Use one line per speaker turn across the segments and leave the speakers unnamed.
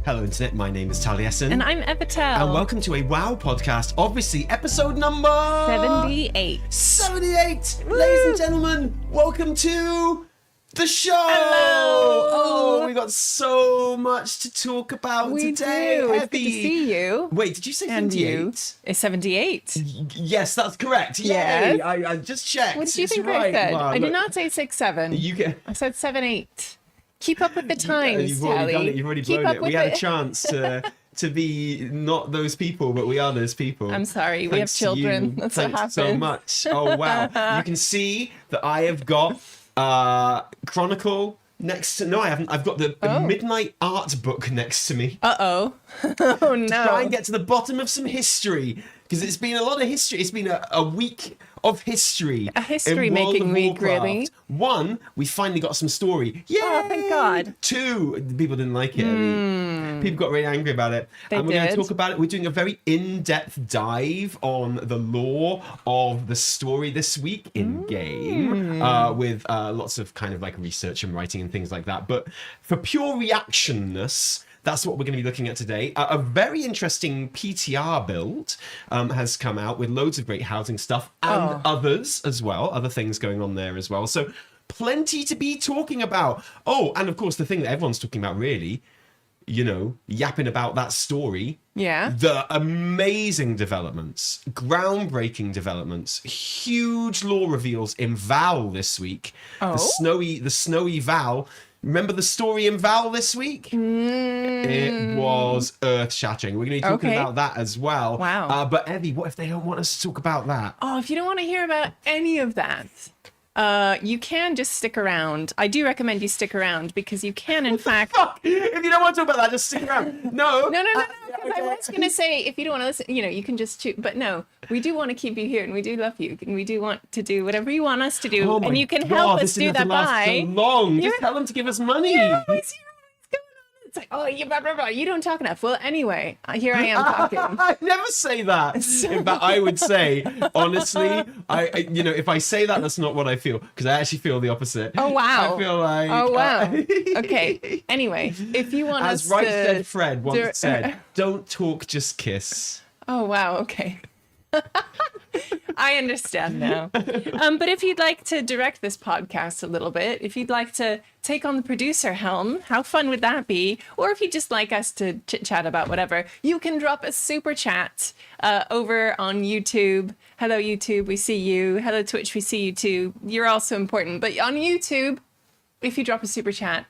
Hello Internet, my name is Taliesin.
And I'm Evitel.
And welcome to a WoW podcast, obviously episode number...
78.
78! Woo! Ladies and gentlemen, welcome to the show!
Hello!
Oh, we got so much to talk about today.
Do. It's good to see you.
Wait, did you say
And
78?
you. It's 78.
Yes, that's correct.
Yes.
Yay! I just checked.
What did you
It's
think
right.
I said?
Wow,
I did
look.
not say 6-7.
You get...
I said 7-8. Keep up with the times,
You've already done it. You've already blown it. We had a chance to be not those people, but we are those people.
I'm sorry. We have children. That's what happens.
So much. Oh, wow. You can see that I have got Chronicle next to... No, I haven't. I've got the Midnight art book next to me.
Uh-oh. Oh, no.
To try and get to the bottom of some history. Because it's been a lot of history. It's been a week of history.
A history-making week, really.
1, we finally got some story. Yay!
Oh, thank God.
2, people didn't like it. People got really angry about it.
They
and we're going to
did.
talk about it. We're doing a very in-depth dive on the lore of the story this week in-game. With lots of kind of like research and writing and things like that. But for pure reactionness... That's what we're going to be looking at today. A very interesting PTR build has come out with loads of great housing stuff and others as well, other things going on there as well. So plenty to be talking about. Oh, and of course, the thing that everyone's talking about really, you know, yapping about that story.
Yeah.
The amazing developments, groundbreaking developments, huge lore reveals in Val this week.
Oh.
The snowy Val. Remember the story in Val this week? It was earth-shattering. We're going to be talking about that as well.
Wow.
But Evie, what if they don't want us to talk about that?
Oh, if you don't want to hear about any of that, you can just stick around. I do recommend you stick around because you can, in fact...
Fuck! If you don't want to talk about that, just stick around. No.
No. I was going to say, if you don't want to listen, you know, you can just choose. But no, we do want to keep you here, and we do love you, and we do want to do whatever you want us to do,
Oh my
and you can
God,
help
this
us
didn't
do
have to
that
last
by...
so long. Just tell them to give us money.
You're always going on. It's like, oh, you blah, blah, blah. You don't talk enough. Well, anyway, here I am talking.
I never say that. In fact, I would say, honestly, I you know, if I say that, that's not what I feel, because I actually feel the opposite.
Oh, wow.
I feel like...
Oh, wow. Okay. Anyway, if you want us
As Right
to...
Said Fred once said, don't talk, just kiss.
Oh, wow. Okay. I understand now. But if you'd like to direct this podcast a little bit, if you'd like to take on the producer helm, how fun would that be? Or if you'd just like us to chit-chat about whatever, you can drop a super chat over on YouTube. Hello, YouTube, we see you. Hello, Twitch, we see you too. You're also important. But on YouTube, if you drop a super chat,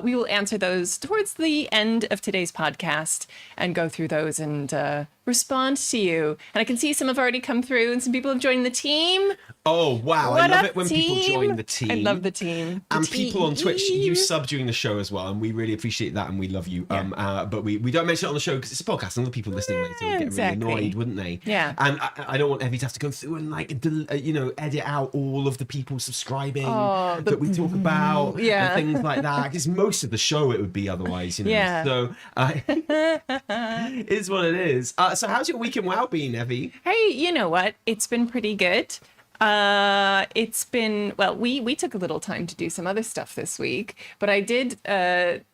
we will answer those towards the end of today's podcast and go through those and respond to you. And I can see some have already come through and some people have joined the team.
Oh, wow.
What
I love
up,
it when
team?
people join the team.
I love the team.
And people on Twitch, you sub during the show as well, and we really appreciate that, and we love you.
Yeah.
But we don't mention it on the show because it's a podcast, and other people listening later would get
exactly.
really annoyed, wouldn't they?
Yeah.
And I don't want Evie to have to go through and you know, edit out all of the people subscriing that we talk about and things like that. Because most of the show it would be otherwise, you know.
Yeah.
So it is what it is. So how's your week in WoW been, Evie?
Hey, you know what? It's been pretty good. It's been, well, we took a little time to do some other stuff this week, but I did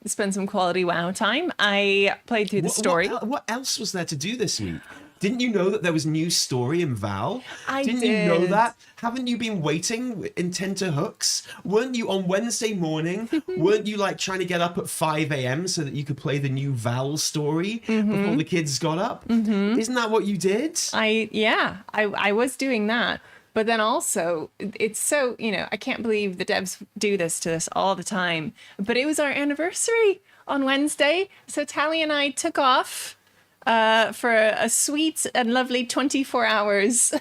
spend some quality WoW time. I played through the story.
What else was there to do this week? Didn't you know that there was new story in Val? Didn't you know that? Haven't you been waiting in tenterhooks? Weren't you on Wednesday morning? Weren't you like trying to get up at 5 a.m. so that you could play the new Val story before the kids got up? Isn't that what you did?
I was doing that. But then also, it's so, you know, I can't believe the devs do this to us all the time. But it was our anniversary on Wednesday. So Tally and I took off for a sweet and lovely 24 hours.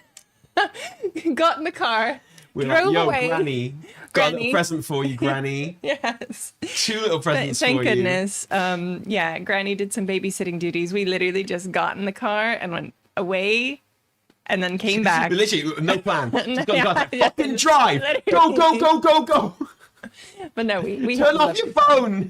Got in the car, drove away.
Granny, got a little present for you, Granny.
Yes.
2 little presents for you.
Thank goodness. Granny did some babysitting duties. We literally just got in the car and went away. And then came back.
Literally, no plan. Just got to fucking drive. Go.
But no, we
turn off your phone.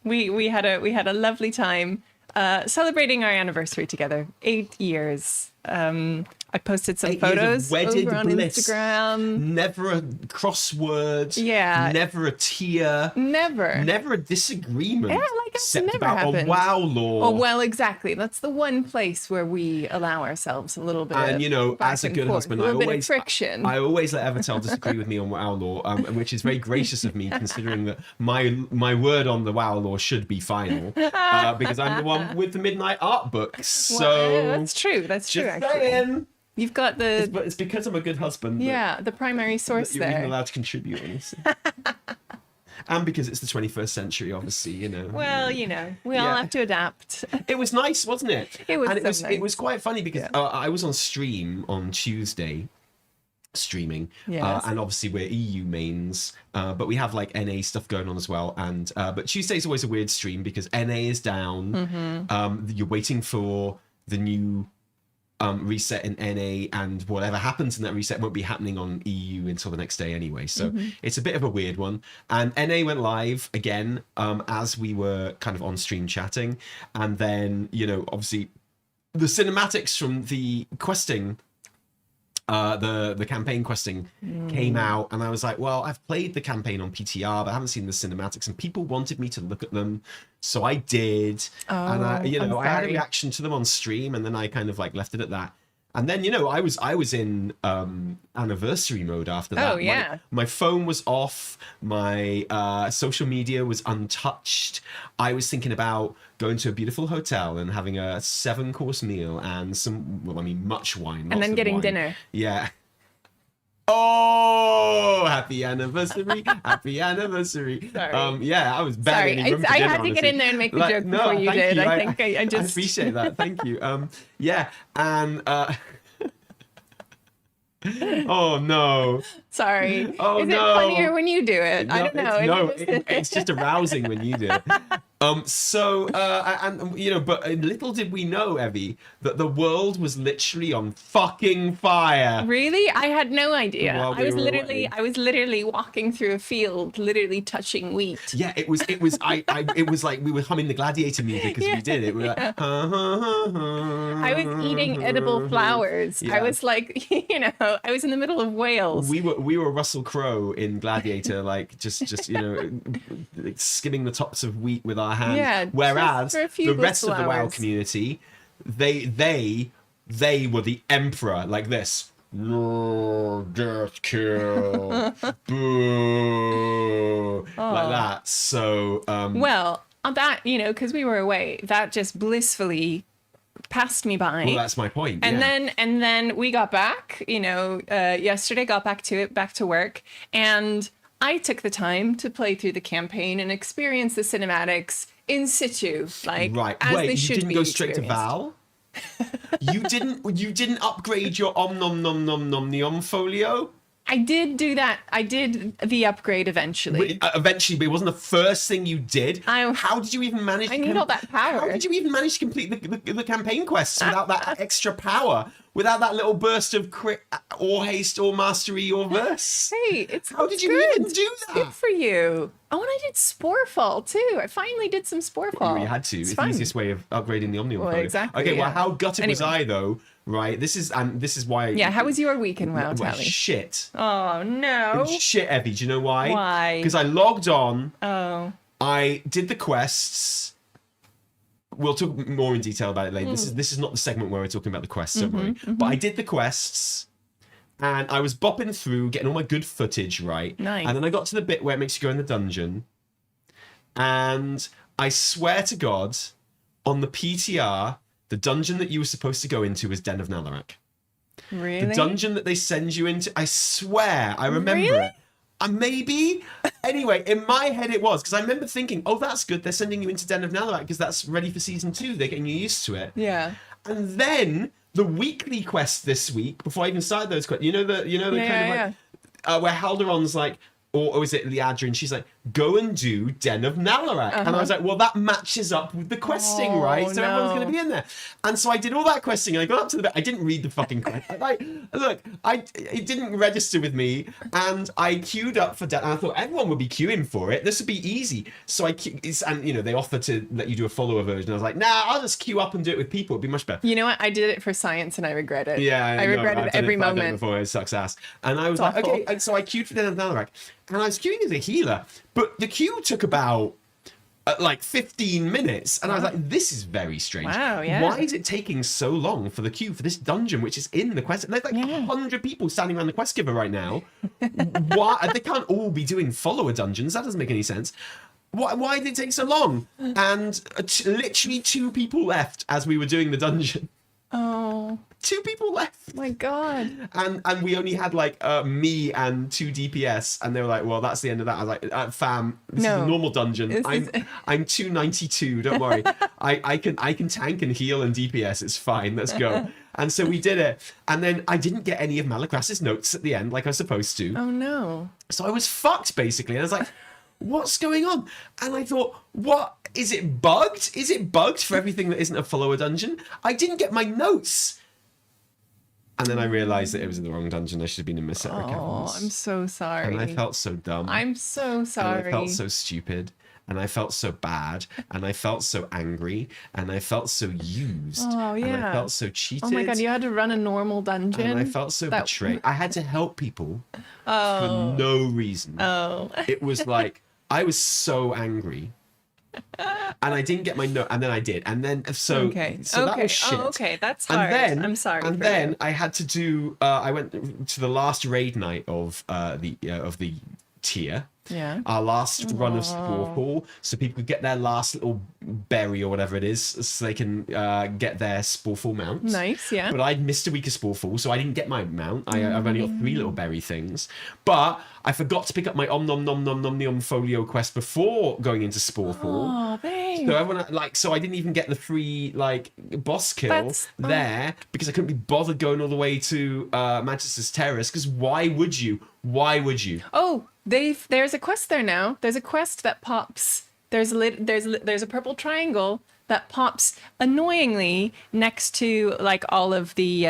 We had a lovely time celebrating our anniversary together. 8 years. I I posted some
8 years of
photos
wedded
over on
bliss.
Instagram.
Never a crossword.
Yeah.
Never a tear.
Never.
Never a disagreement.
Yeah, like it's
except
never
about
happened.
a WoW lore.
Oh, well, exactly. That's the one place where we allow ourselves a little bit
And, you know,
back
as a
and
good
forth,
husband,
a little
I
bit
always,
of friction.
I always let Evertel disagree with me on WoW lore, which is very gracious of me, considering that my word on the WoW lore should be final, because I'm the one with the Midnight art books. So
well, that's true. That's true.
just
Actually,
saying.
you've got the
But it's because I'm a good husband.
yeah, the primary source
that you're even
there.
allowed to contribute, honestly. And because it's the 21st century, obviously, you know.
Well, you know, we all
Yeah.
have to adapt.
It was nice, wasn't it?
It was
and
so nice.
it was quite funny because I was on stream on Tuesday, streaming,
Yes.
and obviously we're EU mains, but we have like NA stuff going on as well. And but Tuesday's always a weird stream because NA is down.
Mm-hmm.
You're waiting for the new reset in NA, and whatever happens in that reset won't be happening on EU until the next day anyway. So it's a bit of a weird one. And NA went live again as we were kind of on stream chatting, and then, you know, obviously the cinematics from the questing, the campaign questing came out, and I was like, well, I've played the campaign on PTR, but I haven't seen the cinematics, and people wanted me to look at them, so I did. And I, you know, I had a reaction to them on stream, and then I kind of like left it at that. And then, you know, I was in anniversary mode after that.
Oh, yeah.
My phone was off. My social media was untouched. I was thinking about going to a beautiful hotel and having a 7-course meal and some, well, I mean, much wine.
And then getting
wine.
dinner.
Yeah. Oh, happy anniversary. Happy anniversary.
Sorry.
Yeah, I was begging.
Sorry, I had to get in there and make the joke before you did. I think I just...
I appreciate that. Thank you. Yeah, and oh no.
Sorry.
Oh,
Is
no.
it funnier when you do it? I don't know.
It's just arousing when you do it. And you know, but little did we know, Evie, that the world was literally on fucking fire.
Really? I had no idea.
While we were away.
I was literally walking through a field, literally touching wheat.
Yeah, it was it was like we were humming the Gladiator music as we did it. We were like,
I was eating edible flowers.
Yeah.
I was like, you know, I was in the middle of Wales.
we were Russell Crowe in Gladiator, like just you know, like skimming the tops of wheat with our hands.
Yeah,
whereas
just for a few
the rest of the WoW
flowers.
community, they were the emperor, like this. Death kill, boo, like that. So
Well, on that, you know, because we were away, that just blissfully passed me by.
well, that's my point.
And
yeah.
then we got back, you know, yesterday, got back to work, and I took the time to play through the campaign and experience the cinematics in situ, like
Right.
as
Wait,
they
you
should
didn't
be
go straight to
experienced.
Val? You didn't upgrade your om nom nom nom nom neom folio?
I did do that. I did the upgrade eventually.
Eventually, but it wasn't the first thing you did.
I-
How did you even manage?
I need all that power.
How did you even manage to complete the campaign quests without that extra power? Without that little burst of crit, or haste, or mastery, or verse?
Hey, it's
How did you
good.
even do
It's good
that?
for you. Oh, and I did Sporefall too. I finally did some Sporefall.
You had to. It's the
fun.
easiest way of upgrading the Omnium
Well,
folio.
exactly,
Okay, well,
yeah.
how gutted was
Anyway.
I though? Right. This is why.
Yeah, how was your week in WoW,
Well,
Tally?
shit.
Oh no.
Shit, Evie. Do you know why?
Why?
Because I logged on.
Oh.
I did the quests. We'll talk more in detail about it later. This is not the segment where we're talking about the quests, don't worry. But I did the quests, and I was bopping through, getting all my good footage right.
Nice.
And then I got to the bit where it makes you go in the dungeon, and I swear to God, on the PTR, the dungeon that you were supposed to go into was Den of Nalarach.
Really?
The dungeon that they send you into, I swear, I remember
Really?
it. Maybe. Anyway, in my head it was, because I remember thinking, oh, that's good. They're sending you into Den of Nalarach because that's ready for season 2. They're getting you used to it.
Yeah.
And then the weekly quest this week, before I even started those quests, you know the kind of like where Haldoron's like, or is it Liadra? And she's like, go and do Den of Nalarak. And I was like, well, that matches up with the questing, right? So everyone's going to be in there. And so I did all that questing, and I got up to the bit. I didn't read the fucking quest. It didn't register with me, and I queued up for Den, and I thought everyone would be queuing for it. This would be easy. So they offered to let you do a follower version. I was like, nah, I'll just queue up and do it with people. It'd be much better.
You know what? I did it for science, and I regret it.
Yeah,
I regretted every moment.
Before, it sucks ass. And I was like,
awful.
okay. And so I queued for Den of Nalarak, and I was queuing as a healer, but the queue took about 15 minutes, and I was like, this is very strange.
Wow, yeah.
Why is it taking so long for the queue for this dungeon, which is in the quest? There's 100 people standing around the quest giver right now. Why? They can't all be doing follower dungeons. That doesn't make any sense. Why did it take so long? And literally 2 people left as we were doing the dungeon.
Oh.
2 people left.
My God.
And we only had me and 2 DPS, and they were like, well, that's the end of that. I was like, fam, this is a normal dungeon. I'm 292, don't worry. I can tank and heal and DPS, it's fine, let's go. And so we did it. And then I didn't get any of Malacras's notes at the end like I was supposed to.
Oh no.
So I was fucked basically. And I was like, what's going on? And I thought, what? Is it bugged? Is it bugged for everything that isn't a follower dungeon? I didn't get my notes. And then I realized that it was in the wrong dungeon. I should have been in Misera Caverns.
I'm so sorry.
And I felt so dumb.
I'm so sorry.
And I felt so stupid. And I felt so bad. And I felt so angry. And I felt so used.
Oh, yeah.
And I felt so cheated.
Oh my God, you had to run a normal dungeon?
And I felt so betrayed. I had to help people for no reason.
Oh.
It was like, I was so angry. And I didn't get my note, and then I did, and then so that was shit.
Oh, okay, that's hard.
And then,
I'm sorry.
And then I had to do. I went to the last raid night of the tier.
Yeah.
Our last run of Sporefall, so people could get their last little berry or whatever it is, so they can get their Sporefall mount.
Nice, yeah.
But I'd missed a week of Sporefall, so I didn't get my mount. I've only got 3 little berry things. But I forgot to pick up my Om Nom Nom Nom Nom Nom Folio quest before going into Sporefall.
Oh, thanks.
So everyone so I didn't even get the free boss kill there because I couldn't be bothered going all the way to Manchester's Terrace. Because why would you? Why would you?
Oh, there's a quest there now. There's a quest that pops. There's a purple triangle that pops annoyingly next to all of the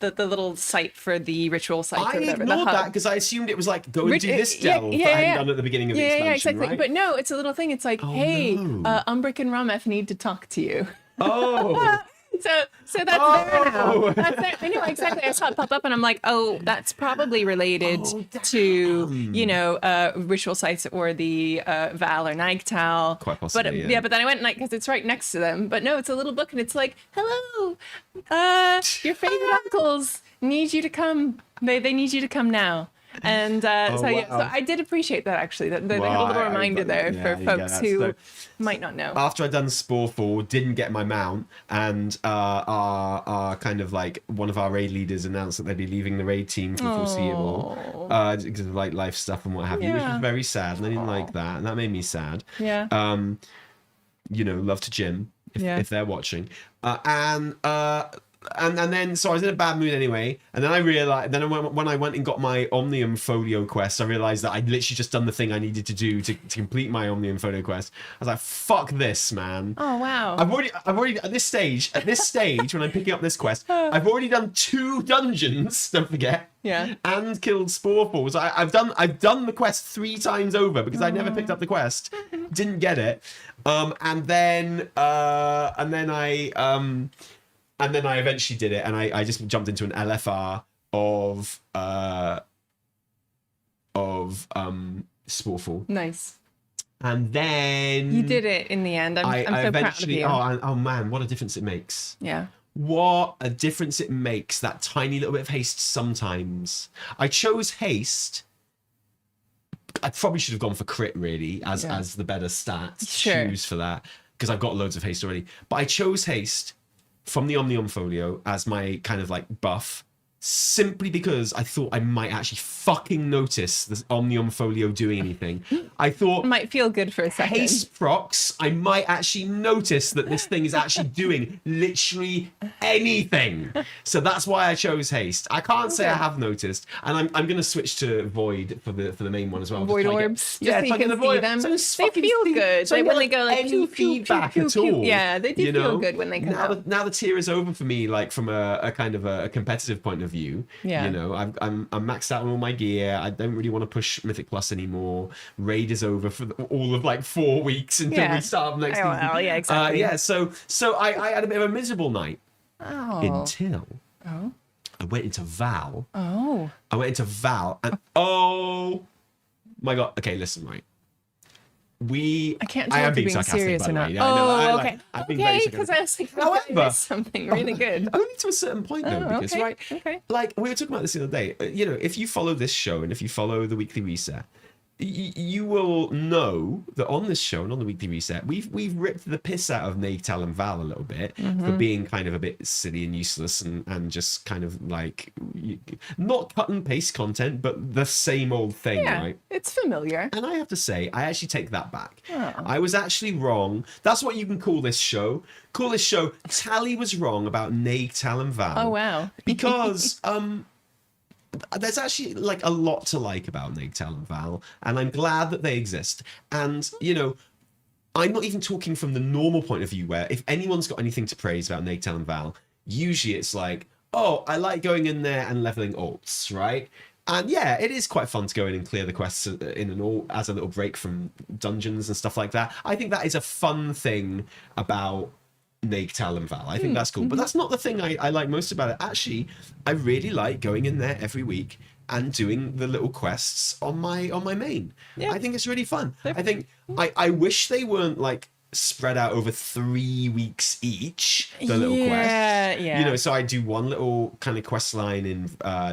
little site for the ritual site.
I ignored that because I assumed it was go and do this delve that I hadn't done at the beginning of the expansion.
Yeah, exactly.
Right?
But no, it's a little thing. It's hey, Umbric and Rameth need to talk to you.
Oh.
So that's there now. That's there. I know exactly. I saw it pop up, and I'm like, oh, that's probably related to ritual sites or the Val or Nigtal.
Quite possibly.
But but then I went because it's right next to them. But no, it's a little book, and it's like, hello, your favorite uncles need you to come. They need you to come now. And so I did appreciate that actually. That they had a little reminder there for folks who might not know.
After I'd done Sporefall, didn't get my mount, and our kind of one of our raid leaders announced that they'd be leaving the raid team for the foreseeable because of life stuff and what have you, which was very sad, and I didn't like that, and that made me sad.
Yeah.
Love to Jim if they're watching, and then so I was in a bad mood anyway, and then I realized when I went and got my Omnium Folio quest, I realized that I'd literally just done the thing I needed to do to complete my Omnium Folio quest. I was like, fuck this, man.
Oh wow.
I've already at this stage when I'm picking up this quest, I've already done 2 dungeons, don't forget.
Yeah.
And killed Sporefalls. I've done the quest 3 times over because I never picked up the quest. Didn't get it. And then I eventually did it, and I just jumped into an LFR of Sporefall.
Nice.
And then
you did it in the end. I'm so proud of you.
Oh man, what a difference it makes.
Yeah.
What a difference it makes, that tiny little bit of haste sometimes. I chose haste. I probably should have gone for crit really as the better stats to choose for that because I've got loads of haste already. But I chose haste from the Omnium Folio as my kind of buff simply because I thought I might actually fucking notice this Omnium Folio doing anything. I thought
It might feel good for a second.
haste procs, I might actually notice that this thing is actually doing literally anything. So that's why I chose haste. I can't say I have noticed, and I'm going to switch to void for the main one as well.
Void
Just try to
orbs,
get,
just so you can see them.
So
They feel good.
So
When they go like
any
pew, pew,
feedback
pew,
at
pew,
all.
yeah, they do
you
feel
know?
good when they come out.
Now the tier is over for me, like from a kind of a competitive point of view.
Yeah.
You know, I'm maxed out on all my gear. I don't really want to push Mythic Plus anymore. Raid is over for all of like 4 weeks until we start up next season.
Well, yeah, exactly.
So I had a bit of a miserable night until
Oh.
I went into Val.
Oh.
I went into Val, and oh my god. Okay, listen, right.
I can't tell
am
if you're being
sarcastic,
serious
by
or
the
not.
way. Yeah, I know,
Oh,
I
okay.
I've been very
Okay,
sarcastic.
because I was like,
However,
there's something really good.
only to a certain point though,
Oh,
because
okay,
right,
okay.
like we were talking about this the other day. You know, if you follow this show and if you follow the weekly reset, you will know that on this show and on the weekly reset, we've ripped the piss out of Natal and Val a little bit for being kind of a bit silly and useless and just kind of like not cut and paste content, but the same old thing,
Yeah,
right?
it's familiar.
And I have to say, I actually take that back.
Oh.
I was actually wrong. That's what you can call this show. Call this show Tally was wrong about Natal and Val.
Oh, wow.
Because there's actually like a lot to like about Natal and Val, and I'm glad that they exist. And you know, I'm not even talking from the normal point of view where if anyone's got anything to praise about Natal and Val, usually it's like, oh, I like going in there and leveling alts, right? And yeah, it is quite fun to go in and clear the quests in an alt as a little break from dungeons and stuff like that. I think that is a fun thing about Natal and Val. I think that's cool. But that's not the thing I like most about it. Actually, I really like going in there every week and doing the little quests on my main.
Yeah.
I think it's really fun. I think I wish they weren't like spread out over 3 weeks each, the little quests.
Yeah.
You know, so I do one little kind of quest line in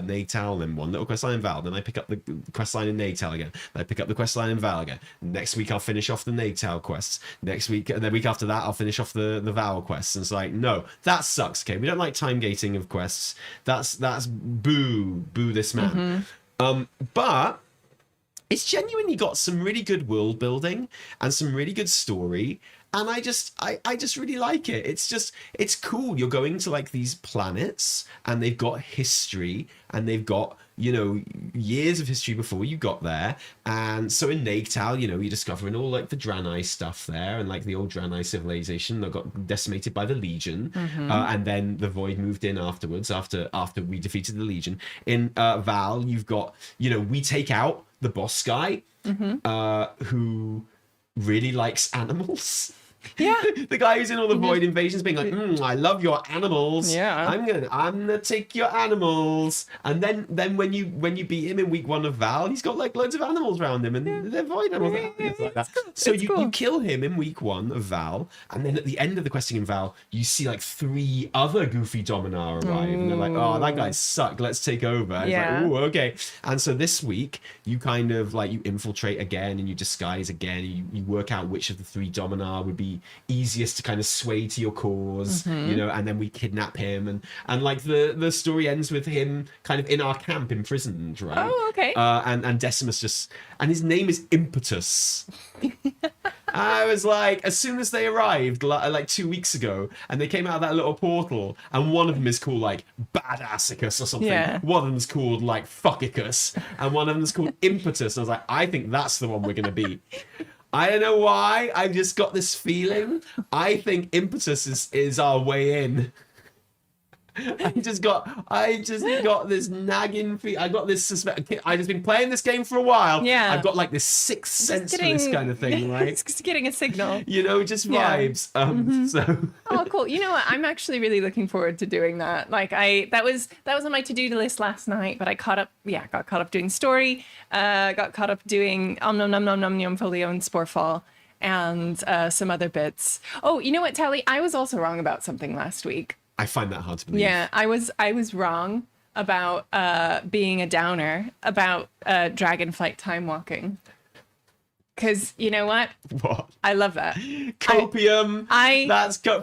Natal and one little quest line in Val. Then I pick up the quest line in Natal again. Then I pick up the quest line in Val again. Next week I'll finish off the Natal quests. Next week, and the week after that I'll finish off the Val quests. And it's like, no, that sucks. Okay, we don't like time gating of quests. That's boo this man. But it's genuinely got some really good world building and some really good story, and I just really like it. It's cool. You're going to like these planets and they've got history and they've got, you know, years of history before you got there. And so in Natal, you know, you're discovering all like the Draenei stuff there, and like the old Draenei civilization that got decimated by the Legion, and then the Void moved in afterwards after we defeated the Legion. In Val, you've got, you know, we take out the boss guy who really likes animals.
Yeah.
The guy who's in all the Void invasions being like, I love your animals.
Yeah.
I'm gonna take your animals. And then when you beat him in week 1 of Val, he's got like loads of animals around him, and they're Void animals. It's like that.
Cool.
So you
Cool.
kill him in week 1 of Val, and then at the end of the questing in Val, you see like 3 other goofy Dominar arrive, and they're like, oh, that guy sucked, let's take over. And
Yeah.
it's like, ooh, okay. And so this week you kind of like, you infiltrate again and you disguise again, and you work out which of the 3 Dominar would be easiest to kind of sway to your cause, you know, and then we kidnap him, and like the story ends with him kind of in our camp imprisoned, right?
Oh, okay.
And Decimus and his name is Impetus. I was like, as soon as they arrived like 2 weeks ago, and they came out of that little portal, and one of them is called like Badassicus or something.
Yeah.
One of them's called like Fuckicus, and one of them's called Impetus. And I was like, I think that's the one we're gonna beat. I don't know why. I've just got this feeling. I think Impetus is our way in. I just got this nagging feel. I got this suspect. I've just been playing this game for a while.
Yeah.
I've got like this sixth sense for this kind of thing, right?
It's getting a signal.
You know, just
Yeah.
vibes. So
Oh, cool. You know what? I'm actually really looking forward to doing that. Like that was on my to-do list last night, but I got caught up doing story, got caught up doing Om Folio and Sporefall, and some other bits. Oh, you know what, Tally? I was also wrong about something last week.
I find that hard to believe.
Yeah, I was wrong about being a downer about Dragonflight time walking. Because you know what?
What?
I love that.
Copium.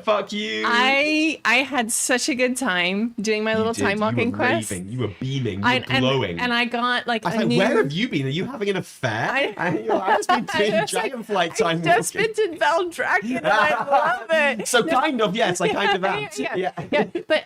Fuck you.
I had such a good time doing my little time walking quest.
You were beaming. You were glowing.
And I got like
I was like, where have you been? Are you having an affair? I've just been doing Dragonflight time walking.
I've just been to Valdrakken and I love it.
So kind of, yes, I kind of am.
Yeah. But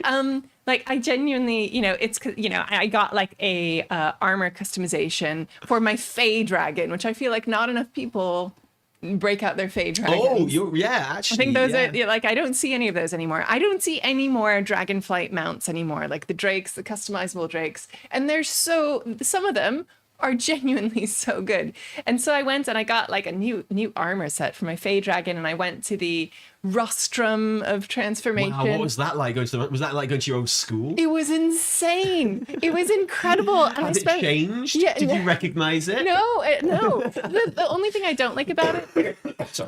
like I genuinely, it's, I got like a armor customization for my Fey Dragon, which I feel like not enough people break out their Fey Dragons.
Oh, actually.
I think those are, like, I don't see any of those anymore. I don't see any more Dragonflight mounts anymore, like the Drakes, the customizable Drakes. And some of them are genuinely so good. And so I went and I got like a new armor set for my Fey Dragon, and I went to the rostrum of transformation.
Wow, what was that like? Was that like going to your old school?
It was insane. It was incredible. And
Has it changed? Yeah, did you recognize it?
No. The only thing I don't like about it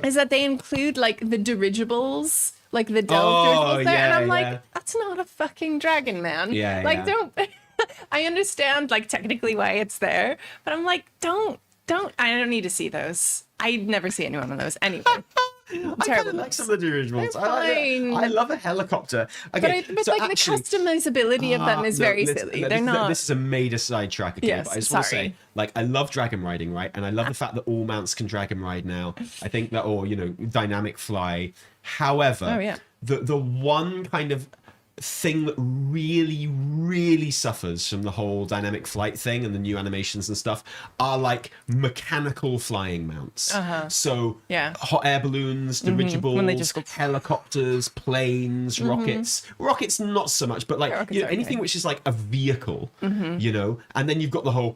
is that they include like the dirigibles, like the delve dirigibles there, and I'm like, that's not a fucking dragon, man. Don't. I understand like technically why it's there, but I'm like, I don't need to see those. I never see anyone on those anyway.
I kind of like some of the dirigibles. I love a helicopter. Okay,
but the customizability of them is very silly. They're not.
This is a major sidetrack, okay?
Yes,
but I just want to say, like, I love dragon riding, right? And I love the fact that all mounts can dragon ride now. I think that, or dynamic fly. However, the one kind of thing that really, really suffers from the whole dynamic flight thing and the new animations and stuff are like mechanical flying mounts. So hot air balloons, dirigibles, helicopters, planes, rockets not so much, but like anything which is like a vehicle, and then you've got the whole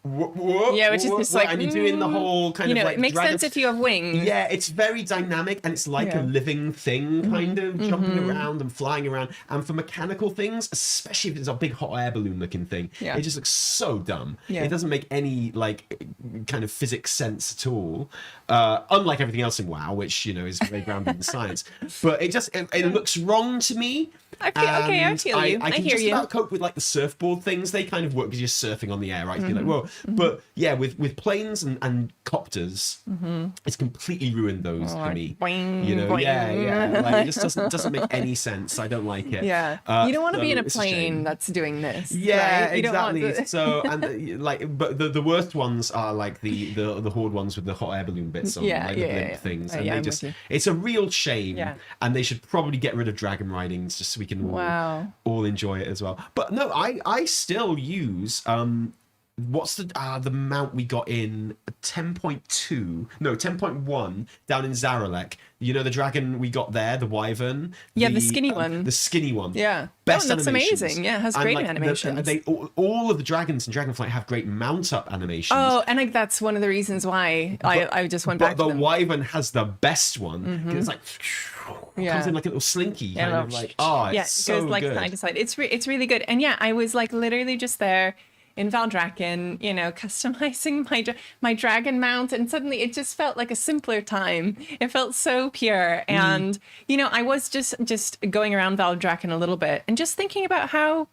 which is just like,
and you're doing the whole kind of like
it makes sense if you have wings.
It's very dynamic, and it's like a living thing, kind of jumping around and flying around. And for mechanical things, especially if it's a big hot air balloon looking thing, it just looks so dumb. It doesn't make any like kind of physics sense at all. Unlike everything else in WoW, which is very grounded in science. But it looks wrong to me.
I feel you.
I can
hear
just
you.
about cope with like the surfboard things. They kind of work because you're surfing on the air, right? So you're like, whoa. But yeah, with planes and copters, it's completely ruined those for me.
Boing,
boing. Like, it just doesn't make any sense. I don't like it.
You don't want to be in a plane that's doing this.
Yeah,
right?
exactly. So but the worst ones are like the horde ones with the hot air balloon bits on, the blimp things, and they just it's a real shame. And they should probably get rid of dragon riding just so we can all enjoy it as well. But no, I still use what's the mount we got in 10.1 down in Zaralek? The dragon we got there, the wyvern.
The skinny one.
The skinny one.
Yeah.
Best
that's
animations.
Amazing. Yeah, it has great animations.
All of the dragons in Dragonflight have great mount up animations.
Oh, and that's one of the reasons why I just went back to them.
But the wyvern has the best one. It's like comes in like a little slinky, kind of like it's so
goes like
good.
Side to side. It's really good. And I was like literally just there in Valdrakken, customizing my dragon mount, and suddenly it just felt like a simpler time. It felt so pure, and I was just going around Valdrakken a little bit and just thinking about how,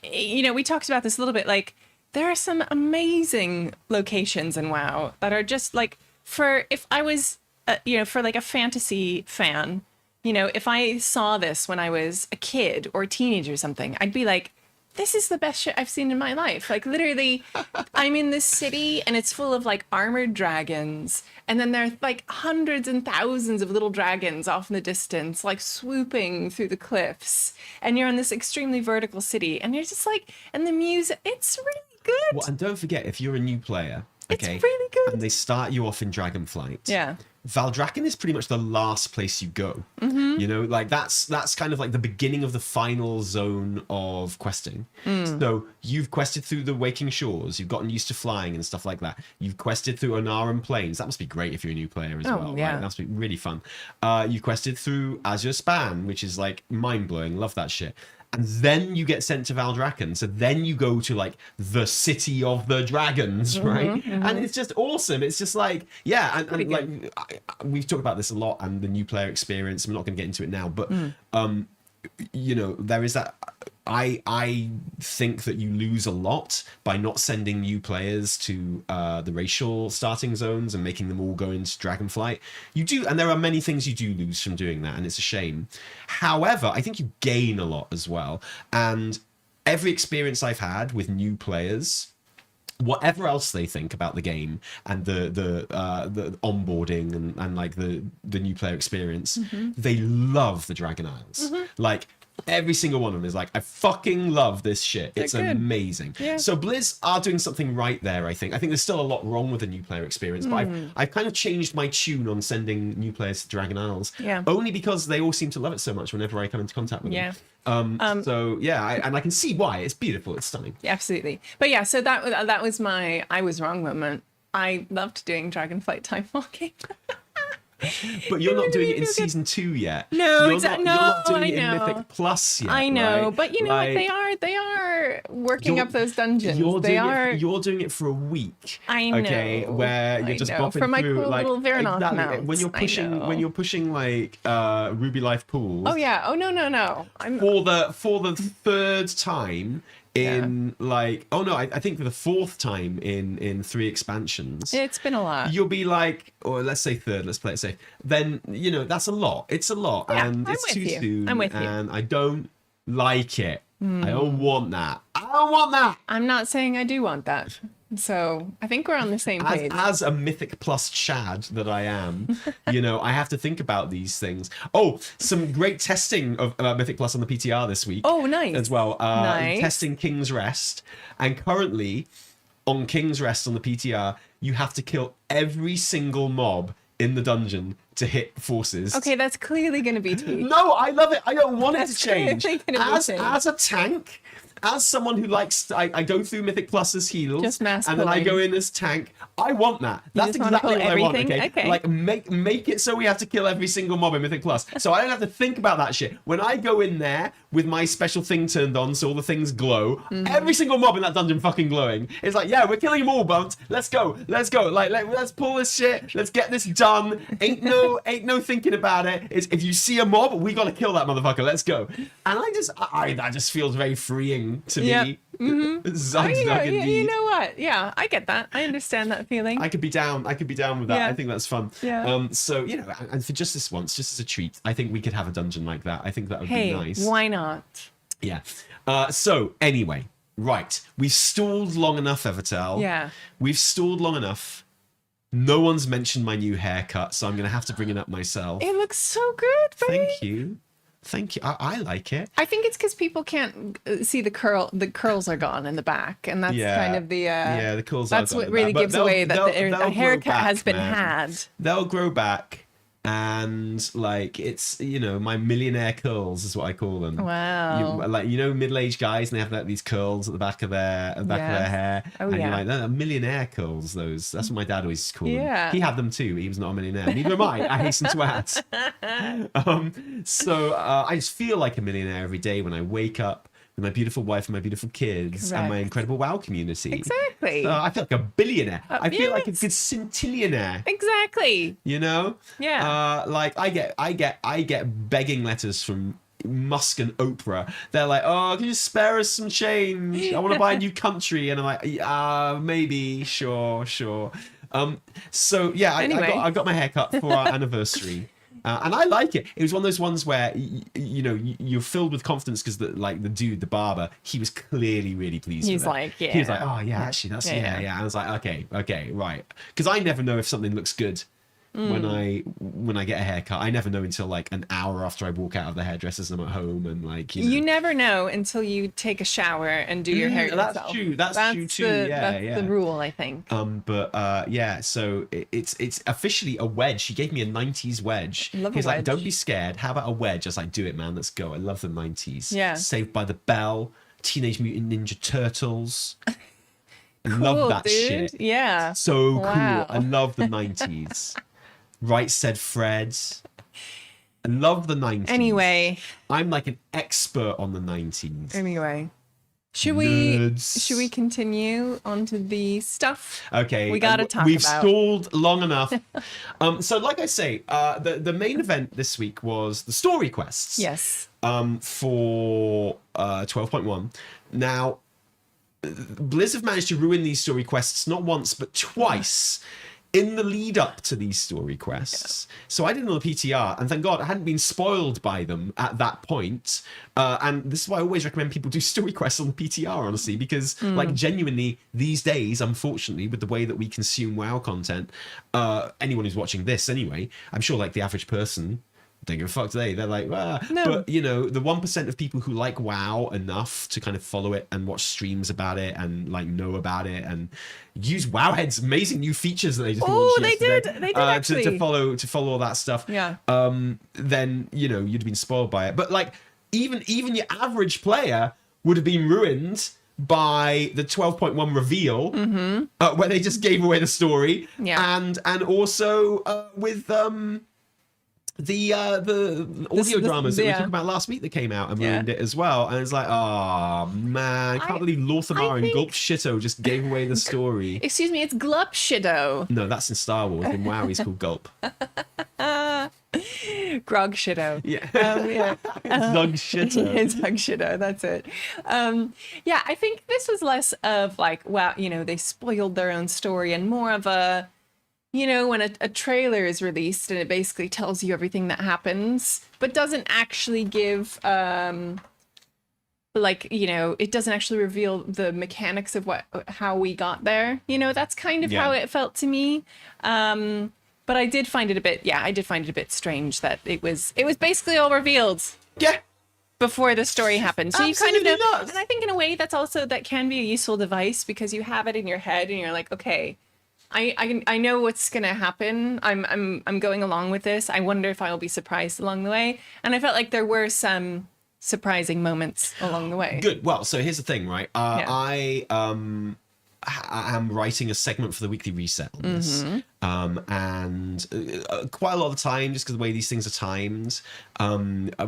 we talked about this a little bit. Like there are some amazing locations in WoW that are just like if I was, for like a fantasy fan, if I saw this when I was a kid or a teenager or something, I'd be like, this is the best shit I've seen in my life. Like literally, I'm in this city and it's full of like armored dragons. And then there are like hundreds and thousands of little dragons off in the distance, like swooping through the cliffs. And you're in this extremely vertical city. And you're just like, and the music, it's really good.
Well, and don't forget, if you're a new player, okay,
it's really good.
And they start you off in Dragonflight. Valdrakken is pretty much the last place you go. Like that's kind of like the beginning of the final zone of questing. So you've quested through the Waking Shores, you've gotten used to flying and stuff like that. You've quested through Onaran Plains. That must be great if you're a new player as well.
Yeah.
Right? That must be really fun. You've quested through Azure Span, which is like mind-blowing. Love that shit. And then you get sent to Valdrakken. So then you go to like the city of the dragons, right? And it's just awesome. It's just like, and like we've talked about this a lot and the new player experience. I'm not going to get into it now, but there is that I think that you lose a lot by not sending new players to the racial starting zones and making them all go into Dragonflight. You do, and there are many things you do lose from doing that, and it's a shame. However, I think you gain a lot as well. And every experience I've had with new players, whatever else they think about the game and the onboarding and like the new player experience, they love the Dragon Isles. Like every single one of them is like, I fucking love this shit. It's amazing. Yeah. So Blizz are doing something right there, I think. I think there's still a lot wrong with the new player experience, but I've kind of changed my tune on sending new players to Dragon Isles. Yeah. Only because they all seem to love it so much whenever I come into contact with them. So yeah, I can see why. It's beautiful. It's stunning.
Yeah, absolutely. But yeah, so that was my I was wrong moment. I loved doing Dragonflight time walking.
But you're not doing it in season 2 yet.
No,
exactly. You're not doing it in Mythic Plus yet.
I know,
right?
but you know what? They are working up those dungeons. You're
doing it for a week.
I know.
Okay, where you're just bopping
for my
through
cool
like
little Veranoth mounts.
when you're pushing like Ruby Life pools.
Oh yeah. Oh no.
For the third time. I think for the fourth time in 3 expansions.
It's been a lot.
You'll be like, or let's say third, let's play it safe. Then, that's a lot. It's a lot.
Yeah,
and it's too soon.
I'm with you.
And I don't like it. I don't want that. I don't want that.
I'm not saying I do want that. So I think we're on the same page.
As a Mythic Plus Chad that I am, I have to think about these things. Oh, some great testing of Mythic Plus on the PTR this week.
Oh, nice.
As well.
Nice.
Testing King's Rest. And currently, on King's Rest on the PTR, you have to kill every single mob in the dungeon to hit forces.
Okay, that's clearly going to be tweaked.
No, I love it. I don't want it to change.
As
a tank, as someone who likes, I go through Mythic Plus's heals,
just mass
and then I go in as tank. I want that. That's exactly what I want. Okay? Like make it so we have to kill every single mob in Mythic Plus, so I don't have to think about that shit. When I go in there with my special thing turned on, so all the things glow, every single mob in that dungeon fucking glowing. It's like, yeah, we're killing them all, bumped. Let's go. Like let's pull this shit. Let's get this done. Ain't no thinking about it. It's if you see a mob, we gotta kill that motherfucker. Let's go. And that just feels very freeing to me.
You know what? Yeah, I get that. I understand that feeling.
I could be down with that.
Yeah.
I think that's fun.
Yeah.
So and for just this once, just as a treat, I think we could have a dungeon like that. I think that would be nice.
Why not?
Yeah. So anyway, right, we've stalled long enough, Evertel.
Yeah.
We've stalled long enough. No one's mentioned my new haircut, so I'm gonna have to bring it up myself.
It looks so good, buddy.
Thank you. I like it.
I think it's because people can't see the curl. The curls are gone in the back, and that's kind of the
the curls.
That's what really gives away that the haircut has been had.
They'll grow back, and like it's my millionaire curls is what I call them.
Wow.
Middle-aged guys, and they have these curls at the back of their hair.
Oh,
and you're like, they're millionaire curls. Those. That's what my dad always called them. He had them too. He was not a millionaire. Neither am I. I hasten to add. So I just feel like a millionaire every day when I wake up with my beautiful wife and my beautiful kids and my incredible WoW community.
Exactly.
So I feel like a billionaire. I feel like a good centillionaire.
Exactly.
Yeah. Like I get begging letters from Musk and Oprah. They're like, oh, can you spare us some change? I want to buy a new country. And I'm like, maybe, sure. So yeah, I got my haircut for our anniversary. And I like it. It was one of those ones where you're filled with confidence because the dude, the barber, he was clearly really pleased.
He's
with it.
like, yeah.
He was like, oh yeah, actually, that's yeah. And I was like, okay, right. Because I never know if something looks good when I get a haircut. I never know until like an hour after I walk out of the hairdressers and I'm at home and like
you never know until you take a shower and do your hair yourself.
That's true. That's true too.
That's the rule, I think.
So it's officially a wedge. He gave me a 90s wedge. He's like, don't be scared. How about a wedge? I was like, do it, man. Let's go. I love the 90s.
Yeah.
Saved by the Bell, Teenage Mutant Ninja Turtles. I
cool,
love that
dude.
shit.
Yeah.
So cool. I love the 90s. Right Said Fred. I love the 90s.
Anyway.
I'm like an expert on the 90s.
Anyway. Should we continue onto the stuff?
Okay.
We gotta talk
We've
about...
stalled long enough. So like I say, the main event this week was the story quests.
Yes.
for 12.1. Now, Blizz have managed to ruin these story quests not once but twice in the lead up to these story quests. So I did them on the PTR, and thank God I hadn't been spoiled by them at that point. And this is why I always recommend people do story quests on the PTR, honestly, because like genuinely these days, unfortunately, with the way that we consume WoW content, anyone who's watching this anyway, I'm sure like the average person don't give a fuck today. They're like, ah.
No.
But you know, the 1% of people who like WoW enough to kind of follow it and watch streams about it and like know about it and use Wowhead's amazing new features that they just launched yesterday,
they did actually
to follow all that stuff.
Yeah.
Then you know you'd have been spoiled by it. But like even your average player would have been ruined by the 12.1 reveal, where they just gave away the story, and also with the audio dramas that we talked about last week that came out and ruined it as well. And it's like, oh man, I can't believe Lorthamar and Gulp Shitto just gave away the story.
Excuse me, it's Glup Shitto.
No, that's in Star Wars. In WoW, he's called Gulp.
Grog Shitto.
Yeah.
Zug
Shitto.
Zug Shitto, that's it. Yeah, I think this was less of like, wow, you know, they spoiled their own story and more of a, you know, when a trailer is released and it basically tells you everything that happens, but doesn't actually give, like, you know, it doesn't actually reveal the mechanics of how we got there. You know, that's kind of how it felt to me. But I did find it a bit strange that it was basically all revealed.
Yeah.
Before the story happened. So
Absolutely
you kind of know,
nuts.
and I think in a way that can be a useful device because you have it in your head and you're like, okay, I know what's gonna happen. I'm going along with this. I wonder if I'll be surprised along the way. And I felt like there were some surprising moments along the way.
Good. Well, so here's the thing, right? I am writing a segment for the weekly reset on this, and quite a lot of the time, just because the way these things are timed,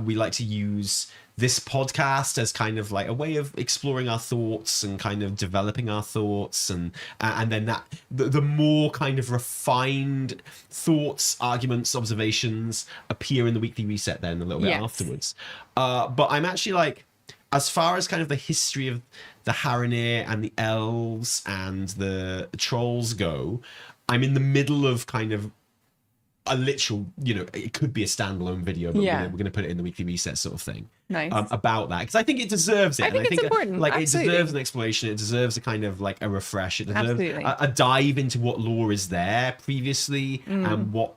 we like to use this podcast as kind of like a way of exploring our thoughts and kind of developing our thoughts, and then that the more kind of refined thoughts, arguments, observations appear in the weekly reset then a little bit afterwards. But I'm actually like, as far as kind of the history of the Haranir and the Elves and the Trolls go, I'm in the middle of kind of a literal, you know, it could be a standalone video, but we're going to put it in the weekly reset sort of thing.
Nice.
About that, because I think it deserves it.
I think it's important.
Like
Absolutely.
it deserves an explanation. It deserves a kind of like a refresh. It deserves a dive into what lore is there previously and what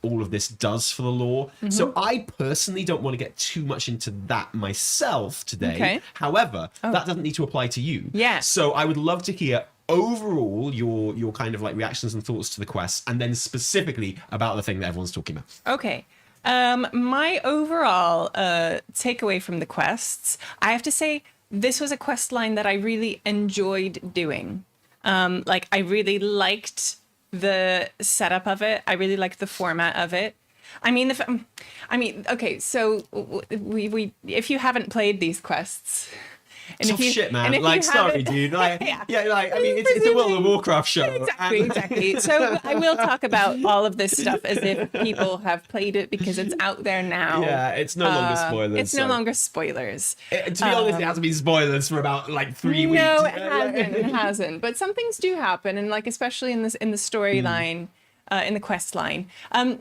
all of this does for the lore. So I personally don't want to get too much into that myself today.
Okay.
However, that doesn't need to apply to you.
Yeah.
So I would love to hear overall your kind of like reactions and thoughts to the quest, and then specifically about the thing that everyone's talking about.
Okay. My overall takeaway from the quests, I have to say, this was a quest line that I really enjoyed doing. Like, I really liked the setup of it. I really liked the format of it. I mean, okay, so we if you haven't played these quests, and
Tough shit, man.
and
Like, sorry, dude. Like, like, I mean, it's a World of Warcraft show.
Exactly. So I will talk about all of this stuff as if people have played it because it's out there now.
Yeah, it's no longer spoilers.
It's no longer spoilers.
To be honest, it hasn't been spoilers for about like 3 weeks.
No, it hasn't. It hasn't. But some things do happen, and like especially in the storyline. In the quest line.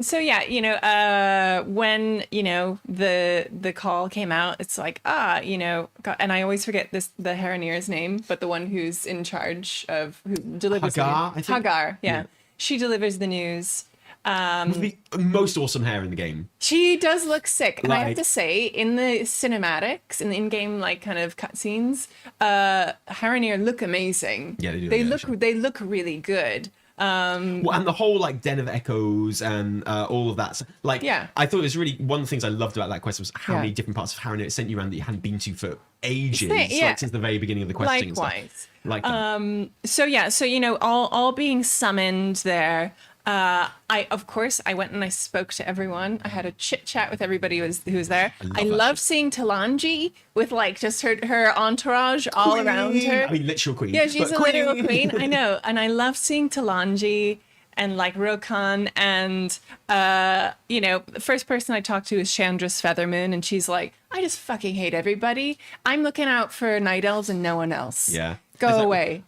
So yeah, you know, when, you know, the call came out, it's like, you know, God, and I always forget the Haranir's name, but the one who's in charge of, who delivers
Hagar,
the news. Hagar, yeah. She delivers the news.
With the most awesome hair in the game.
She does look sick. And I have
Like-
to say, in the cinematics, in the in-game like kind of cutscenes, Haranir look amazing.
Yeah, they do.
They look really good.
Well, and the whole like Den of Echoes and all of that. Like, I thought it was really one of the things I loved about that quest was how many different parts of Haranir it sent you around that you hadn't been to for ages, like since the very beginning of the questing.
Likewise.
Like that.
So you know, all being summoned there. Of course I went and I spoke to everyone. I had a chit chat with everybody who was there. I love seeing Talanji with like just her entourage all around her.
I mean, literal queen.
Yeah, she's a literal queen. I know, and I love seeing Talanji and like Rokan, and the first person I talked to is Chandra's Feathermoon, and she's like, I just fucking hate everybody. I'm looking out for night elves and no one else.
Yeah.
Go away.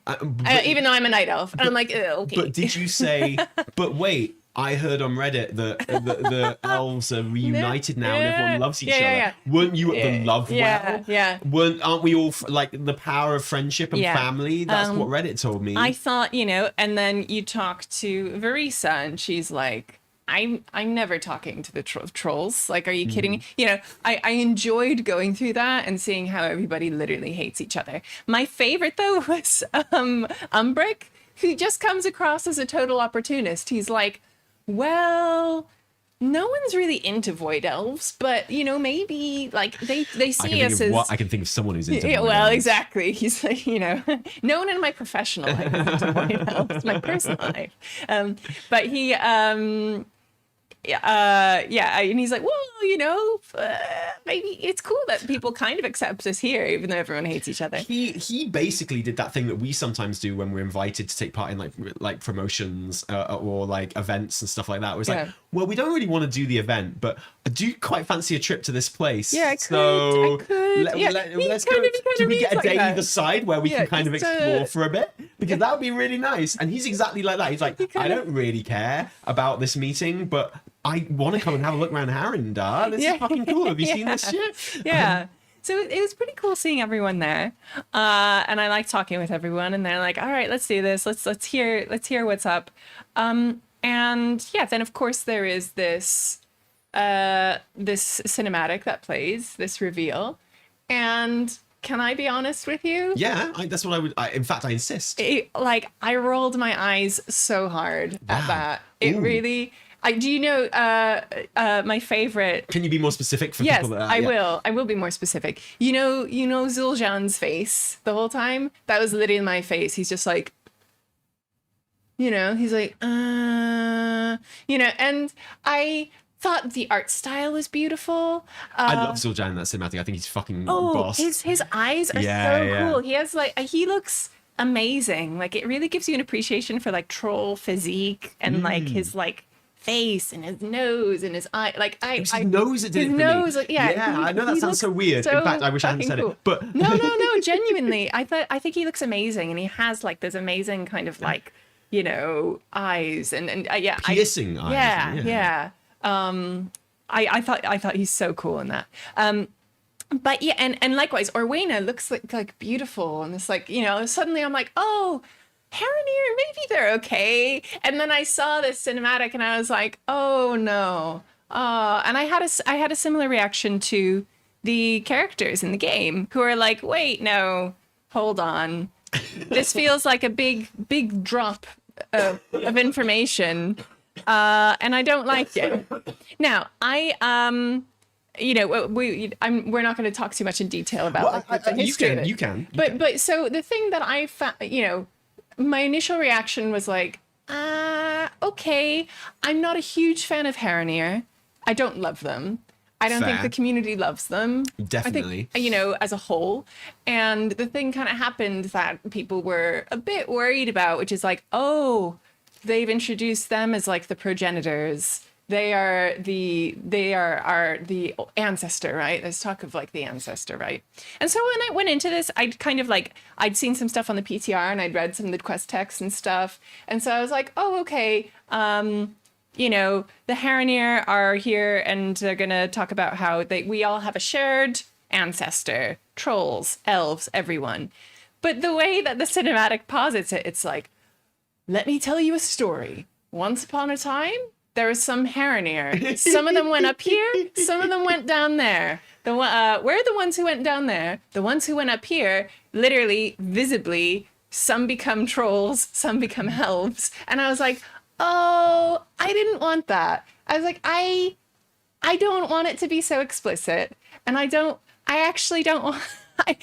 Even though I'm a night elf. And I'm like, okay.
But did you say, but wait, I heard on Reddit that the elves are reunited now and everyone loves each other.
Yeah.
Weren't you at the love well?
Yeah.
Aren't we all like the power of friendship and family? That's what Reddit told me.
I thought, and then you talk to Verisa and she's like, I'm never talking to the trolls. Like, are you kidding me? I enjoyed going through that and seeing how everybody literally hates each other. My favorite, though, was Umbrick, who just comes across as a total opportunist. He's like, well, no one's really into void elves, but, maybe, like, they see us as...
I can think of someone who's into void
well,
elves.
Exactly. He's like, no one in my professional life is into void elves, my personal life. But he... and he's like, well, maybe it's cool that people kind of accept us here, even though everyone hates each other.
He basically did that thing that we sometimes do when we're invited to take part in like promotions or like events and stuff like that. It was like, well, we don't really want to do the event, but I do quite fancy a trip to this place.
Yeah, I
could. Let's go. Do we get a day
like
either side where we can kind of explore for a bit? Because that would be really nice. And he's exactly like that. He's like, I don't really care about this meeting, but I want to come and have a look around Harandar. This is fucking cool. Have you seen this shit?
Yeah. So it was pretty cool seeing everyone there. And I like talking with everyone, and they're like, all right, let's do this. Let's hear what's up. And then of course there is this cinematic that plays, this reveal. And can I be honest with you?
Yeah, that's what I would. In fact, I insist.
I rolled my eyes so hard at that. It really. Do you know my favorite?
Can you be more specific for
yes,
people? Yes,
I will. I will be more specific. You know Zul'jan's face the whole time? That was literally my face. He's just like, he's like, and I thought the art style was beautiful.
I love Zul'jan in that cinematic. I think he's fucking boss.
His eyes are cool. He has he looks amazing. Like, it really gives you an appreciation for like troll physique and like his like face and his nose and his eye. Like
his nose, it did it for me.
Like,
I know that sounds so weird. In fact, I wish I hadn't said it. But
no, genuinely, I think he looks amazing, and he has like this amazing kind of like eyes and
piercing eyes.
Yeah. I thought he's so cool in that. But yeah, and likewise, Orwena looks like beautiful, and it's like suddenly I'm like, oh, Haranir, maybe they're okay. And then I saw this cinematic, and I was like, oh no. And I had a similar reaction to the characters in the game who are like, wait, no, hold on, this feels like a big drop of information. And I don't like it. Now, we're not going to talk too much in detail about the history of it.
You can.
But so the thing that I found, my initial reaction was like, okay, I'm not a huge fan of Haranir. I don't love them. I don't think the community loves them.
Definitely.
I think, as a whole. And the thing kind of happened that people were a bit worried about, which is like, oh, they've introduced them as like the progenitors. They are the ancestor, right? There's talk of like the ancestor, right? And so when I went into this, I'd seen some stuff on the PTR and I'd read some of the quest texts and stuff. And so I was like, oh, okay. The Haranir are here and they're going to talk about how we all have a shared ancestor, trolls, elves, everyone. But the way that the cinematic posits it, it's like, let me tell you a story. Once upon a time, there was some Haranir. Some of them went up here. Some of them went down there. Where are the ones who went down there? The ones who went up here, literally, visibly, some become trolls, some become elves. And I was like, oh, I didn't want that. I was like, I don't want it to be so explicit. And I actually don't want, I'm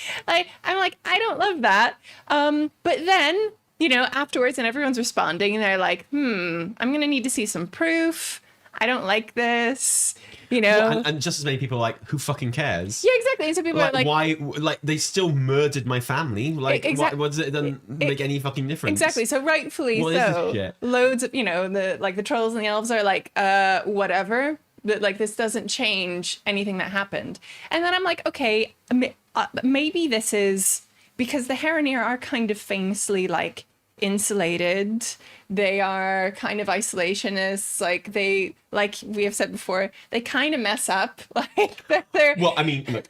like, I don't love that. But then, afterwards, and everyone's responding, and they're like, I'm going to need to see some proof. I don't like this, you know.
Well, and just as many people are like, who fucking cares?
Yeah, exactly. And so people are like,
why? Like, they still murdered my family. Like, what does it then make any fucking difference?
Exactly. So rightfully
What is this
so,
shit?
loads of, the trolls and the elves are like, whatever. That like this doesn't change anything that happened. And then I'm like, okay, maybe this is because the Haranir are kind of famously like insulated. They are kind of isolationists. Like like we have said before, they kind of mess up. Like they're
Well, I mean, look,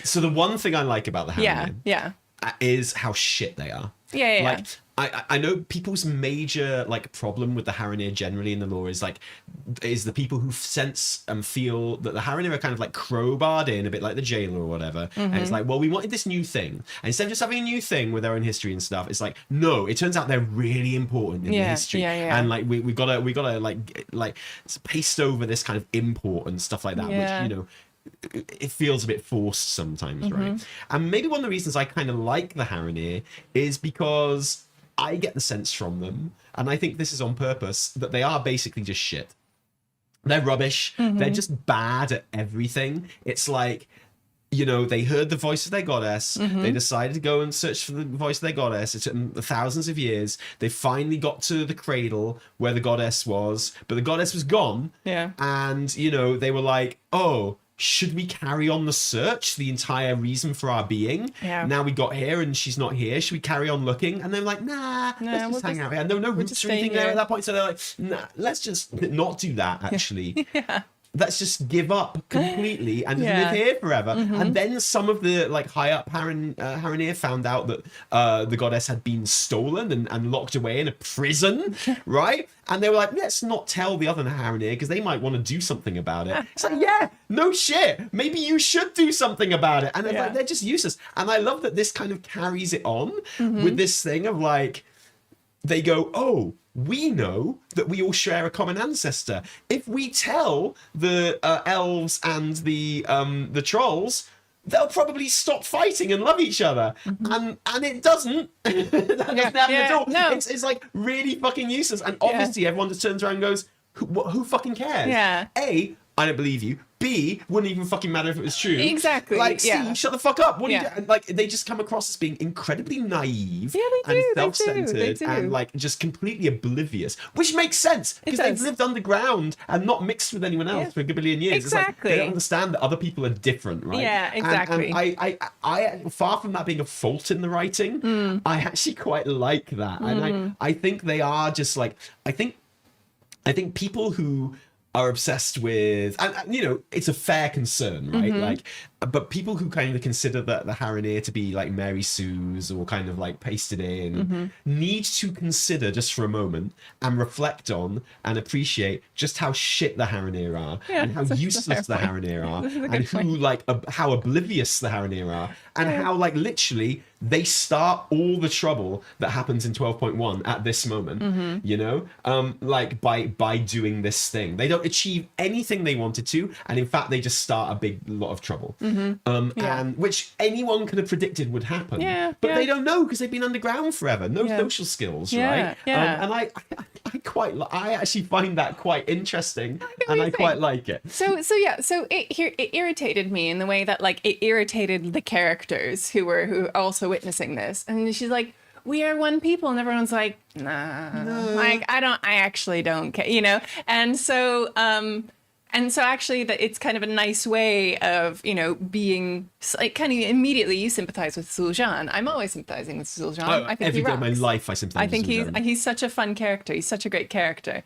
so the one thing I like about the Haranir is how shit they are.
Yeah.
Like, I know people's major like problem with the Haranir generally in the lore is the people who sense and feel that the Haranir are kind of like crowbarred in a bit like the jailer or whatever. And it's like, well, we wanted this new thing. And instead of just having a new thing with their own history and stuff, it's like, no, it turns out they're really important in the history.
Yeah.
And like we gotta like paste over this kind of import and stuff like that, which, it feels a bit forced sometimes, right? And maybe one of the reasons I kind of like the Haranir is because I get the sense from them, and I think this is on purpose, that they are basically just shit. They're rubbish. They're just bad at everything. It's like, they heard the voice of their goddess. They decided to go and search for the voice of their goddess. It took them thousands of years. They finally got to the cradle where the goddess was, but the goddess was gone.
Yeah.
And, they were like, oh, should we carry on the search, the entire reason for our being?
Yeah.
Now we got here and she's not here. Should we carry on looking? And they're like, nah, let's just hang out here. No roots or anything there at that point. So they're like, nah, let's just not do that, actually.
Yeah.
Let's just give up completely and just live here forever. And then some of the like high up Haranir found out that the goddess had been stolen and locked away in a prison, right? And they were like, let's not tell the other Haranir because they might want to do something about it. It's like, yeah, no shit. Maybe you should do something about it. And like, they're just useless. And I love that this kind of carries it on with this thing of like, they go, oh, we know that we all share a common ancestor. If we tell the elves and the trolls, they'll probably stop fighting and love each other. And it doesn't. That doesn't happen at all.
No.
It's like really fucking useless. And obviously everyone just turns around and goes, who fucking cares?
Yeah.
A, I don't believe you. B, wouldn't even fucking matter if it was true.
Exactly.
Like, C, shut the fuck up. What are you doing? Like, they just come across as being incredibly naive and self-centered and like just completely oblivious, which makes sense because they've lived underground and not mixed with anyone else for a good billion years.
Exactly.
It's like they don't understand that other people are different, right?
Yeah, exactly.
And I far from that being a fault in the writing, I actually quite like that. And I think they are just like, I think people who are obsessed with, and it's a fair concern, right? Like, but people who kind of consider that the Haranir to be like Mary Sue's or kind of like pasted in need to consider just for a moment and reflect on and appreciate just how shit the Haranir are and how useless the Haranir are and who like how oblivious the Haranir are and how like literally they start all the trouble that happens in 12.1 at this moment, like by doing this thing. They don't achieve anything they wanted to, and in fact they just start a big lot of trouble. And which anyone could have predicted would happen. But they don't know because they've been underground forever. No social skills, right? And I actually find that quite interesting, and I quite like it.
So it irritated me in the way that like it irritated the characters who were also witnessing this. And she's like, we are one people, and everyone's like, nah, like I actually don't care, And so actually that it's kind of a nice way of, being like kind of immediately you sympathize with Zul'Jin. I'm always sympathizing with Zul'Jin. I think
every
he
day of
rocks.
my life I sympathize with Zul'Jin.
He's such a fun character. He's such a great character.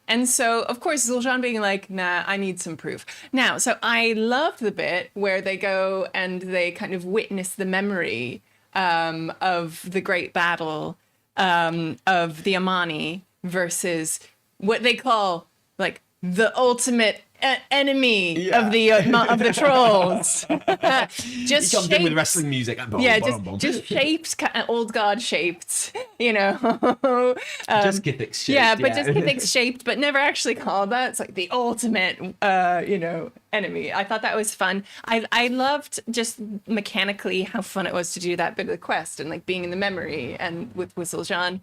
And so, of course, Zul'Jin being like, nah, I need some proof. Now, so I love the bit where they go and they kind of witness the memory of the great battle of the Amani versus what they call like the ultimate enemy of the trolls. Just
he comes in with wrestling music.
Just shapes, old god shaped,
just Githix shaped.
Yeah, but just Githix shaped, but never actually called that. It's like the ultimate, enemy. I thought that was fun. I loved just mechanically how fun it was to do that bit of the quest and like being in the memory and with Zul'Jin.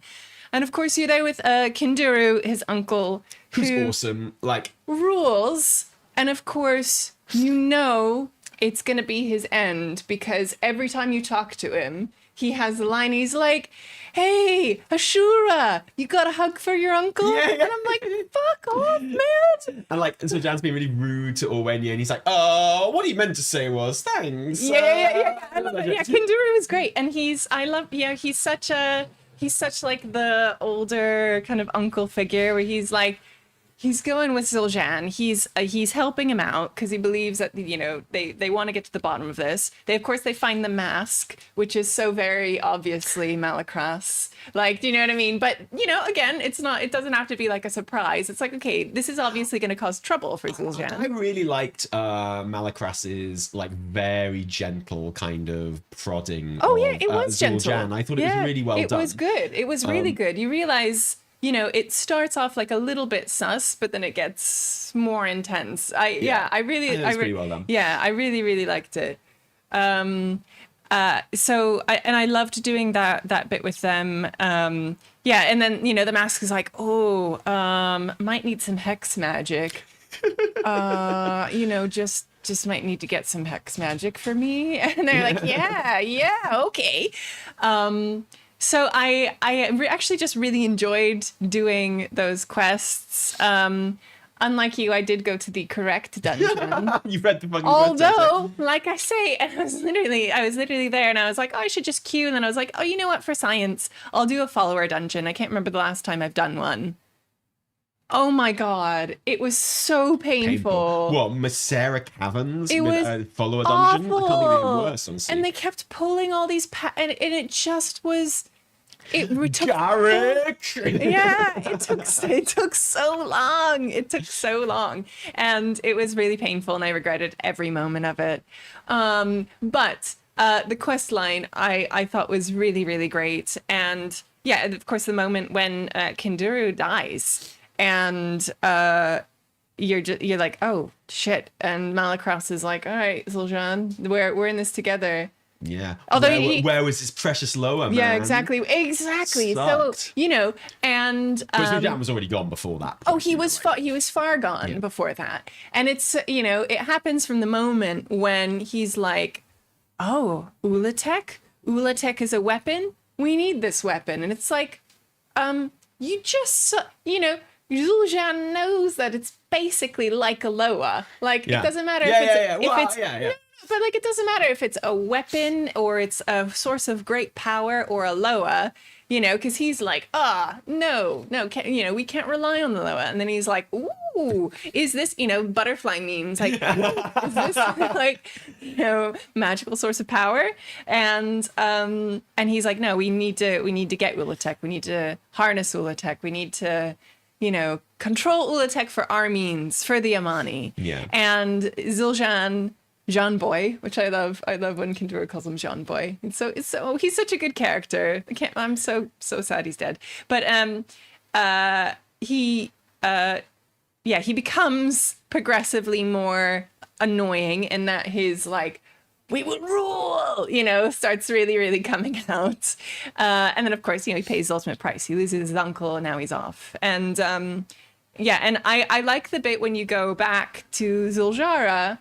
And of course, you're there with Kinduru, his uncle,
Who's
who
awesome. Like,
rules. And of course, you know it's going to be his end because every time you talk to him, he has the line, he's like, hey, Ashura, you got a hug for your uncle?
Yeah.
And I'm like, fuck off, man.
and like, so Jan's being really rude to Orwenya, and he's like, oh, what he meant to say was thanks.
Yeah. I love it. Yeah, Kinduru is great. And he's such like the older kind of uncle figure where he's like, he's going with Zul'Jin. He's helping him out because he believes that, you know, they want to get to the bottom of this. They find the mask, which is so very obviously Malakras. Like, do you know what I mean? But, you know, again, it doesn't have to be like a surprise. It's like, okay, this is obviously going to cause trouble for Zul'Jin.
I really liked Malakras's like very gentle kind of prodding.
Oh, yeah,
of,
it was gentle.
Zul'Jin. I thought it was really well done.
It was good. It was really good. You realize, you know, it starts off like a little bit sus, but then it gets more intense. I
pretty well done.
Yeah, I really liked it. I loved doing that bit with them. And then, you know, the mask is like, might need some hex magic. You know, just might need to get some hex magic for me. And they're like, yeah, okay. So I actually just really enjoyed doing those quests. Unlike you, I did go to the correct dungeon.
You read the fucking
Although, like I say, I was literally there, and I was like, oh, I should just queue. And then I was like, oh, you know what? For science, I'll do a follower dungeon. I can't remember the last time I've done one. Oh my god, it was so painful.
What, Masera Caverns?
It was
follow a dungeon?
awful.
I can't think of it worse, honestly.
And they kept pulling all these and it just was. It took
Garrick!
Yeah, it took so long. It took so long, and it was really painful, and I regretted every moment of it. But the quest line I thought was really, really great, and yeah, of course the moment when Kinduru dies, and you're like, oh shit, and Malakras is like, all right, Zul'Jin, we're in this together.
Yeah.
Although
where was his precious Loa, man?
Yeah, exactly.
Sucked.
So, you know, and
Zul'Jin was already gone before that.
he was far gone before that. And it's, you know, it happens from the moment when he's like, oh, Ula'tek is a weapon. We need this weapon. And it's like, you just, you know, Zul'Jin knows that it's basically like a Loa. Like, it doesn't matter if it's but like, it doesn't matter if it's a weapon or it's a source of great power or a Loa, you know, because he's like, no, you know, we can't rely on the Loa. And then he's like, ooh, is this, you know, butterfly memes, like, is this like, you know, magical source of power? And he's like, no, we need to get Ula'tek. We need to harness Ula'tek. We need to, you know, control Ula'tek for our means, for the Amani.
Yeah.
And Zul'Jin, Jean Boy, which I love when Kinduru calls him Jean Boy. And so he's such a good character. I'm so sad he's dead. But he becomes progressively more annoying in that his like, we will rule, you know, starts really, really coming out. And then of course, you know, he pays the ultimate price. He loses his uncle and now he's off. And and I like the bit when you go back to Zul'Jara.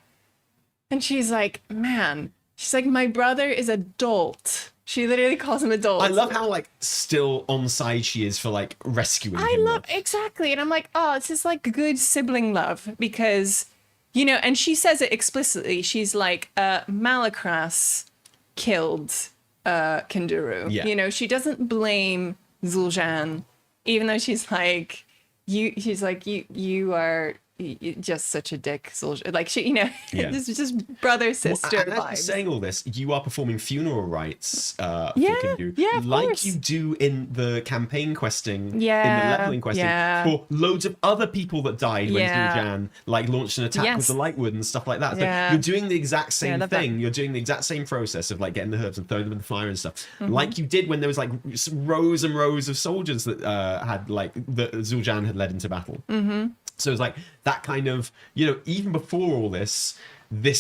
And she's like, my brother is adult. She literally calls him adult.
I love how like still on side she is for like rescuing him.
Exactly. And I'm like, oh, it's just like good sibling love because, you know, and she says it explicitly. She's like, Malakras killed Kinduru. Yeah. You know, she doesn't blame Zul'Jin, even though she's like, you are just such a dick, like she, you know, just brother sister
and
vibes.
Saying all this, you are performing funeral rites for Kinduru,
of
like
course.
you do in the campaign questing, in the leveling questing, for loads of other people that died when Zul'Jin like launched an attack with the Lightwood and stuff like that. So you're doing the exact same thing. You're doing the exact same process of like getting the herbs and throwing them in the fire and stuff, like you did when there was like rows and rows of soldiers that had like that Zul'Jin had led into battle. So it's like that kind of, you know, even before all this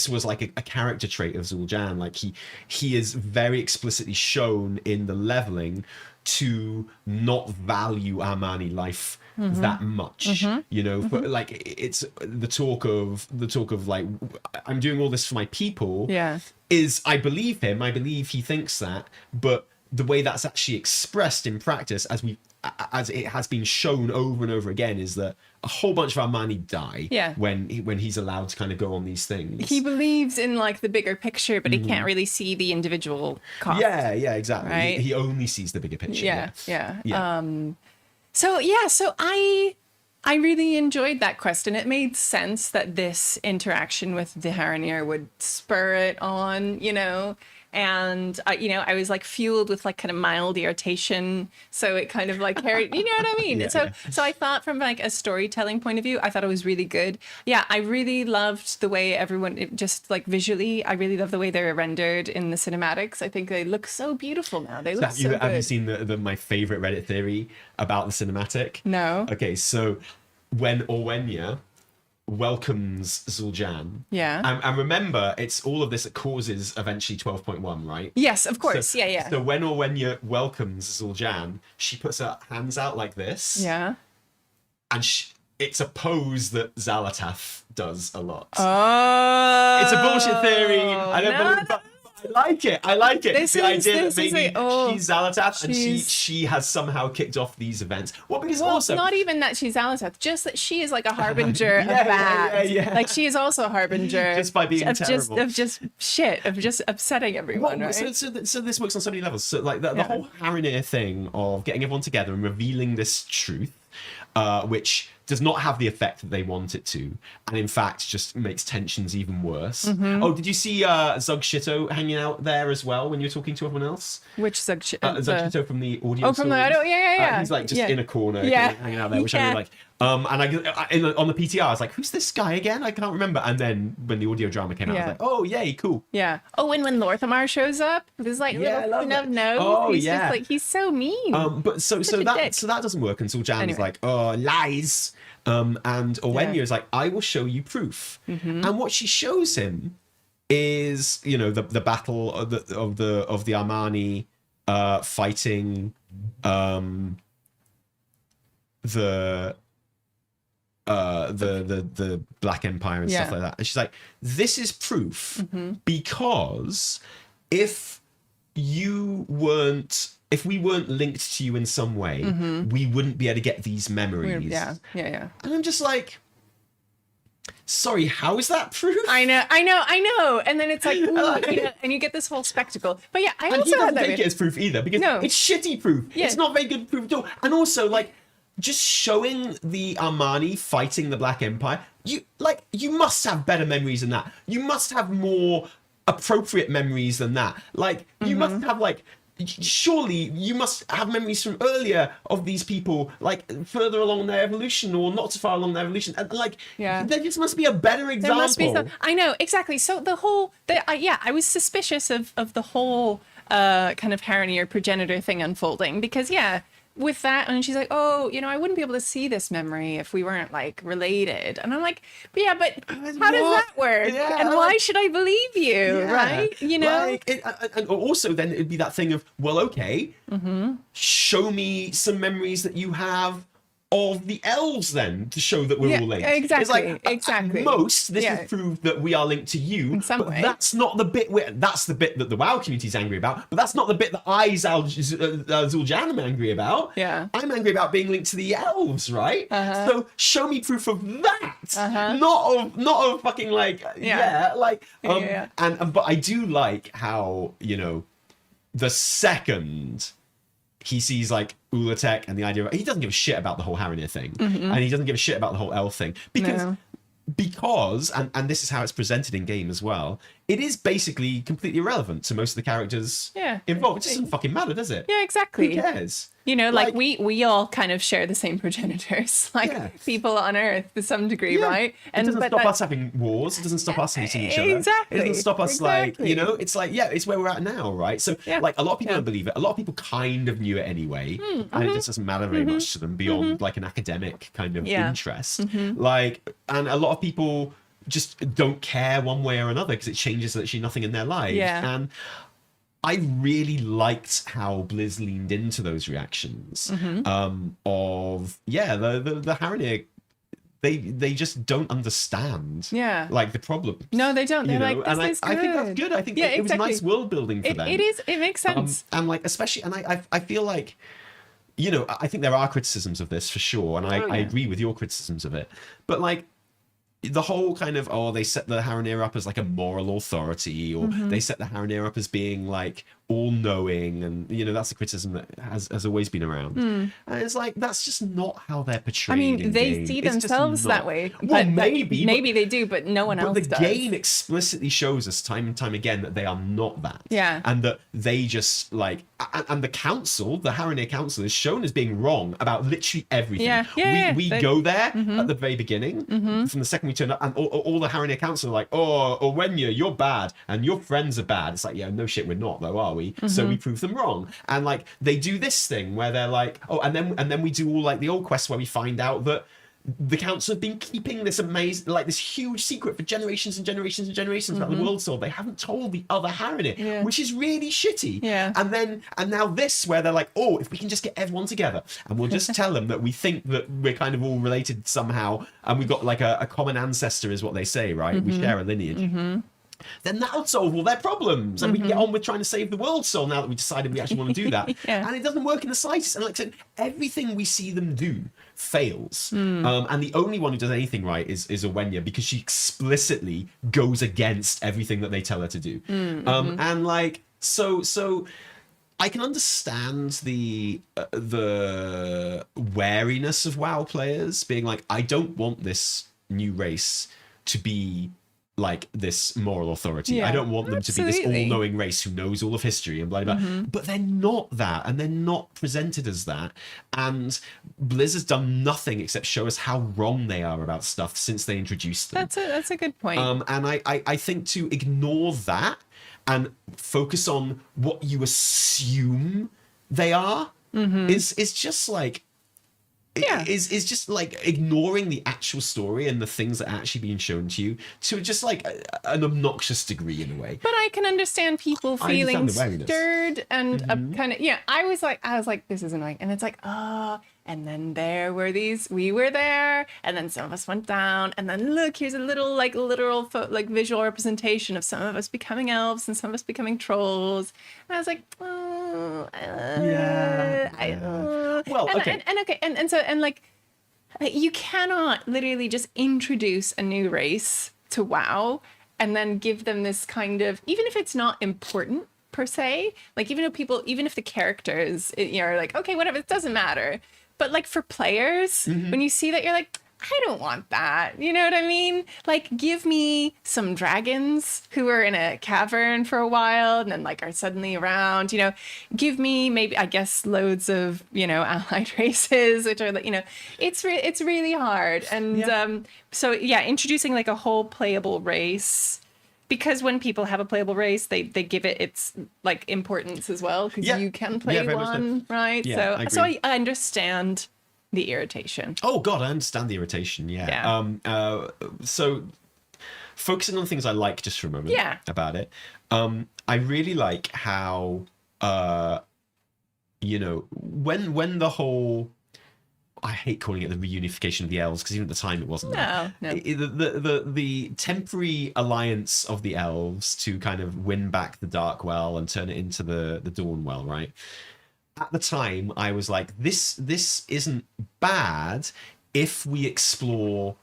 was like a character trait of Zul'Jin. Like he is very explicitly shown in the leveling to not value Armani life that much, you know. But like, it's the talk of like, I'm doing all this for my people.
Yeah.
Is I believe him. I believe he thinks that, but the way that's actually expressed in practice, as it has been shown over and over again, is that a whole bunch of Armani die when he's allowed to kind of go on these things.
He believes in like the bigger picture, but he can't really see the individual cost.
Yeah, exactly.
Right?
He only sees the bigger picture.
Yeah. So I really enjoyed that quest, and it made sense that this interaction with the Haranir would spur it on, you know. And I was like fueled with like kind of mild irritation, so it kind of like carried, you know what I mean? So I thought from like a storytelling point of view, I thought it was really good. Yeah, I really loved the way just like visually, I really love the way they're rendered in the cinematics. I think they look so beautiful now. They look so good.
Have you seen my favorite Reddit theory about the cinematic?
No.
Okay, so when Orwenya welcomes Zul'Jan.
Yeah.
And remember, it's all of this that causes eventually 12.1, right?
Yes, of course.
So,
yeah.
So when Orwenya welcomes Zul'Jan, she puts her hands out like this.
Yeah.
And it's a pose that Xal'atath does a lot.
Oh.
It's a bullshit theory. I don't believe, but I like it. The idea that maybe she's Xal'atath and she has somehow kicked off these events. Because also
not even that she's Xal'atath, just that she is like a harbinger of bad.
Yeah.
Like she is also a harbinger
just by being terrible.
of just upsetting everyone. Right?
So this works on so many levels. So like the whole Haranir thing of getting everyone together and revealing this truth, which does not have the effect that they want it to, and in fact just makes tensions even worse. Oh, did you see Zug Shitto hanging out there as well when you were talking to everyone else?
Which Zug Shitto?
Zug Shitto from the audio.
From the audio, yeah.
He's like just in a corner, hanging out there, which I really like. And on the PTR, I was like, "Who's this guy again? I can't remember." And then when the audio drama came out, I was like, "Oh, yay, cool."
Yeah. Oh, and when Lorthamar shows up, there's like little nose.
Oh,
he's just like, he's so mean.
But so that doesn't work until Jan's like, "Oh, lies." And Orwenya is like, "I will show you proof." And what she shows him is, you know, the battle of the Armani fighting the Black Empire and stuff like that. And she's like, "This is proof because if we weren't linked to you in some way, we wouldn't be able to get these memories."
Yeah.
And I'm just like, sorry, how is that proof?
I know. And then it's like, and you get this whole spectacle. But yeah, I also
he doesn't take it as proof either, because it's shitty proof. Yeah. It's not very good proof at all. And also, like, just showing the Armani fighting the Black Empire, you must have better memories than that. You must have more appropriate memories than that. Like, you must have, like, surely you must have memories from earlier of these people, like further along their evolution or not so far along their evolution. And like, there just must be a better example.
There must be I know, exactly. So I was suspicious of the whole kind of Haranir progenitor thing unfolding, because with that, and she's like, "Oh, you know, I wouldn't be able to see this memory if we weren't like related." And I'm like, but how does that work?
Yeah,
and why should I believe you? Right? You know.
And also, then it'd be that thing of, well, okay, show me some memories that you have of the elves, then, to show that we're all linked.
Exactly.
It's like,
exactly.
At most, this is proof that we are linked to you.
In some way.
That's not the bit that's the bit that the WoW community is angry about. But that's not the bit that Zul'Jan am angry about.
Yeah.
I'm angry about being linked to the elves, right? So show me proof of that. Not of fucking like but I do like how, you know, the second he sees like Ula'tek and the idea of, he doesn't give a shit about the whole Haranir thing, and he doesn't give a shit about the whole elf thing, because and this is how it's presented in game as well, it is basically completely irrelevant to most of the characters involved. It doesn't fucking matter, does it?
Yeah, exactly.
Who cares?
You know, like we all kind of share the same progenitors, like people on Earth to some degree, right?
And it doesn't stop us having wars. It doesn't stop us hating each other.
Exactly.
It doesn't stop us like, you know, it's like, it's where we're at now, right? So like a lot of people don't believe it. A lot of people kind of knew it anyway, and it just doesn't matter very much to them beyond like an academic kind of interest. Like, and a lot of people just don't care one way or another because it changes literally nothing in their lives. And I really liked how Blizz leaned into those reactions of the Haranir. They just don't understand like the problems.
No, they don't. They're like, this is good.
I think that's good. I think it was nice world building for them.
It is. It makes sense.
And like, especially, and I feel like, you know, I think there are criticisms of this for sure, and I agree with your criticisms of it. But like, the whole kind of, they set the Haranir up as like a moral authority, or they set the Haranir up as being like all-knowing, and you know, that's a criticism that has always been around. And it's like, that's just not how they're portrayed.
I mean, they see themselves that way.
Well,
but
maybe
they do, but no one else does.
But the game explicitly shows us time and time again that they are not that.
Yeah.
And that they just like, and the council, the Haranir council, is shown as being wrong about literally everything. We go there at the very beginning, from the second we turn up, and all the Haranir council are like, Orwenya, you're bad, and your friends are bad. It's like, yeah, no shit, we're not though, are we? So we prove them wrong. And like, they do this thing where they're like, and then we do all like the old quests where we find out that the council have been keeping this amazing, like this huge secret for generations and generations and generations about the world soul. They haven't told the other Haranir, which is really shitty.
Yeah.
And now this, where they're like, if we can just get everyone together and we'll just tell them that we think that we're kind of all related somehow, and we've got like a common ancestor, is what they say, right? We share a lineage. Then that'll solve all their problems, and we can get on with trying to save the world soul now that we decided we actually want to do that. And it doesn't work in the slightest. And like I said, everything we see them do fails. And the only one who does anything right is Orwenya, because she explicitly goes against everything that they tell her to do. And like, so I can understand the wariness of WoW players being like, I don't want this new race to be like this moral authority. I don't want them to be this all-knowing race who knows all of history and blah blah blah. But they're not that, and they're not presented as that. And Blizz has done nothing except show us how wrong they are about stuff since they introduced them.
That's a good point.
And I think to ignore that and focus on what you assume they are is just like is just like ignoring the actual story and the things that are actually being shown to you to just like an obnoxious degree in a way.
But I can understand people feeling stirred and kind of I was like, this is annoying, and it's like, and then we were there, and then some of us went down, and then look, here's a little like literal visual representation of some of us becoming elves and some of us becoming trolls, and I was like, and like, you cannot literally just introduce a new race to WoW and then give them this kind of, even if it's not important per se, like even if the characters are like, okay, whatever, it doesn't matter. But like for players, when you see that, you're like, I don't want that. You know what I mean? Like, give me some dragons who are in a cavern for a while and then like are suddenly around, give me maybe, I guess, loads of, allied races, which are like, it's really hard. And introducing like a whole playable race, because when people have a playable race, they give it its like importance as well, because you can play one, right?
Yeah,
so I understand the irritation.
Oh God, I understand the irritation. Yeah. So focusing on things I like just for a moment about it. I really like how when the whole, I hate calling it the reunification of the elves, because even at the time it wasn't.
No.
The temporary alliance of the elves to kind of win back the Darkwell and turn it into the Dawnwell, right? At the time, I was like, this isn't bad if we explore,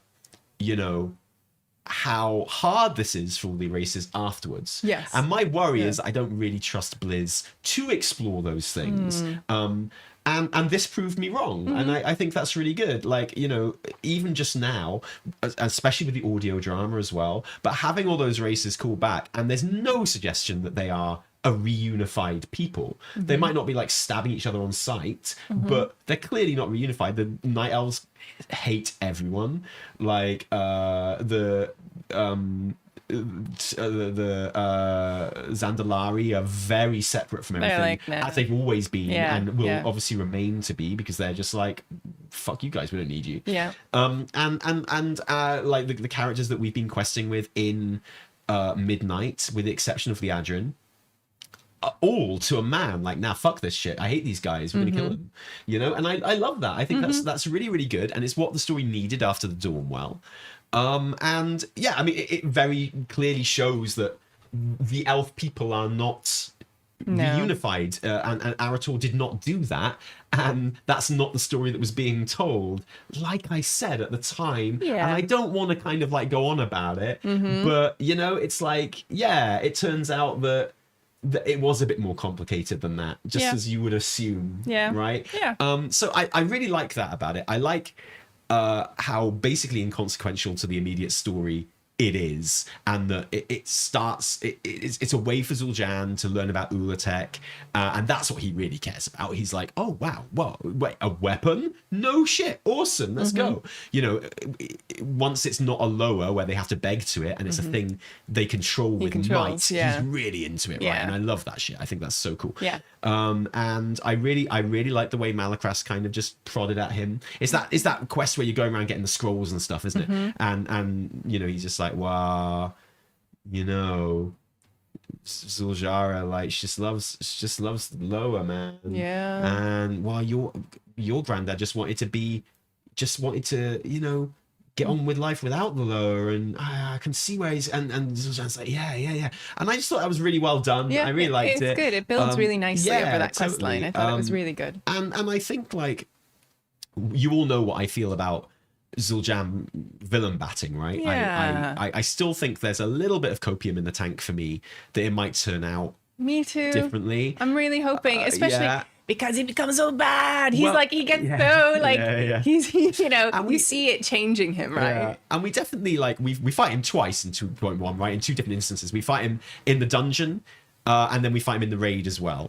how hard this is for all the races afterwards.
Yes.
And my worry is I don't really trust Blizz to explore those things. And this proved me wrong. And I think that's really good. Like, even just now, especially with the audio drama as well, but having all those races called back, and there's no suggestion that they are a reunified people. They might not be like stabbing each other on sight, but they're clearly not reunified. The Night Elves hate everyone. Like the Zandalari are very separate from everything,
like, nah.
as they've always been, and will obviously remain to be, because they're just like, fuck you guys, we don't need you. And like the characters that we've been questing with in Midnight, with the exception of the Adrin, all to a man, like, nah, fuck this shit, I hate these guys, we're gonna kill them, you know. And I love that. I think that's really, really good, and it's what the story needed after the Dawnwell. And yeah, I mean, it very clearly shows that the elf people are not reunified, and Arator did not do that, and that's not the story that was being told, like I said at the time. And I don't want to kind of like go on about it, but you know, it's like, yeah, it turns out that it was a bit more complicated than that, just as you would assume, right? So I really like that about it. I like how basically inconsequential to the immediate story it is, and that it's a way for Zul'Jan to learn about Ula'tek, and that's what he really cares about. He's like, oh wow, whoa, wait, a weapon? No shit, awesome, let's go. You know, once it's not a lower where they have to beg to it, and it's a thing they control with might, he's really into it, right? And I love that shit. I think that's so cool. And I really like the way Malakras kind of just prodded at him. It's that quest where you're going around getting the scrolls and stuff, isn't it? And you know, he's just like, wow, you know, Zul'Jara, like, she just loves the lower, man. And while your granddad just wanted to, you know, get on with life without the lower, and I can see where he's, and Zul'Jan's like, yeah, and I just thought that was really well done. I really liked it.
It's good. It builds really nicely over that quest line. I thought it was really good.
And I think, like, you all know what I feel about Zul'Jan villain batting, right? I still think there's a little bit of copium in the tank for me, that it might turn out differently. I'm
really hoping, especially because he becomes so bad. He's like, he gets so like, he's you know, and you see it changing him, right?
And we definitely, like, we fight him twice in 2.1, right? In two different instances. We fight him in the dungeon, and then we fight him in the raid as well.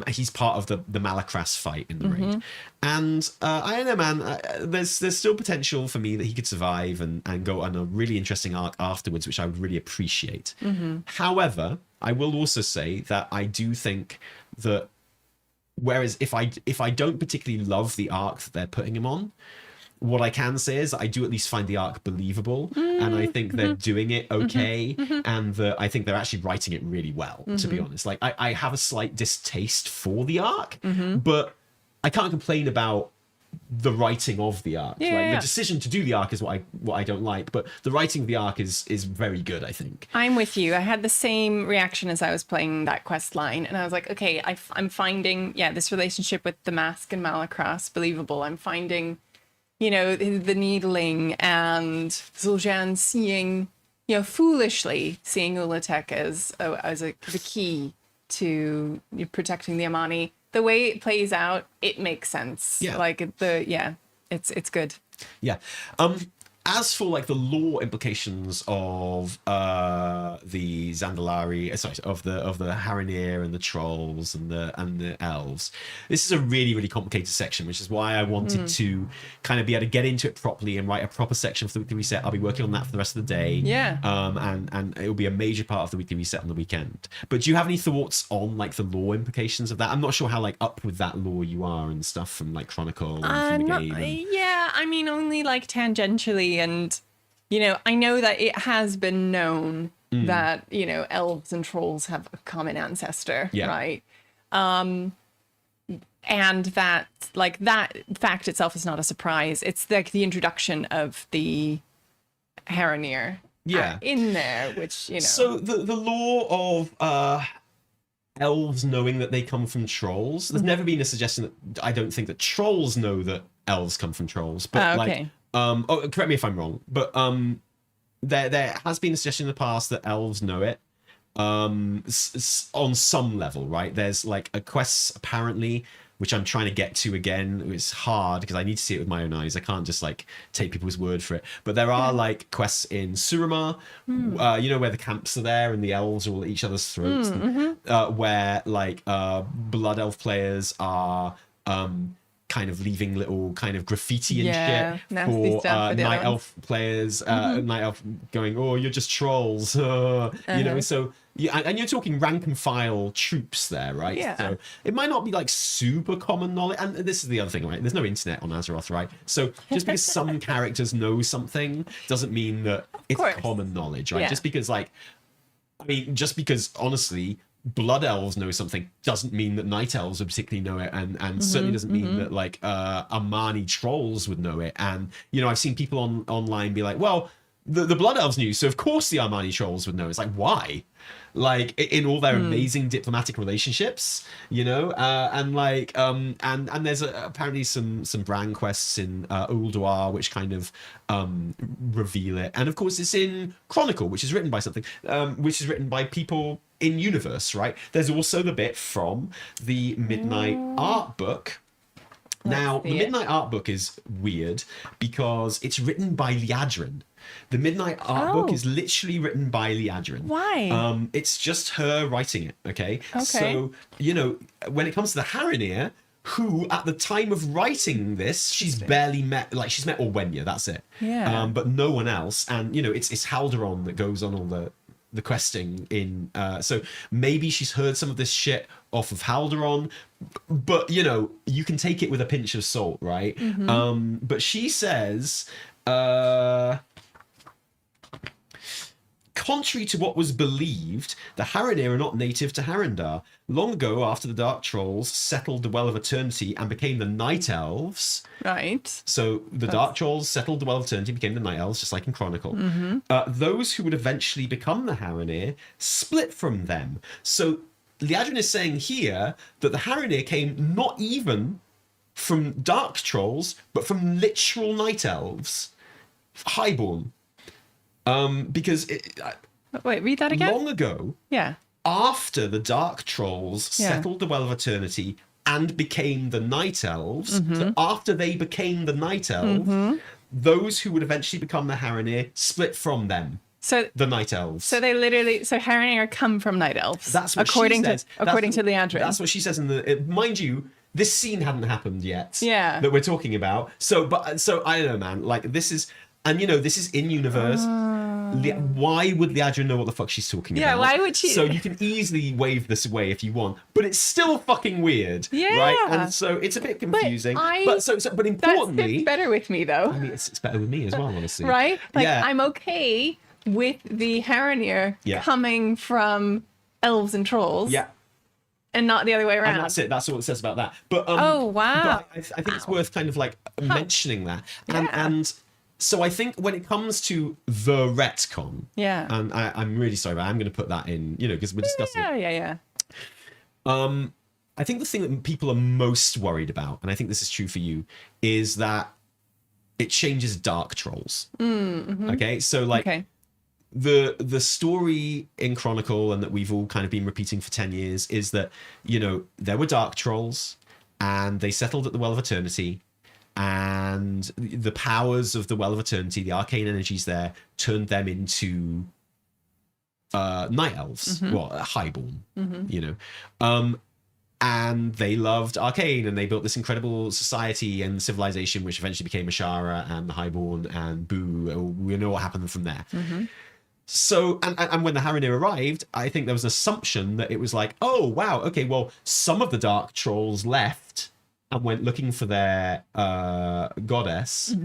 He's part of the Malakras fight in the raid. And I don't know, man, there's still potential for me that he could survive and go on a really interesting arc afterwards, which I would really appreciate. However, I will also say that I do think that, whereas if I don't particularly love the arc that they're putting him on, what I can say is I do at least find the arc believable, and I think they're doing it okay, and that I think they're actually writing it really well, to be honest. Like, I have a slight distaste for the arc, but I can't complain about the writing of the arc. The decision to do the arc is what I don't like, but the writing of the arc is very good, I think.
I'm with you. I had the same reaction as I was playing that quest line, and I was like, okay, I'm finding this relationship with the Mask and Malakras believable. I'm finding, you know, the needling, and Zul'Jan seeing, you know, foolishly seeing Ula'tek as the key to protecting the Amani. The way it plays out, it makes sense. Like, it's good. As
for, like, the lore implications of the Zandalari, of the Haranir and the trolls and the elves, this is a really, really complicated section, which is why I wanted to kind of be able to get into it properly and write a proper section for the weekly reset. I'll be working on that for the rest of the day. And it will be a major part of the weekly reset on the weekend. But do you have any thoughts on, like, the lore implications of that? I'm not sure how, like, up with that lore you are and stuff from, like, Chronicle and from the game.
I mean, only, like, tangentially. And, you know, I know that it has been known that, you know, elves and trolls have a common ancestor, right? And that, like, that fact itself is not a surprise. It's like the introduction of the Haranir in there, which, you know.
So the lore of elves knowing that they come from trolls, there's never been a suggestion that I don't think that trolls know that elves come from trolls, but like, correct me if I'm wrong, but there has been a suggestion in the past that elves know it, on some level, right? There's, like, a quest apparently, which I'm trying to get to again. It's hard because I need to see it with my own eyes. I can't just, like, take people's word for it. But there are, like, quests in Suramar, you know, where the camps are there and the elves are all at each other's throats, where, like, blood elf players are kind of leaving little kind of graffiti and shit for night elf players, night elf going, oh, you're just trolls, you know. So and you're talking rank and file troops there, right? So it might not be, like, super common knowledge, and this is the other thing, right? There's no internet on Azeroth, right? So just because some characters know something doesn't mean that it's common knowledge, right? Just because, like, I mean, just because, honestly, blood elves know something doesn't mean that night elves would particularly know it, and certainly doesn't mean that like Amani trolls would know it. And I've seen people online be like, well, the blood elves knew, so of course the Armani trolls would know. It's like, why? Like, in all their amazing diplomatic relationships, and like and there's apparently some brand quests in Ulduar which kind of reveal it. And of course it's in Chronicle, which is written by something which is written by people in universe, right? There's also the bit from the Midnight art book. Now, the Midnight art book is weird because it's written by Liadrin. The Midnight art book is literally written by Liadrin.
Why?
It's just her writing it, okay? So, when it comes to the Haranir, who at the time of writing this, she's barely met, like she's met Orwenya, that's it.
Yeah.
But no one else. And, it's Haldoran that goes on all the questing in so maybe she's heard some of this shit off of Haldoran, but you can take it with a pinch of salt, right? But she says contrary to what was believed, the Haranir are not native to Harandar. Long ago, after the Dark Trolls settled the Well of Eternity and became the Night Elves.
Right.
So the Dark Trolls settled the Well of Eternity and became the Night Elves, just like in Chronicle. Those who would eventually become the Haranir split from them. So Liadrin is saying here that the Haranir came not even from Dark Trolls, but from literal Night Elves. Highborn. Because
wait, read that again.
Long ago, after the Dark Trolls settled the Well of Eternity and became the Night Elves, so after they became the Night Elves, those who would eventually become the Haranir split from them. So the Night Elves.
So they literally, Haranir come from Night Elves.
That's what
according
she says.
According to Liadrin.
That's what she says in the. Mind you, this scene hadn't happened yet.
Yeah.
That we're talking about. So I don't know, man. Like this is. And this is in universe. Why would Liadrin know what the fuck she's talking about?
Yeah, why would she?
So you can easily wave this away if you want, but it's still fucking weird, right? And so it's a bit confusing. But importantly,
it's better with me though.
I mean, it's better with me as well, honestly.
Right? Like I'm okay with the Haranir coming from elves and trolls.
Yeah.
And not the other way around.
And that's it. That's all it says about that. But
oh wow!
But I think it's worth kind of like mentioning that. And so I think when it comes to the retcon, and I'm really sorry, but I'm going to put that in, because we're discussing.
Yeah.
I think the thing that people are most worried about, and I think this is true for you, is that it changes Dark Trolls. Okay, so like the story in Chronicle, and that we've all kind of been repeating for 10 years, is that there were Dark Trolls, and they settled at the Well of Eternity. And the powers of the Well of Eternity, the arcane energies there, turned them into Night Elves, Highborn, and they loved arcane, and they built this incredible society and civilization, which eventually became Ashara and the Highborn and Boo. We know what happened from there. So, and when the Haranir arrived, I think there was an assumption that it was like, oh wow, okay, well, some of the Dark Trolls left and went looking for their goddess,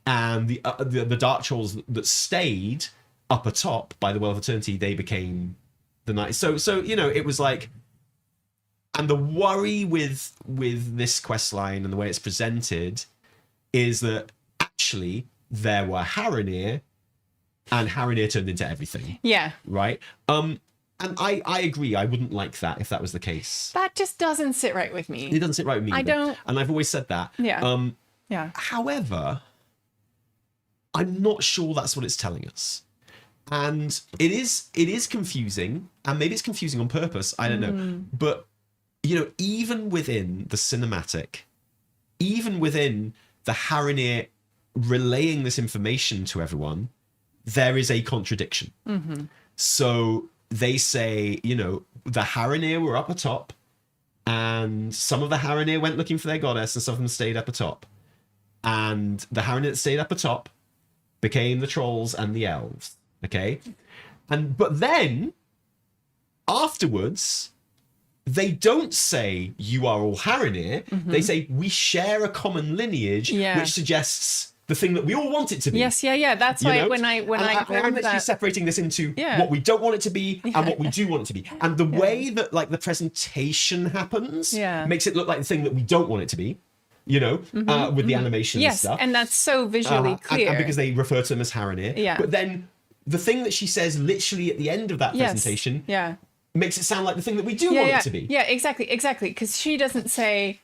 and the Dark Trolls that stayed up atop by the Well of Eternity, they became the Night. So it was like, and the worry with this quest line and the way it's presented is that actually there were Haranir, and Haranir turned into everything. Yeah. Right. And I agree. I wouldn't like that if that was the case.
That just doesn't sit right with me.
It doesn't sit right with me.
I don't.
And I've always said that.
Yeah.
However, I'm not sure that's what it's telling us. And it is confusing, and maybe it's confusing on purpose. I don't know. But, even within the cinematic, even within the Haranir relaying this information to everyone, there is a contradiction. So they say, the Haranir were up atop, and some of the Haranir went looking for their goddess, and some of them stayed up atop. And the Haranir that stayed up atop became the trolls and the elves. Okay? But then, afterwards, they don't say, you are all Haranir. They say, we share a common lineage, which suggests the thing that we all want it to be.
Yes, yeah. That's
You
why
know?
when I
I'm
heard
literally
that,
separating this into
Yeah.
what we don't want it to be and what we do want it to be. And the way that like the presentation happens makes it look like the thing that we don't want it to be. You know, with the animation and stuff.
and that's so visually clear.
And because they refer to them as Haranir.
Yeah.
But then the thing that she says literally at the end of that presentation makes it sound like the thing that we do want it to be.
Yeah, exactly. Because she doesn't say,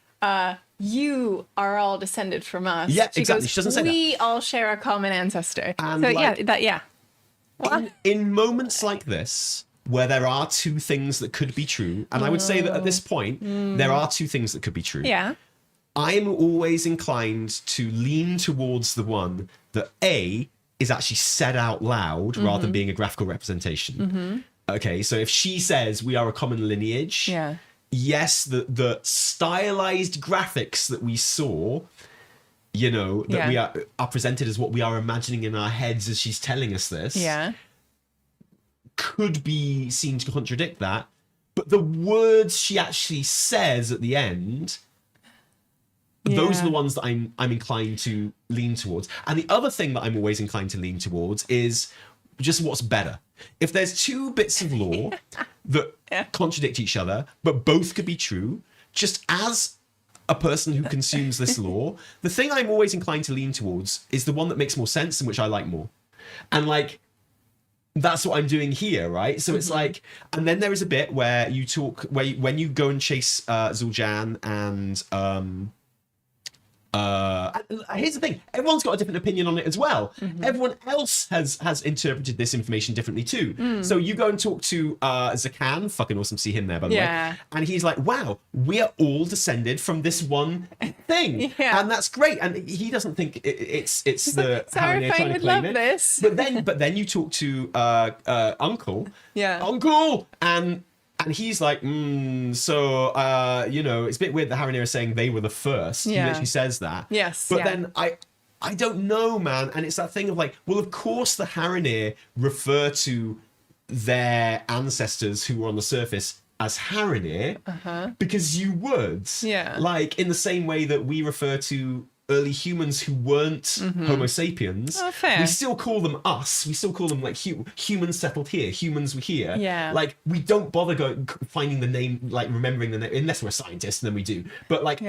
you are all descended from us.
Yeah, exactly. She doesn't say that.
We all share a common ancestor.
And
so
like, in moments like this, where there are two things that could be true, and I would say that at this point, there are two things that could be true.
Yeah.
I'm always inclined to lean towards the one that A, is actually said out loud rather than being a graphical representation. Okay, so if she says we are a common lineage, yes, the stylized graphics that we saw, you know, that we are presented as what we are imagining in our heads as she's telling us this, could be seen to contradict that. But the words she actually says at the end, those are the ones that I'm inclined to lean towards. And the other thing that I'm always inclined to lean towards is just what's better. If there's two bits of lore that contradict each other, but both could be true, just as a person who consumes this lore, the thing I'm always inclined to lean towards is the one that makes more sense and which I like more. And like, that's what I'm doing here, right? So it's like, and then there is a bit where you talk, when you go and chase Zul'Jan and here's the thing, everyone's got a different opinion on it as well. Everyone else has interpreted this information differently too. So you go and talk to Zakan, fucking awesome to see him there by the way, and he's like, wow, we are all descended from this one thing, and that's great. And he doesn't think it's the Haranir trying to claim it.
This.
But then you talk to Uncle, and he's like, so, you know, it's a bit weird that Haranir is saying they were the first. He literally says that.
Yes.
But then I don't know, man. And it's that thing of like, well, of course the Haranir refer to their ancestors who were on the surface as Haranir, because you would.
Yeah.
Like, in the same way that we refer to early humans who weren't Homo sapiens, we still call them us. We still call them like humans settled here. Humans were here.
Yeah.
Like, we don't bother finding the name, like remembering the name, unless we're a scientist, and then we do. But like,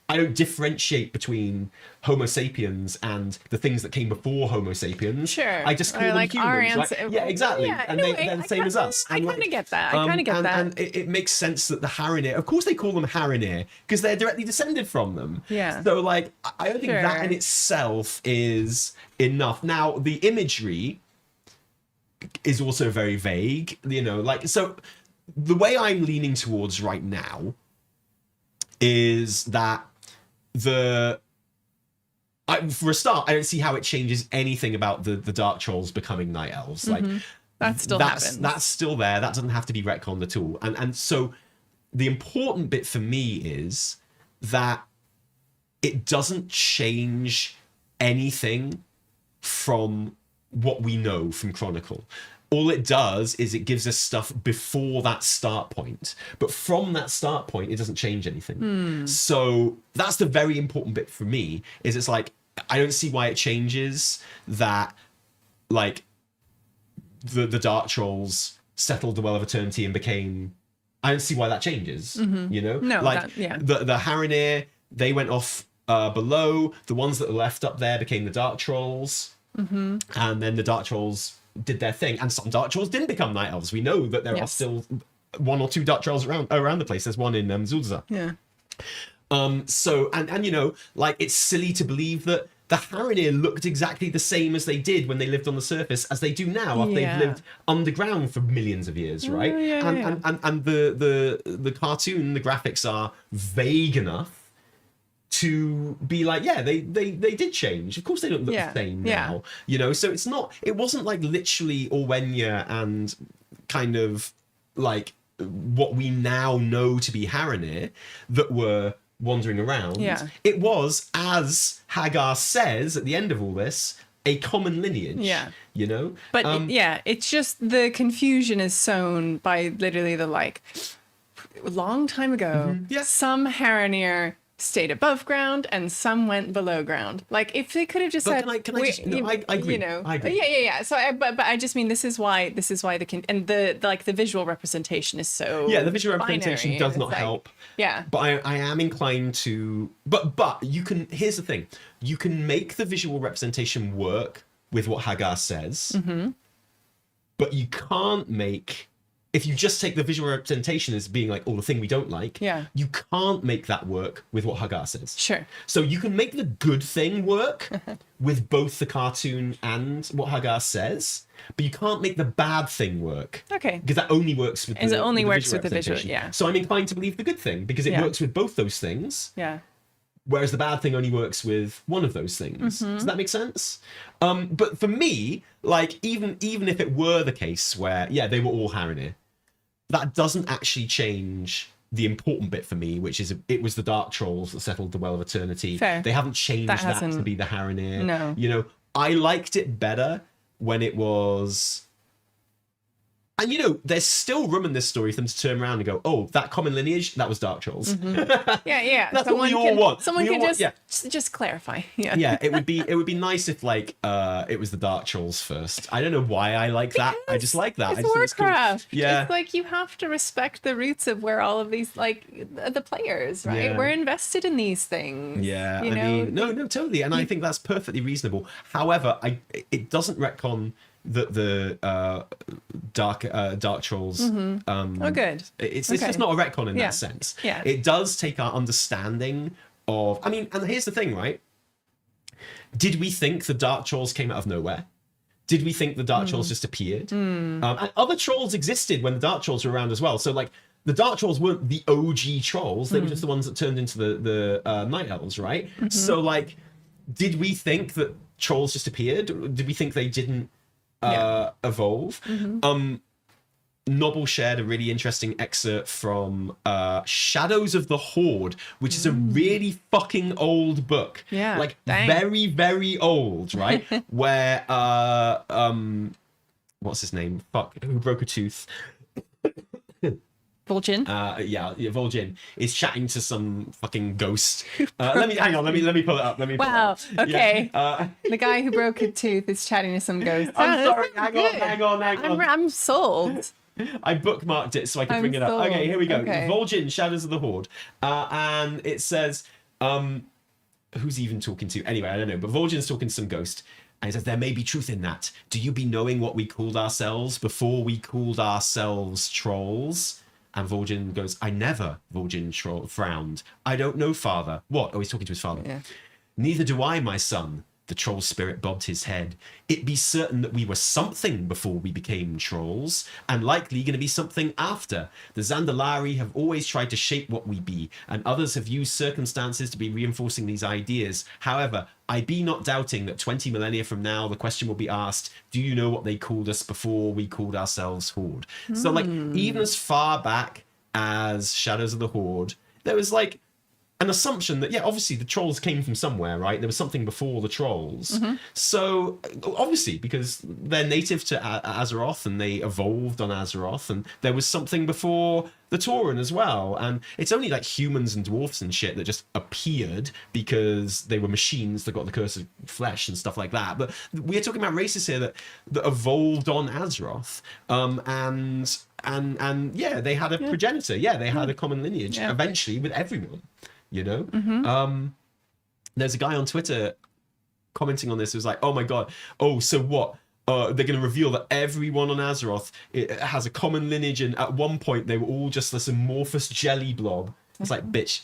I don't differentiate between Homo sapiens and the things that came before Homo sapiens.
Sure.
I just call them
like
humans. Yeah, exactly. And they're the same as us.
I kind of get that.
And it makes sense that the Haranir, of course they call them Haranir, because they're directly descended from them.
Yeah.
So like, I don't think that in itself is enough. Now, the imagery is also very vague, you know, like, so the way I'm leaning towards right now is that for a start, I don't see how it changes anything about the Dark Trolls becoming Night Elves. Like,
that still happens.
That's still there. That doesn't have to be retconned at all. And so the important bit for me is that it doesn't change anything from what we know from Chronicle. All it does is it gives us stuff before that start point. But from that start point, it doesn't change anything. So that's the very important bit for me, is it's like, I don't see why it changes that, like, the Dark Trolls settled the Well of Eternity and became... I don't see why that changes, you know?
No,
like, the Haranir, they went off below. The ones that were left up there became the Dark Trolls. And then the Dark Trolls did their thing, and some Dark Trolls didn't become Night Elves. We know that there are still one or two Dark Trolls around the place. There's one in Zul'Za. So and you know, like, it's silly to believe that the Haranir looked exactly the same as they did when they lived on the surface as they do now after they've lived underground for millions of years, right? And the cartoon, the graphics are vague enough to be like, they did change. Of course they don't look the same now, you know? So it wasn't like literally Orwenya and kind of like what we now know to be Haranir that were wandering around. It was, as Hagar says at the end of all this, a common lineage, you know?
But it's just the confusion is sown by literally the, like, a long time ago, some Haranir stayed above ground and some went below ground. Like if they could have just said,
can I just, no, I agree.
You know,
I agree.
yeah. So, but I just mean this is why the visual representation is so
the visual representation
binary,
does
and
not
it's like,
help.
Yeah,
But I am inclined to, but you can. Here's the thing: you can make the visual representation work with what Hagar says, but you can't make. If you just take the visual representation as being like, the thing we don't like, you can't make that work with what Hagar says.
Sure.
So you can make the good thing work with both the cartoon and what Hagar says, but you can't make the bad thing work.
Okay.
Because that only works with the visual representation.
Yeah.
So I'm inclined to believe the good thing because it works with both those things.
Yeah.
Whereas the bad thing only works with one of those things. Does that make sense? But for me, like even if it were the case where they were all Haranir, that doesn't actually change the important bit for me, which is it was the Dark Trolls that settled the Well of Eternity.
Fair.
They haven't changed that to be the Haranir.
No.
You know, I liked it better when it was. And there's still room in this story for them to turn around and go, that common lineage, that was Dark Trolls.
Yeah.
That's what we all want.
Someone can just clarify. Yeah.
Yeah, it would be nice if like it was the Dark Trolls first. I don't know why I like that. I just like that.
It's
I just think
Warcraft.
Cool. Yeah.
It's like you have to respect the roots of where all of these like the players, right?
Yeah.
We're invested in these things.
Yeah. I mean, no, totally. And I think that's perfectly reasonable. However, it doesn't retcon the Dark Trolls.
Good.
It's just not a retcon in that sense.
Yeah.
It does take our understanding of. I mean, and here's the thing, right? Did we think the Dark Trolls came out of nowhere? Did we think the Dark Trolls just appeared? And other trolls existed when the Dark Trolls were around as well. So like the Dark Trolls weren't the OG trolls; they were just the ones that turned into the Night Elves, right? So like, did we think that trolls just appeared? Did we think they didn't evolve? Noble shared a really interesting excerpt from Shadows of the Horde, which is a really fucking old book.
Yeah,
like very, very old, right? Where what's his name? Who broke a tooth?
Vol'jin.
Vol'jin is chatting to some fucking ghost. Let me pull it up.
Wow. Okay. The guy who broke a tooth is chatting to some ghost.
I'm sorry. Hang on.
I'm sold.
I bookmarked it so I could bring it up. Okay, here we go. Okay. Vol'jin, Shadows of the Horde. And it says, who's even talking to? Anyway, I don't know. But Vol'jin's talking to some ghost. And he says, there may be truth in that. Do you be knowing what we called ourselves before we called ourselves trolls? And Vol'jin goes, I never. Vol'jin frowned. I don't know, father. What? Oh, he's talking to his father.
Yeah.
Neither do I, my son. The troll spirit bobbed his head. It be certain that we were something before we became trolls, and likely going to be something after. The Zandalari have always tried to shape what we be, and others have used circumstances to be reinforcing these ideas. However, I be not doubting that 20 millennia from now, the question will be asked, do you know what they called us before we called ourselves Horde? So, like, even as far back as Shadows of the Horde, there was, like, an assumption that, obviously the trolls came from somewhere, right? There was something before the trolls. So, obviously, because they're native to Azeroth and they evolved on Azeroth, and there was something before the Tauren as well. And it's only like humans and dwarfs and shit that just appeared because they were machines that got the curse of flesh and stuff like that. But we're talking about races here that evolved on Azeroth. And they had a progenitor. Yeah, they had a common lineage eventually with everyone. You know, there's a guy on Twitter commenting on this who's like, oh my god, so what, they're going to reveal that everyone on Azeroth has a common lineage, and at one point they were all just this amorphous jelly blob. It's like, bitch,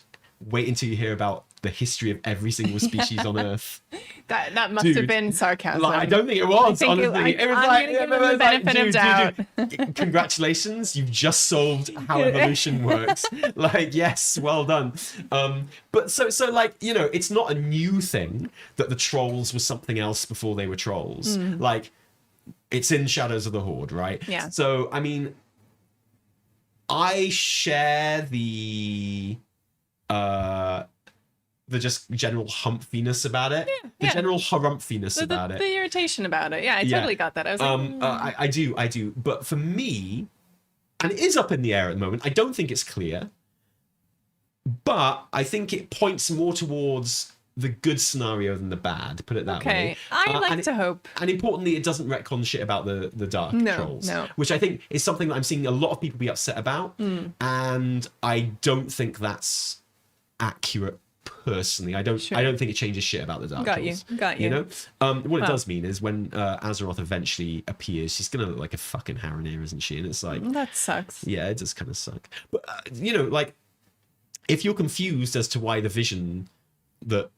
wait until you hear about the history of every single species on Earth.
That must have been sarcasm.
Like, I don't think it was, honestly.
It was like, I'm going to give him the benefit of doubt.
Congratulations, you've just solved how evolution works. Like, yes, well done. But so like, you know, it's not a new thing that the trolls were something else before they were trolls. Like, it's in Shadows of the Horde, right?
Yeah.
So, I mean, I share the just general humphiness about it. The general harumphiness about it.
The irritation about it. Yeah, I totally got that. I was like,
I do. But for me, and it is up in the air at the moment, I don't think it's clear, But I think it points more towards the good scenario than the bad, put it that way.
Okay, I like to hope.
And importantly, it doesn't retcon shit about the Dark Trolls.
No.
Which I think is something that I'm seeing a lot of people be upset about. And I don't think that's accurate personally. I don't think it changes shit about the Dark Trolls.
Got you.
You know? What it does mean is when Azeroth eventually appears, she's gonna look like a fucking Haranir, isn't she? And it's like...
That sucks.
Yeah, it does kind of suck. But, you know, like, if you're confused as to why the vision that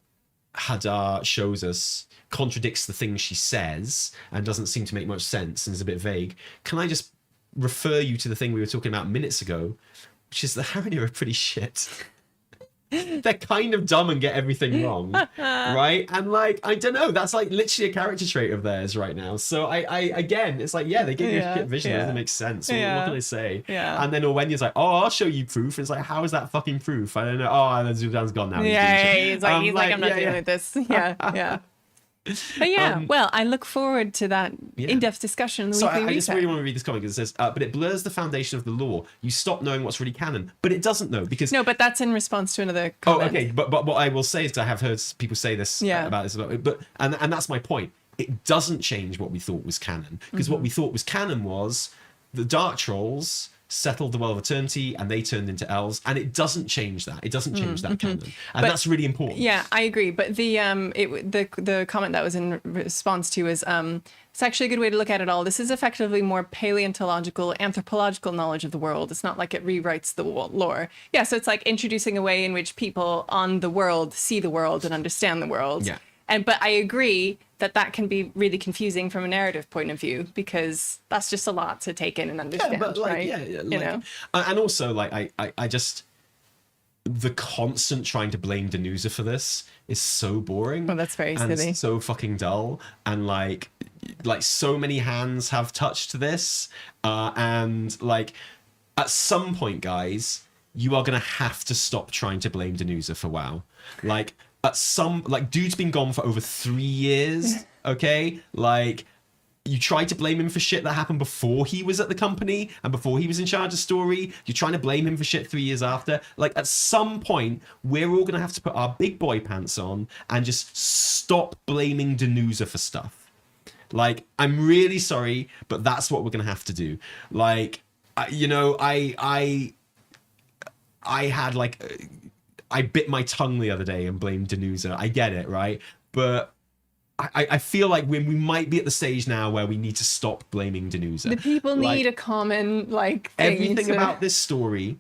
Hadar shows us contradicts the things she says and doesn't seem to make much sense and is a bit vague, can I just refer you to the thing we were talking about minutes ago, which is the Haranir are pretty shit. They're kind of dumb and get everything wrong, right? And like, I don't know, that's like literally a character trait of theirs right now. So I again, it's like, yeah, they give you a shit vision. It doesn't make sense. What can I say?
Yeah.
And then Orwenya's like, oh, I'll show you proof. It's like, how is that fucking proof? I don't know. Oh, and then Zul'jan's gone now.
He's like, I'm not dealing with this. Yeah. But yeah, well, I look forward to that in-depth discussion in the weekly
I just
reset.
really want to read this comment because it says, but it blurs the foundation of the lore. You stop knowing what's really canon. But it doesn't though, because...
No, but that's in response to another comment.
Oh, okay. But what I will say is, because I have heard people say this about this, and that's my point. It doesn't change what we thought was canon. Because what we thought was canon was the Dark Trolls settled the Well of Eternity and they turned into elves, and it doesn't change that. It doesn't change that canon, and that's really important.
Yeah, I agree. But the comment that was in response to is it's actually a good way to look at it all. This is effectively more paleontological, anthropological knowledge of the world. It's not like it rewrites the lore. Yeah, so it's like introducing a way in which people on the world see the world and understand the world.
Yeah.
But I agree that can be really confusing from a narrative point of view, because that's just a lot to take in and understand, right?
You know? And also, like, I just... The constant trying to blame Danusa for this is so boring.
Oh, that's very
and
silly.
So fucking dull. And, like so many hands have touched this. And, like, at some point, guys, you are going to have to stop trying to blame Danusa for WoW. Like... dude's been gone for over 3 years, okay? Like, you try to blame him for shit that happened before he was at the company and before he was in charge of story. You're trying to blame him for shit 3 years after. Like, at some point, we're all going to have to put our big boy pants on and just stop blaming Danusa for stuff. Like, I'm really sorry, but that's what we're going to have to do. Like, I had, like... I bit my tongue the other day and blamed Danusa. I get it, right? But I feel like we might be at the stage now where we need to stop blaming Danusa.
The people need a common, like, thing.
Everything about this story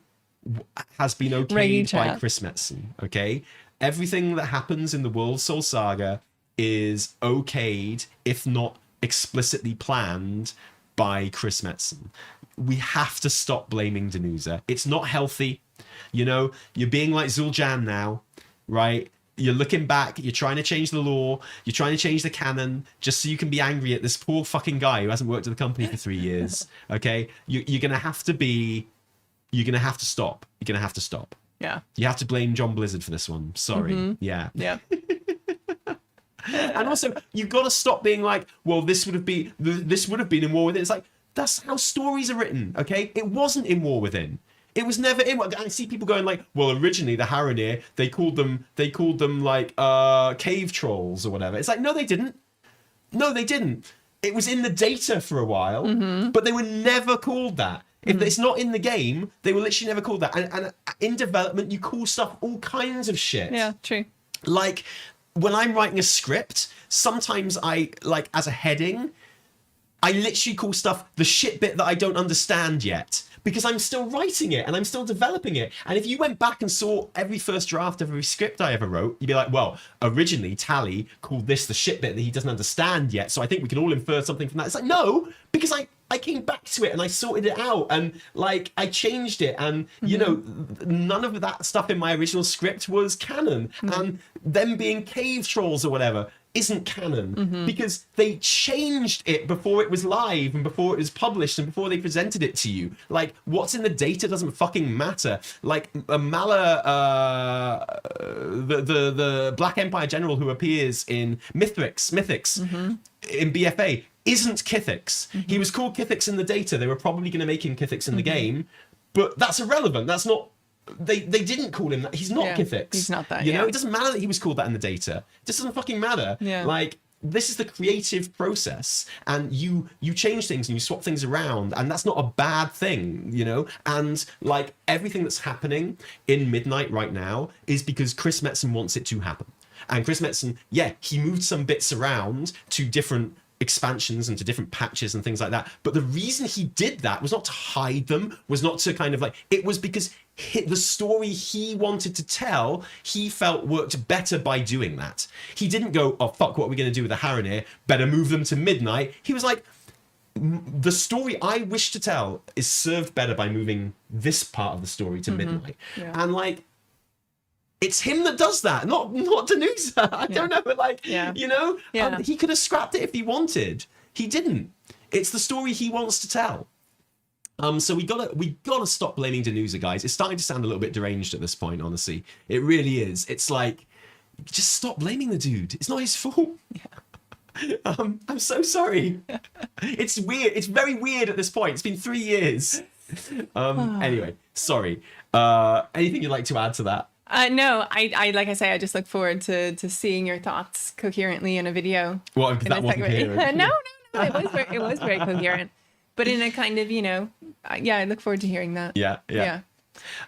has been okayed by Chris Metzen, okay? Everything that happens in the World Soul Saga is okayed, if not explicitly planned, by Chris Metzen. We have to stop blaming Danusa. It's not healthy. You know, you're being like Zul'jan now, right? You're looking back, you're trying to change the lore, you're trying to change the canon, just so you can be angry at this poor fucking guy who hasn't worked at the company for 3 years, okay? You're going to have to stop. You're going to have to stop.
Yeah.
You have to blame John Blizzard for this one. Sorry. Yeah. And also, you've got to stop being like, well, this would have been in War Within. It's like, that's how stories are written, okay? It wasn't in War Within. It was never in. I see people going like, well, originally the Haranir, they called them like cave trolls or whatever. It's like, no, they didn't. It was in the data for a while, but they were never called that. If it's not in the game, they were literally never called that. And in development, you call stuff all kinds of shit.
Yeah, true.
Like, when I'm writing a script, sometimes I, like, as a heading, I literally call stuff the shit bit that I don't understand yet. Because I'm still writing it and I'm still developing it. And if you went back and saw every first draft of every script I ever wrote, you'd be like, well, originally Tally called this the shit bit that he doesn't understand yet. So I think we can all infer something from that. It's like, no, because I came back to it and I sorted it out and like I changed it. And, you know, none of that stuff in my original script was canon. And them being cave trolls or whatever isn't canon because they changed it before it was live and before it was published and before they presented it to you. Like, what's in the data doesn't fucking matter. Like, Mala, the Black Empire general who appears in Mythics in BFA isn't Kithix. He was called Kithix in the data. They were probably going to make him Kithix in the game, but that's irrelevant. That's not they didn't call him that. He's not Kithix.
He's not that.
You know, it doesn't matter that he was called that in the data. It just doesn't fucking matter.
Yeah.
Like, this is the creative process, and you change things and you swap things around, and that's not a bad thing, you know. And like everything that's happening in Midnight right now is because Chris Metzen wants it to happen. And Chris Metzen, he moved some bits around to different expansions and to different patches and things like that. But the reason he did that was not to hide them, was not to kind of like, it was because the story he wanted to tell, he felt worked better by doing that. He didn't go, oh fuck, what are we going to do with the Haranir? Better move them to Midnight. He was like, the story I wish to tell is served better by moving this part of the story to Midnight. And like, it's him that does that, not Danusa. I don't know, but like, you know, he could have scrapped it if he wanted. He didn't. It's the story he wants to tell. So we gotta stop blaming Danusa, guys. It's starting to sound a little bit deranged at this point, honestly. It really is. It's like, just stop blaming the dude. It's not his fault. I'm so sorry. It's weird. It's very weird at this point. It's been 3 years. Anyway, sorry. Anything you'd like to add to that?
No, I like I say, I just look forward to seeing your thoughts coherently in a video.
Well, because that wasn't coherent.
No, it was very coherent, but in a kind of, you know, I look forward to hearing that.
Yeah.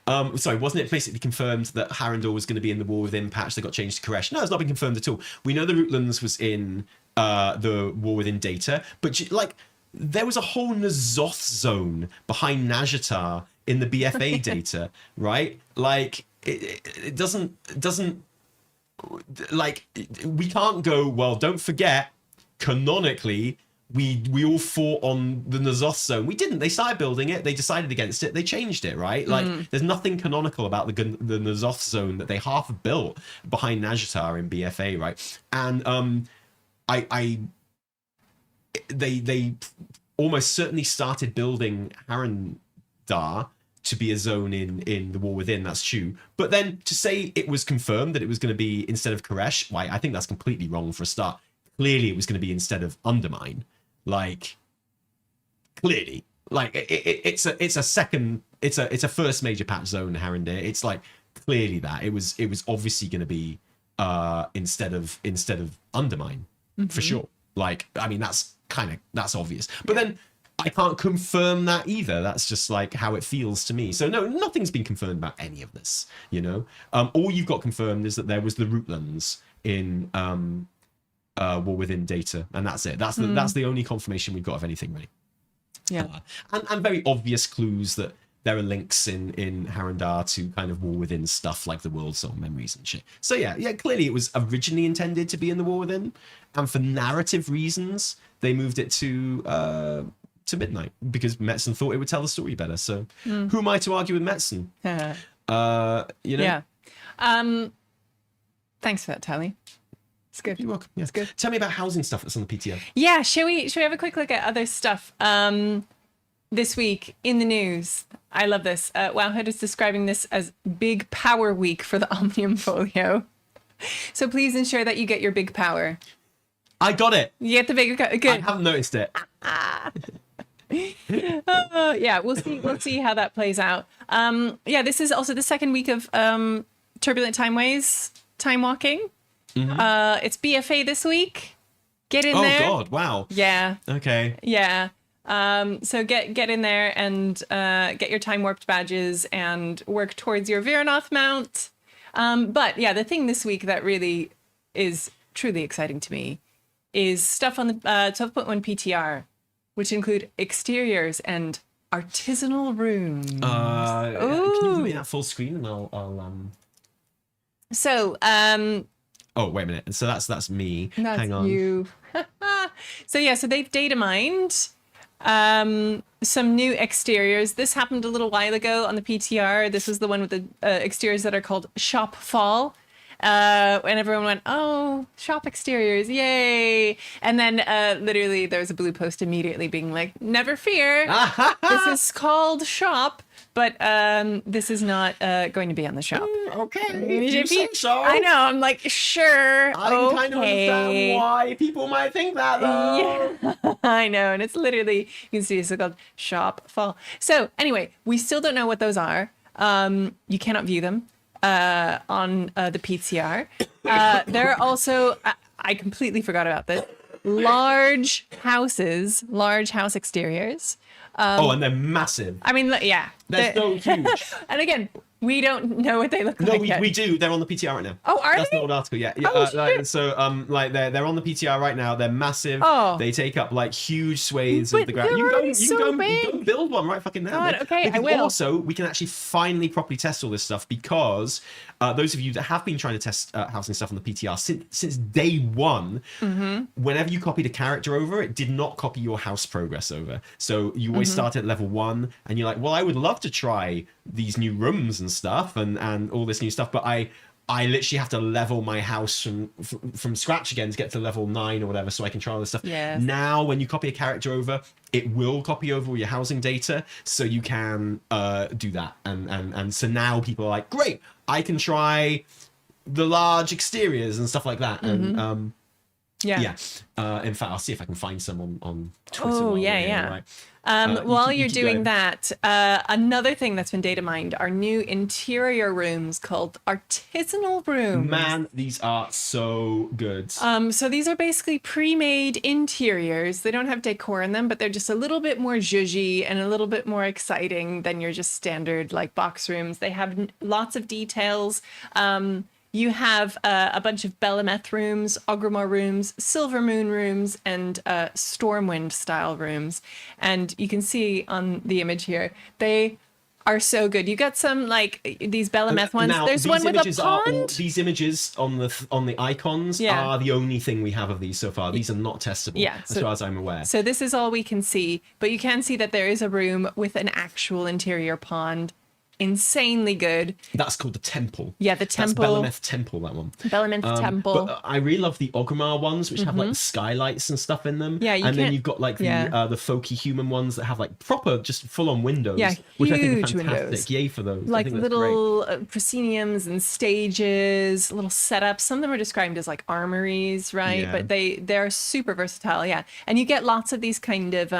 Sorry, wasn't it basically confirmed that Harandor was going to be in the War Within patch that got changed to Koresh? No, it's not been confirmed at all. We know the Rootlands was in the War Within data, but like there was a whole N'Zoth zone behind Nazjatar in the BFA data, right? Like it doesn't like, we can't go, well, don't forget, canonically we all fought on the N'Zoth zone. We didn't. They started building it. They decided against it. They changed it, right? Like, there's nothing canonical about the N'Zoth zone that they half built behind Nazjatar in BFA, right? And they almost certainly started building Harandar to be a zone in the War Within. That's true. But then to say it was confirmed that it was going to be instead of Koresh, why, I think that's completely wrong for a start. Clearly, it was going to be instead of Undermine. Like, clearly, like it's a first major patch zone, Harandir. It's like clearly that it was obviously going to be instead of Undermine, for sure. Like, I mean, that's obvious. But then I can't confirm that either. That's just like how it feels to me. So no, nothing's been confirmed about any of this. You know, all you've got confirmed is that there was the Rootlands in War Within data, and that's it. That's the only confirmation we've got of anything, really.
Yeah,
and very obvious clues that there are links in Harandar to kind of War Within stuff like the World Soul memories and shit. So yeah, clearly it was originally intended to be in the War Within, and for narrative reasons they moved it to Midnight because Metzen thought it would tell the story better. So who am I to argue with Metzen? You know.
Yeah. Thanks for that, Tally. It's good.
You're welcome. Yeah.
It's good.
Tell me about housing stuff that's on the PTO.
Yeah, shall we have a quick look at other stuff this week in the news? I love this. Wowhead is describing this as Big Power Week for the Omnium Folio. So please ensure that you get your big power.
I got it.
You get the big. Good.
I haven't noticed it.
Yeah, we'll see how that plays out. Yeah, this is also the second week of Turbulent Timeways time walking. It's BFA this week. Get in there.
Oh God! Wow.
Yeah.
Okay.
Yeah. So get in there and get your time warped badges and work towards your Viranoth mount. But yeah, the thing this week that really is truly exciting to me is stuff on the 12.1 PTR, which include exteriors and artisanal runes.
Can you give me that full screen and I'll
So
Oh, wait a minute. So that's me.
That's
Hang on.
You. So yeah, so they've data mined some new exteriors. This happened a little while ago on the PTR. This was the one with the exteriors that are called Shop Fall. And everyone went, oh, shop exteriors, yay. And then literally there was a blue post immediately being like, never fear, this is called shop, but this is not going to be on the shop.
Okay, if you say so.
I know, I'm like, sure,
I kind of understand why people might think that, though.
Yeah, I know, and it's literally, you can see it's called Shop Fall. So anyway, we still don't know what those are. You cannot view them on the PTR. There are also, I completely forgot about this, large house exteriors.
And they're massive.
I mean, yeah.
They're so huge.
And again, we don't know what they look
No,
like yet.
we do. They're on the PTR right now.
Oh, are
That's
they?
the old article. Yeah.
Oh, shit.
So like they're on the PTR right now. They're massive.
Oh.
They take up like huge swathes
But
of the ground.
they're
You
already
can
so
go
big.
build one right fucking now.
God, okay, I
Because
will.
Also, we can actually finally properly test all this stuff because those of you that have been trying to test housing stuff on the PTR since day one, whenever you copied a character over, it did not copy your house progress over. So you always start at level 1, and you're like, well, I would love to try these new rooms and stuff and all this new stuff, but I literally have to level my house from scratch again to get to level 9 or whatever, so I can try all this stuff.
Yes.
Now, when you copy a character over, it will copy over all your housing data, so you can do that. And so now people are like, great, I can try the large exteriors and stuff like that. And
Yeah.
in fact, I'll see if I can find some on Twitter.
Oh,
while
yeah,
we're here,
yeah.
right?
While
you
you're
keep
doing
going.
that, another thing that's been data mined are new interior rooms called artisanal rooms.
Man, these are so good.
So these are basically pre-made interiors. They don't have decor in them, but they're just a little bit more zhuzhy and a little bit more exciting than your just standard like box rooms. They have lots of details. You have a bunch of Belemeth rooms, Ogrimmar rooms, Silver Moon rooms, and Stormwind style rooms. And you can see on the image here, they are so good. You got some like these Belemeth ones.
Now,
There's
these
one with a
images are
pond.
these images on the icons
Yeah.
are the only thing we have of these so far. These are not testable,
Yeah,
as far as I'm aware.
So this is all we can see, but you can see that there is a room with an actual interior pond. Insanely good.
That's called the temple.
Yeah, the temple.
That's Belemeth Temple, that one.
Belemeth Temple.
But I really love the Ogrimmar ones, which have like the skylights and stuff in them.
Yeah, you
and then
can't-
you've got like the
yeah.
the folky human ones that have like proper, just full on windows.
Yeah,
which I think are
huge
fantastic.
windows.
Yay for those. I
Like
think that's great.
little prosceniums and stages, little setups. Some of them are described as like armories, right?
Yeah.
But they're super versatile, yeah. And you get lots of these kind of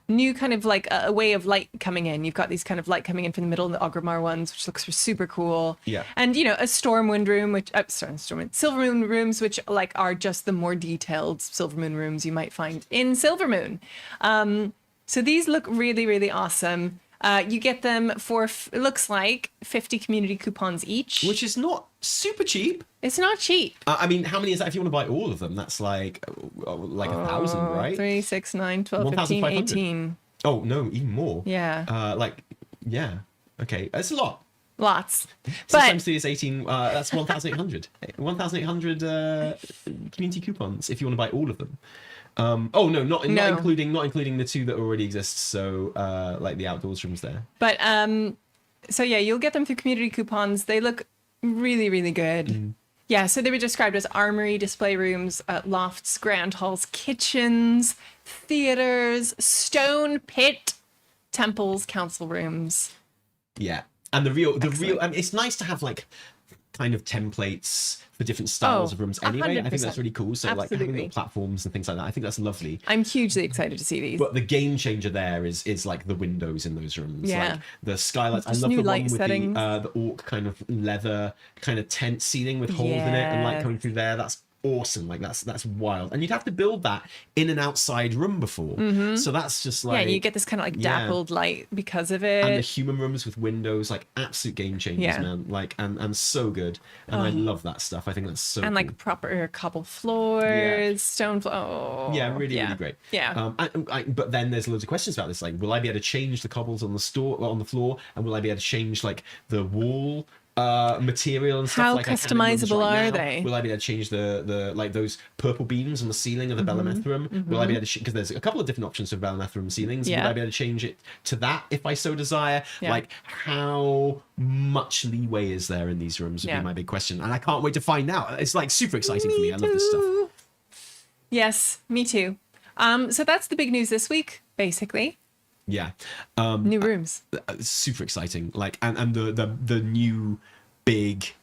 new kind of like a way of light coming in. You've got these kind of light coming in from the middle of the Ogrimmar ones, which looks super cool.
Yeah.
And you know, a Stormwind room, which Silver Moon rooms, which like are just the more detailed Silver Moon rooms you might find in Silver Moon. So these look really, really awesome. You get them for it looks like 50 community coupons each.
Which is not super cheap.
It's not cheap.
I mean, how many is that if you want to buy all of them? That's like 1,000, right?
3, 6, 9, 12, 15,
1,500.
18.
Oh, no, even more.
Yeah.
Yeah. Okay, that's a lot.
Lots.
6
But
times 3 is 18. That's 1,800. 1,800 community coupons if you want to buy all of them. Not including the 2 that already exist. So, like the outdoors rooms there.
But so yeah, you'll get them through community coupons. They look really, really good. Yeah, so they were described as armory, display rooms, lofts, grand halls, kitchens, theaters, stone pit, temples, council rooms.
Yeah, and the real. It's nice to have like kind of templates for different styles of rooms. Anyway, I think that's
100%.
really cool. So like having
Absolutely.
little platforms and things like that. I think that's lovely.
I'm hugely excited to see these.
But the game changer there is like the windows in those rooms.
Yeah.
Like the skylights.
Just
I love
new
the one
light
with
settings.
the orc kind of leather kind of tent ceiling with holes in it and light
Yes.
coming through there. That's awesome. Like that's wild. And you'd have to build that in an outside room before. So that's just like
yeah, and you get this kind of like
yeah.
dappled light because of
and the
it.
human rooms with windows, like absolute game changers,
Yeah.
man. Like and so good. And I love that stuff. I think that's so
And
cool.
like proper cobble floors, stone floor. Oh,
Yeah, really great.
Yeah.
But then there's loads of questions about this. Like, will I be able to change the cobbles on the floor, and will I be able to change like the wall material and stuff?
How
like I can in rooms
customizable
right
are
now?
they?
Will I be able to change the like those purple beams on the ceiling of the Belemeth room? Will I be able to because there's a couple of different options for Belemeth room ceilings?
Yeah.
Will I be able to change it to that if I so desire?
Yeah.
Like, how much leeway is there in these rooms? Would
Yeah.
be my big question, and I can't wait to find out. It's like super exciting for me. I love this stuff.
too. Yes, me too. So that's the big news this week, basically.
Yeah.
New rooms.
Super exciting, like and the new big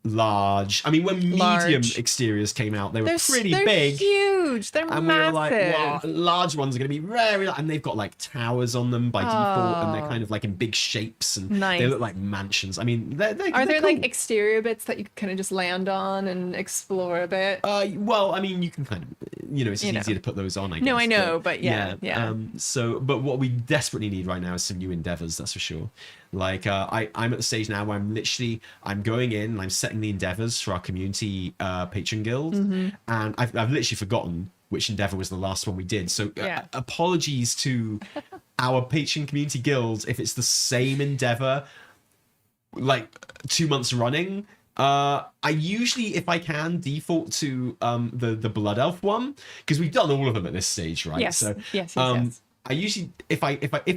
large. I mean, when medium
Large.
exteriors came out, they were pretty
they're
big.
huge. They're
And
massive.
we were like, wow, large ones are going to be very, and they've got like towers on them by default, and they're kind of like in big shapes, and
Nice.
they look like mansions. I mean, they're
Are there
cool.
like exterior bits that you can kind of just land on and explore a bit?
Well, I mean, you can kind of, it's
You know.
easier to put those on, I guess.
No, I know, but yeah.
But what we desperately need right now is some new endeavors, that's for sure. Like, I'm at the stage now where I'm going in and I'm setting the endeavors for our community patron guild,
Mm-hmm.
and I've literally forgotten which endeavor was the last one we did. So apologies to our patron community guild if it's the same endeavor like 2 months running. I usually, if I can, default to the Blood Elf one, because we've done all of them at this stage, right?
Yes.
So
Yes.
I usually, if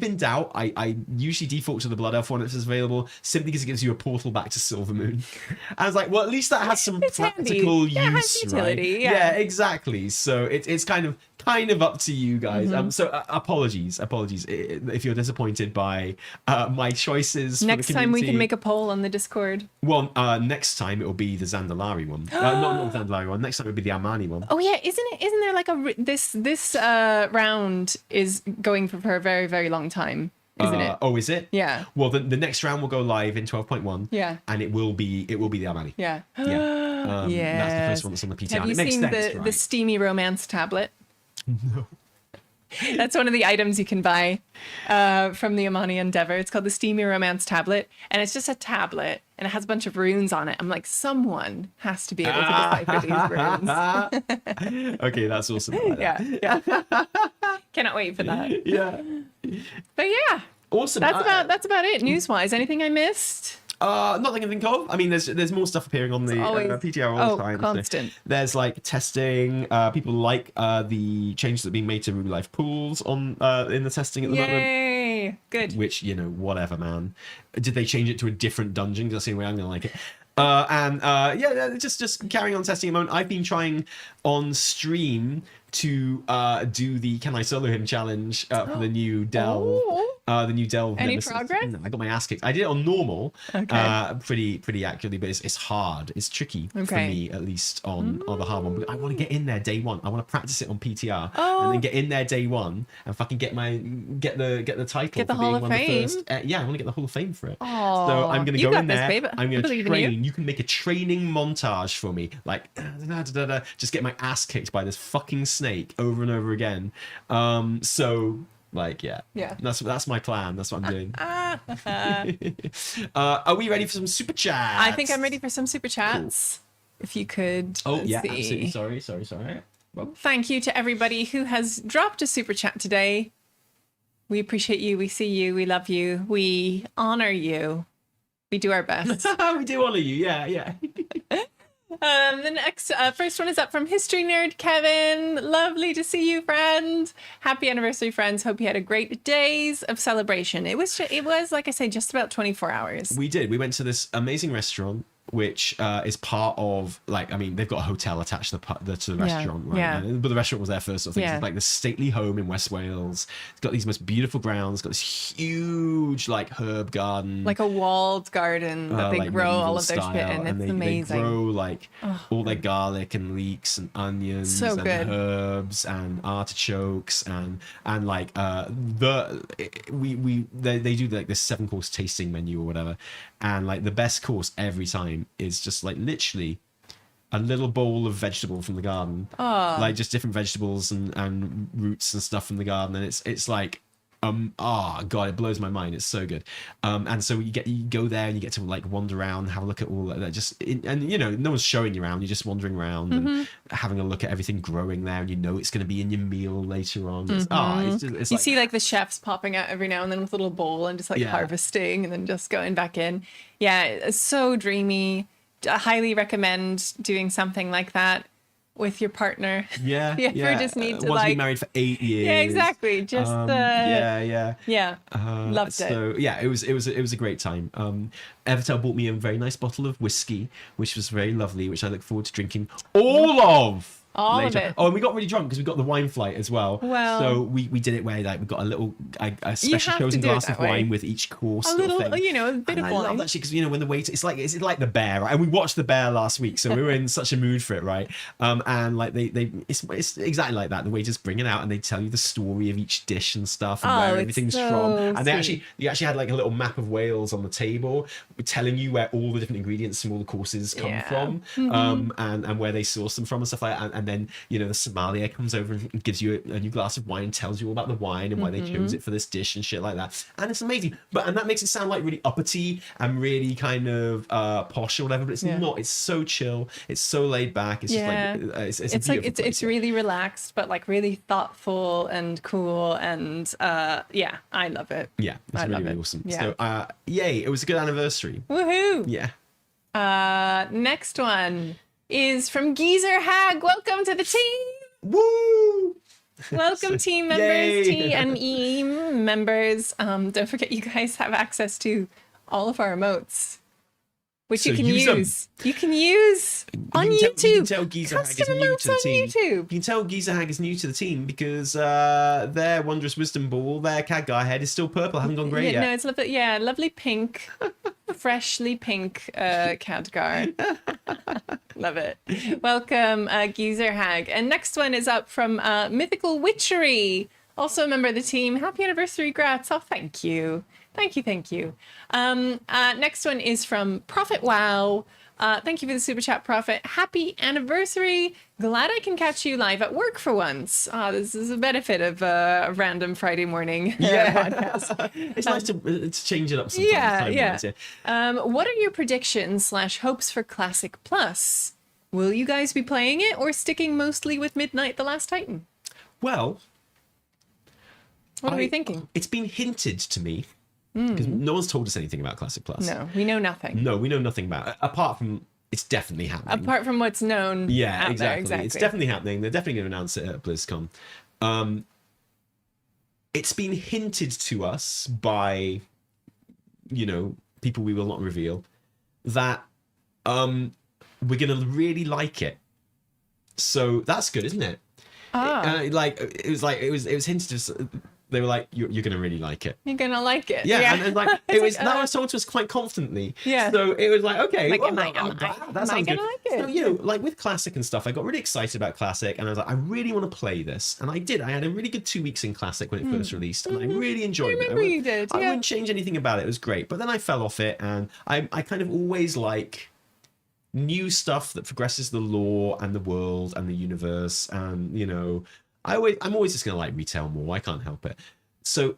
in doubt, I usually default to the Blood Elf one if it's available, simply because it gives you a portal back to Silvermoon. I was like, well, at least that has some practical
handy. Yeah, it has
use,
utility,
right?
yeah.
Exactly. So it's kind of up to you guys. So apologies if you're disappointed by my choices.
Next
for the
time we
community.
can make a poll on the Discord.
Well, next time it will be the Zandalari one. Not the Zandalari one. Next time it will be the Armani one.
Oh yeah, isn't there like this round is going for a very, very long time, isn't it?
Oh, is it?
Yeah.
Well, the next round will go live in 12.1.
Yeah.
And it will be the Armani.
Yeah.
Yeah. That's the first one that's on the PTR.
Have you
it makes
seen
sense,
the
right?
steamy romance tablet? No. That's one of the items you can buy from the Amani Endeavor. It's called the Steamy Romance Tablet, and it's just a tablet, and it has a bunch of runes on it. I'm like, someone has to be able to decipher these runes.
Okay, that's awesome. I like that.
Yeah. Cannot wait for that.
Yeah.
But yeah,
Awesome.
that's about it. News-wise, anything I missed?
Not that I can think of. I mean, there's more stuff appearing on the PTR all the time.
Constant.
So there's like testing. People like the changes that are being made to real life pools on in the testing at the moment.
Yay! Good.
Which, whatever, man. Did they change it to a different dungeon? Because that's the only way I'm gonna like it. Just carrying on testing a moment. I've been trying on stream to do the Can I Solo Him challenge for the new Delve. The new Delve.
Any
Nemesis.
progress?
No, I got my ass kicked. I did it on normal,
Okay.
pretty accurately, but it's hard. It's tricky for
Okay.
me, at least on the hard one. But I want to get in there day one. I want to practice it on PTR
Oh.
and then get in there day one and fucking get the title.
Get the
for
Hall
being
of
one of the
Fame?
first. I want to get the Hall of Fame for it.
Aw.
So I'm going to
You
go
got
in
this,
there.
babe.
I'm going to
Believe in you.
train. You can make a training montage for me, like just get my ass kicked by this fucking snake over and over again.
Yeah.
That's my plan. That's what I'm doing. Are we ready for some super chats?
I think I'm ready for some super chats. If you could.
Oh
let's
yeah,
see.
absolutely. Sorry. Well,
Thank you to everybody who has dropped a super chat today. We appreciate you. We see you. We love you. We honor you. We do our best.
we do honor you. Yeah.
The next first one is up from History Nerd Kevin. Lovely to see you, friend. Happy anniversary, friends. Hope you had a great days of celebration. It was like I say, just about 24 hours.
We did. We went to this amazing restaurant, which is part of they've got a hotel attached to the restaurant, right?
Yeah.
But the restaurant was there first, sort of thing.
Yeah.
It's like this stately home in West Wales. It's got these most beautiful grounds. It's got this huge herb garden,
Like a walled garden that they grow all
medieval
of their shit
style,
in.
and
It's
they
amazing.
grow all their garlic and leeks and onions
So
and
good.
herbs and artichokes and they do this 7-course tasting menu or whatever, and the best course every time is just literally a little bowl of vegetable from the garden, just different vegetables and roots and stuff from the garden, and it's like God, it blows my mind. It's so good. And so you go there and you get to wander around, have a look at all that, no one's showing you around. You're just wandering around and having a look at everything growing there, and it's going to be in your meal later on. It's
You see the chefs popping out every now and then with a little bowl and just harvesting and then just going back in. Yeah, it's so dreamy. I highly recommend doing something like that with your partner.
Yeah.
If you just need to
once been married for 8 years.
Yeah, exactly. Just loved it.
So yeah, it was a great time. Evertel bought me a very nice bottle of whiskey, which was very lovely, which I look forward to drinking all of.
All of
later.
it.
Oh, and we got really drunk because we got the wine flight as well.
Well,
so we did it where like we got a special
have to
chosen
do it
glass
that
of wine
way.
with each course.
a
sort of
little,
thing.
a bit
And
of
I love
wine.
that shit because when the waiter, it's like the Bear, right? And we watched the Bear last week, so we were in such a mood for it, right? And like it's exactly like that. The waiters bring it out and they tell you the story of each dish and stuff and where
it's
everything's
so
from. And
sweet.
you actually had like a little map of Wales on the table, telling you where all the different ingredients from all the courses come from, and where they source them from and stuff like that. And then the sommelier comes over and gives you a new glass of wine and tells you all about the wine and why they chose it for this dish and shit like that. And it's amazing. And that makes it sound like really uppity and really kind of posh or whatever, but it's not. It's so chill. It's so laid back. It's just like it's
like it's really relaxed, but like really thoughtful and cool, and I love it.
Yeah, it's really awesome.
Yeah.
So yay, it was a good anniversary.
Woohoo!
Yeah.
Next one is from Geezer Hag. Welcome to the team.
Woo!
Welcome, team members,
Yay.
T and E members. Don't forget, you guys have access to all of our emotes, which
So
you can
use 'em.
use. You can use on
You
YouTube.
can tell Geezer Hag is
Custom
new
emotes
to the
on
team.
YouTube.
You can tell Geezer Hag is new to the team because their Wondrous Wisdom Ball, their Khadgar head is still purple, hasn't gone grey yet.
No, it's lovely. Yeah, lovely pink, freshly pink Khadgar. Love it. Welcome, Geezer Hag. And next one is up from Mythical Witchery, also a member of the team. Happy anniversary, Grats. Oh, thank you. Thank you. Next one is from Prophet Wow. Thank you for the super chat, Prophet. Happy anniversary. Glad I can catch you live at work for once. This is a benefit of a random Friday morning podcast.
It's nice to change it up sometimes.
Yeah. What are your predictions / hopes for Classic Plus? Will you guys be playing it or sticking mostly with Midnight: The Last Titan?
Well,
what are we thinking?
It's been hinted to me because no one's told us anything about Classic Plus.
No, we know nothing.
No, we know nothing about it, apart from it's definitely happening.
Apart from what's known.
Yeah,
out there,
exactly. It's definitely happening. They're definitely going to announce it at BlizzCon. It's been hinted to us by, people we will not reveal, that we're going to really like it. So that's good, isn't it? It was hinted to us. They were like, "You're going to really like it."
You're gonna like it.
Yeah, and like it was.
like,
that was told to us quite confidently.
Yeah.
So it was like, okay,
Like,
well,
am I
that sounds good.
gonna like it?
So, like with Classic and stuff, I got really excited about Classic, and I was like, I really want to play this, and I did. I had a really good 2 weeks in Classic when it first released, and I really enjoyed it.
remember you did,
I
yeah.
wouldn't change anything about it. It was great, but then I fell off it, and I kind of always like new stuff that progresses the lore and the world and the universe, and I'm always just gonna like retail more. I can't help it. So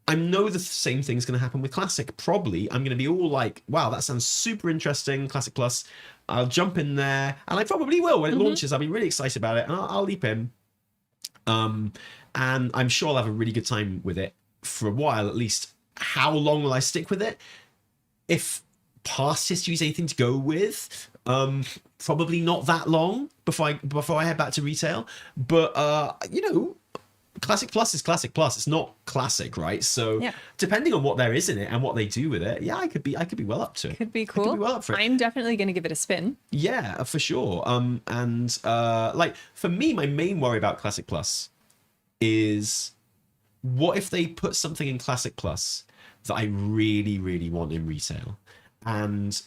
I know the same thing's going to happen with Classic. Probably I'm going to be all like, wow, that sounds super interesting, Classic Plus. I'll jump in there, and I probably will when it launches. I'll be really excited about it, and I'll leap in. And I'm sure I'll have a really good time with it for a while, at least. How long will I stick with it? If past history is anything to go with, probably not that long before I head back to retail. But Classic Plus is Classic Plus. It's not Classic, right? So depending on what there is in it and what they do with it, I could be well up to it.
Could be cool.
I could be well up for it.
I'm definitely gonna give it a spin.
Yeah, for sure. Like for me, my main worry about Classic Plus is what if they put something in Classic Plus that I really, really want in retail, and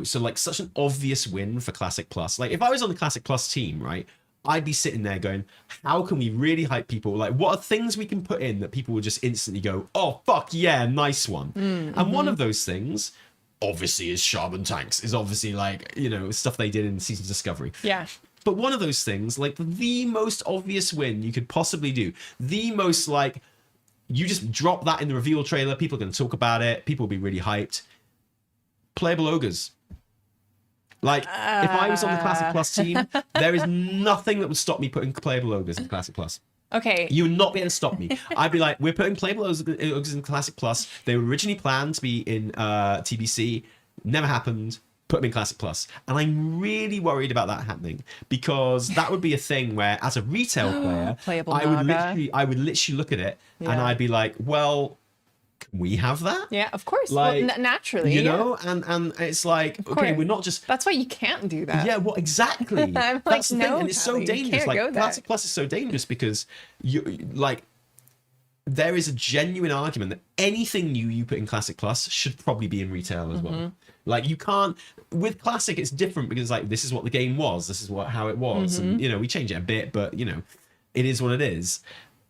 so like such an obvious win for Classic Plus. Like if I was on the Classic Plus team, right? I'd be sitting there going, how can we really hype people? Like, what are things we can put in that people will just instantly go, oh, fuck yeah, nice one. And one of those things, obviously, is Shaman Tanks. Is obviously like, stuff they did in Season Discovery.
Yeah.
But one of those things, like the most obvious win you could possibly do, the most like, you just drop that in the reveal trailer, people are going to talk about it, people will be really hyped. Playable ogres. Like, if I was on the Classic Plus team, there is nothing that would stop me putting playable ogres in Classic Plus.
Okay.
You would not be able to stop me. I'd be like, we're putting playable ogres in Classic Plus. They were originally planned to be in TBC. Never happened. Put them in Classic Plus. And I'm really worried about that happening, because that would be a thing where, as a retail player,
Playable
I would literally look at it and I'd be like, well, can we have that?
Yeah, of course.
Like,
well, naturally,
you
yeah.
know, and it's like, okay,
course.
we're not just.
That's why you can't do that.
Yeah, well, exactly.
I'm like,
That's the thing,
no,
and it's so
Callie, you
dangerous.
can't go
Like
there.
Classic Plus is so dangerous because like there is a genuine argument that anything new you put in Classic Plus should probably be in retail as well. Like you can't with Classic, it's different because like this is what the game was, this is how it was, and we change it a bit, but it is what it is.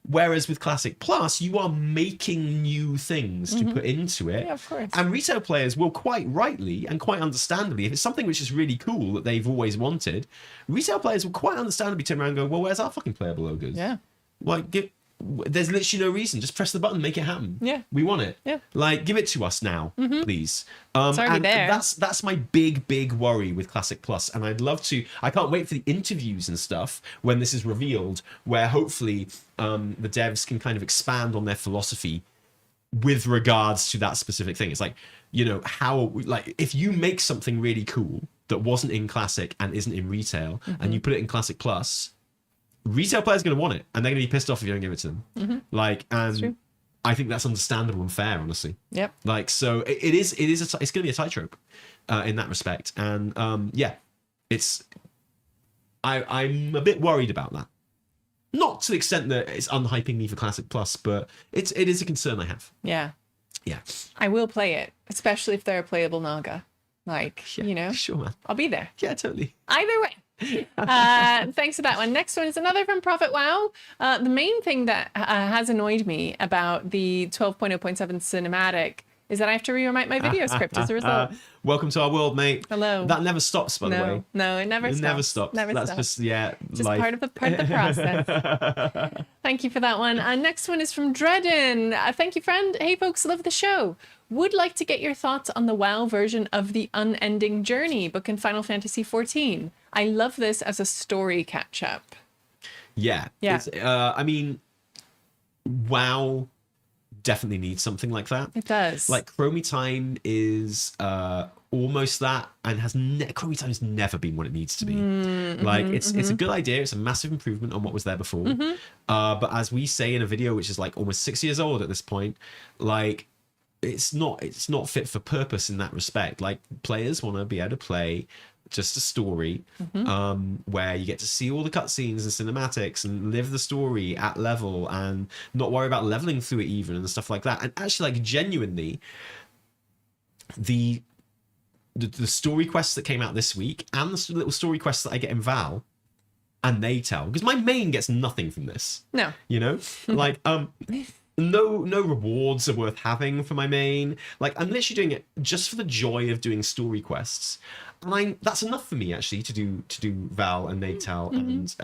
Whereas with Classic Plus, you are making new things to put into it.
Yeah, of course.
And retail players will quite rightly and quite understandably, if it's something which is really cool that they've always wanted, retail players will quite understandably turn around and go, well, where's our fucking playable logos?
Yeah.
Like, there's literally no reason. Just press the button, make it happen.
Yeah.
We want it.
Yeah.
Like, give it to us now, please.
It's already
and
there.
That's my big worry with Classic Plus. And I'd love to, I can't wait for the interviews and stuff when this is revealed, where hopefully the devs can kind of expand on their philosophy with regards to that specific thing. It's like, how, like, if you make something really cool that wasn't in Classic and isn't in retail, and you put it in Classic Plus, retail players are going to want it, and they're going to be pissed off if you don't give it to them. Like, and I think that's understandable and fair, honestly.
Yep.
Like, so it's going to be a tightrope in that respect, and yeah, I'm a bit worried about that. Not to the extent that it's unhyping me for Classic Plus, but it is a concern I have.
Yeah.
Yeah.
I will play it, especially if they're a playable Naga. Like,
Sure, man.
I'll be there.
Yeah, totally.
Either way. Thanks for that one. Next one is another from Prophet WoW. The main thing that has annoyed me about the 12.0.7 cinematic is that I have to rewrite my video script as a result.
Welcome to our world, mate.
Hello.
That never stops, by the way.
No, it never stops.
It never stops.
Never
That's
stops.
just
Just
life.
part of the process. Thank you for that one. Next one is from Dredden. Thank you, friend. Hey, folks, love the show. Would like to get your thoughts on the WoW version of the Unending Journey book in Final Fantasy XIV. I love this as a story catch-up.
Yeah.
Yeah.
It's, I mean, WoW definitely needs something like that.
It does.
Like Chromie Time is almost that, and Chromie Time has never been what it needs to be. Like it's a good idea. It's a massive improvement on what was there before. But as we say in a video, which is like almost 6 years old at this point, like it's not fit for purpose in that respect. Like players want to be able to play just a story where you get to see all the cutscenes and cinematics and live the story at level and not worry about leveling through it even and stuff like that. And actually, like, genuinely, the story quests that came out this week and the little story quests that I get in Val and they tell, because my main gets nothing from this.
No.
Like no rewards are worth having for my main. Like, I'm literally doing it just for the joy of doing story quests. And that's enough for me, actually, to do Val and Natal and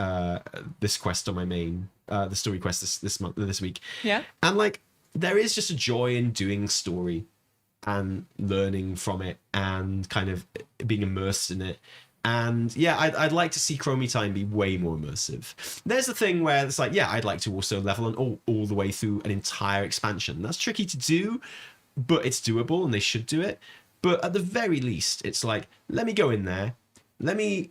this quest on my main, the story quest this week.
Yeah.
And like, there is just a joy in doing story and learning from it and kind of being immersed in it. And yeah, I'd like to see Chromie Time be way more immersive. There's the thing where it's like, yeah, I'd like to also level all the way through an entire expansion. That's tricky to do, but it's doable and they should do it. But at the very least, it's like, let me go in there, let me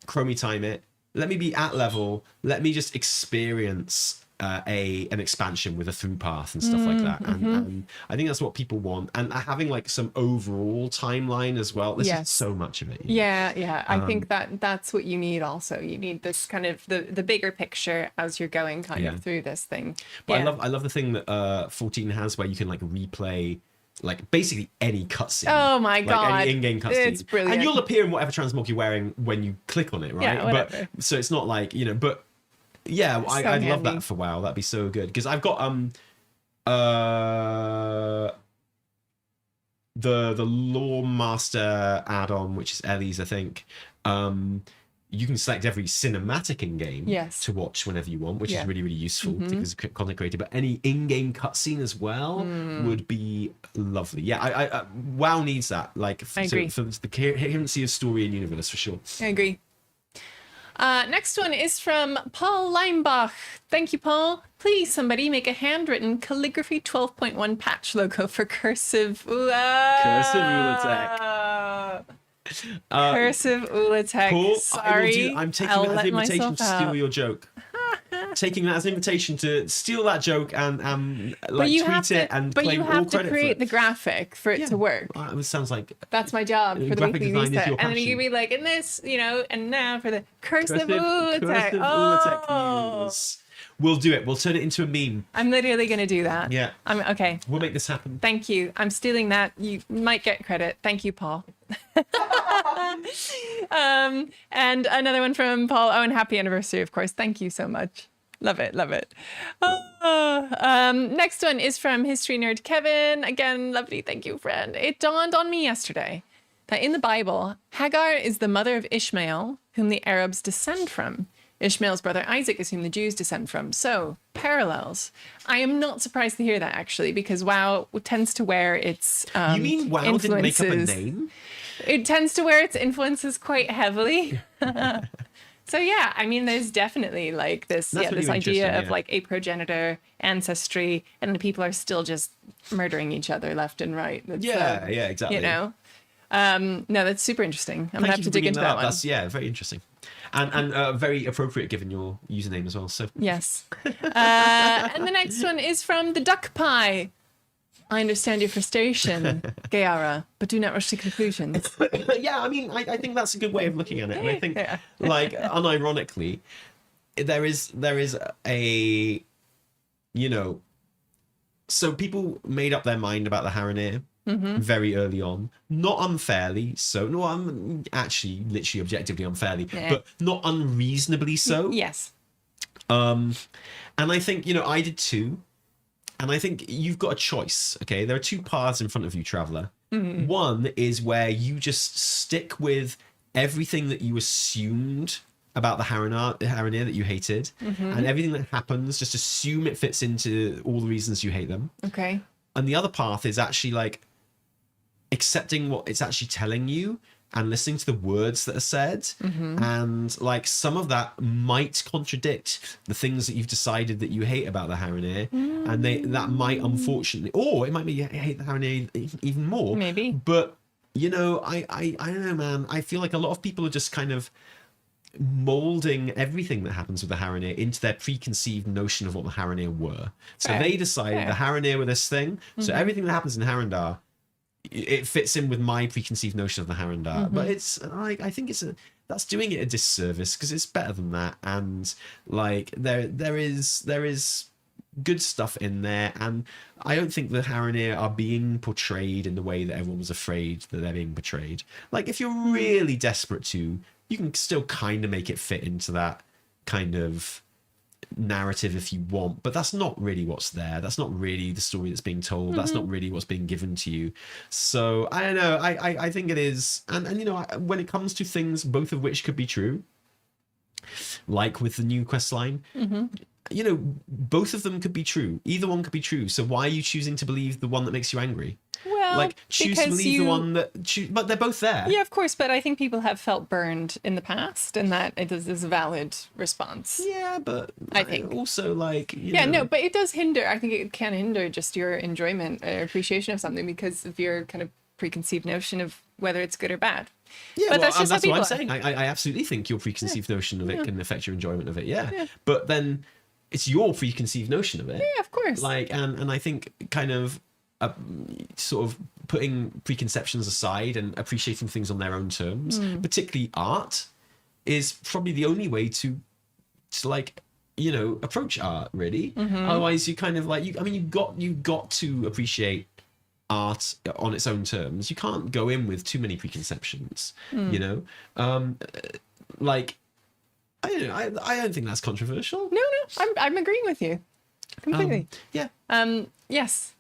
Chromie Time it, let me be at level, let me just experience an expansion with a through path and stuff like that. And I think that's what people want. And having like some overall timeline as well. There's just so much of it.
Yeah. I think that's what you need also. You need this kind of the bigger picture as you're going kind of through this thing.
But I love the thing that 14 has where you can like replay like basically any cutscene.
Oh my god.
Like any in-game cutscene.
It's brilliant.
And you'll appear in whatever transmog you're wearing when you click on it, right?
Yeah, whatever.
But so it's not like, but yeah, I'd love that for WoW. That'd be so good. Because I've got the Lore Master add-on, which is Ellie's, I think. You can select every cinematic in game to watch whenever you want, which is really, really useful because it's content creator. But any in-game cutscene as well would be lovely. Yeah, I WoW needs that. Like
I agree.
for the coherency of story and universe for sure.
I agree. Next one is from Paul Leimbach. Thank you, Paul. Please, somebody make a handwritten calligraphy 12.1 patch logo for Cursive Ula'tek. Cursive Ula'tek.
Paul,
Sorry,
I'm taking that as an invitation to steal your joke. taking that as an invitation to steal that joke and like
you
tweet it and
but
claim
you
all
have to
credit for
create
it.
the graphic for it to work.
It sounds like
That's my job for the
graphic
weekly
design is
reset.
your
And then you
passion.
can be like, in this, and now for the cursive
cursive
Ula'tek.
Ula'tek
Oh,
news. We'll do it. We'll turn it into a meme.
I'm literally going to do that.
Yeah.
Okay.
We'll make this happen.
Thank you. I'm stealing that. You might get credit. Thank you, Paul. And another one from Paul. Oh, and happy anniversary, of course. Thank you so much. Love it. Love it. Next one is from History Nerd Kevin. Again, lovely. Thank you, friend. It dawned on me yesterday that in the Bible, Hagar is the mother of Ishmael, whom the Arabs descend from. Ishmael's brother Isaac is whom the Jews descend from. So, parallels. I am not surprised to hear that, actually, because WoW tends to wear its
You mean WoW didn't make up a
influences.
name?
It tends to wear its influences quite heavily. So yeah, I mean, there's definitely like this,
That's
this
really
idea
interesting,
of like a progenitor ancestry, and the people are still just murdering each other left and right. That's,
Yeah, exactly.
No, that's super interesting. I'm gonna have
you
to
for
dig
bringing
into
that
that
up.
one.
That's very interesting, and very appropriate given your username as well. So
Yes. And the next one is from the Duck Pie. I understand your frustration, Gayara, but do not rush to conclusions.
yeah, I mean, I think that's a good way of looking at it, and I think,
Yeah.
like, unironically, there is a, so people made up their mind about the Haranir very early on, not unfairly. So no, I'm actually literally objectively unfairly, but not unreasonably so.
Yes.
And I think I did too. And I think you've got a choice, okay? There are two paths in front of you, Traveller. One is where you just stick with everything that you assumed about the Haranir that you hated, and everything that happens, just assume it fits into all the reasons you hate them.
Okay.
And the other path is actually like accepting what it's actually telling you and listening to the words that are said. And like some of that might contradict the things that you've decided that you hate about the Haranir. And that might unfortunately, or it might be you hate the Haranir even more.
Maybe.
But, I don't know, man. I feel like a lot of people are just kind of molding everything that happens with the Haranir into their preconceived notion of what the Haranir were. So they decided the Haranir were this thing. So everything that happens in Harandar, it fits in with my preconceived notion of the Harandar. But it's like, I think that's doing it a disservice, because it's better than that. And like there is good stuff in there, and I don't think the Haranir are being portrayed in the way that everyone was afraid that they're being portrayed. Like, if you're really desperate to, you can still kind of make it fit into that kind of narrative if you want, but that's not really what's there. That's not really the story that's being told. That's not really what's being given to you. So I don't know. I think it is, and when it comes to things, both of which could be true, like with the new quest line, both of them could be true. Either one could be true. So why are you choosing to believe the one that makes you angry?
Well,
Like, choose to believe the one that but they're both there.
Yeah, of course, but I think people have felt burned in the past, and that it is a valid response.
Yeah, but
I think
also, like,
but it does hinder. I think it can hinder just your enjoyment or appreciation of something because of your kind of preconceived notion of whether it's good or bad.
Yeah,
but
well,
that's just
that's
how
what I'm
people
saying. I absolutely think your preconceived notion of it can affect your enjoyment of it. Yeah, but then it's your preconceived notion of it.
Yeah, of course.
Like, and I think kind of sort of putting preconceptions aside and appreciating things on their own terms, particularly art, is probably the only way to like, approach art, really. Otherwise you kind of like, you've got to appreciate art on its own terms. You can't go in with too many preconceptions, like, I don't think that's controversial.
No, I'm agreeing with you completely.
Yeah.
Yes.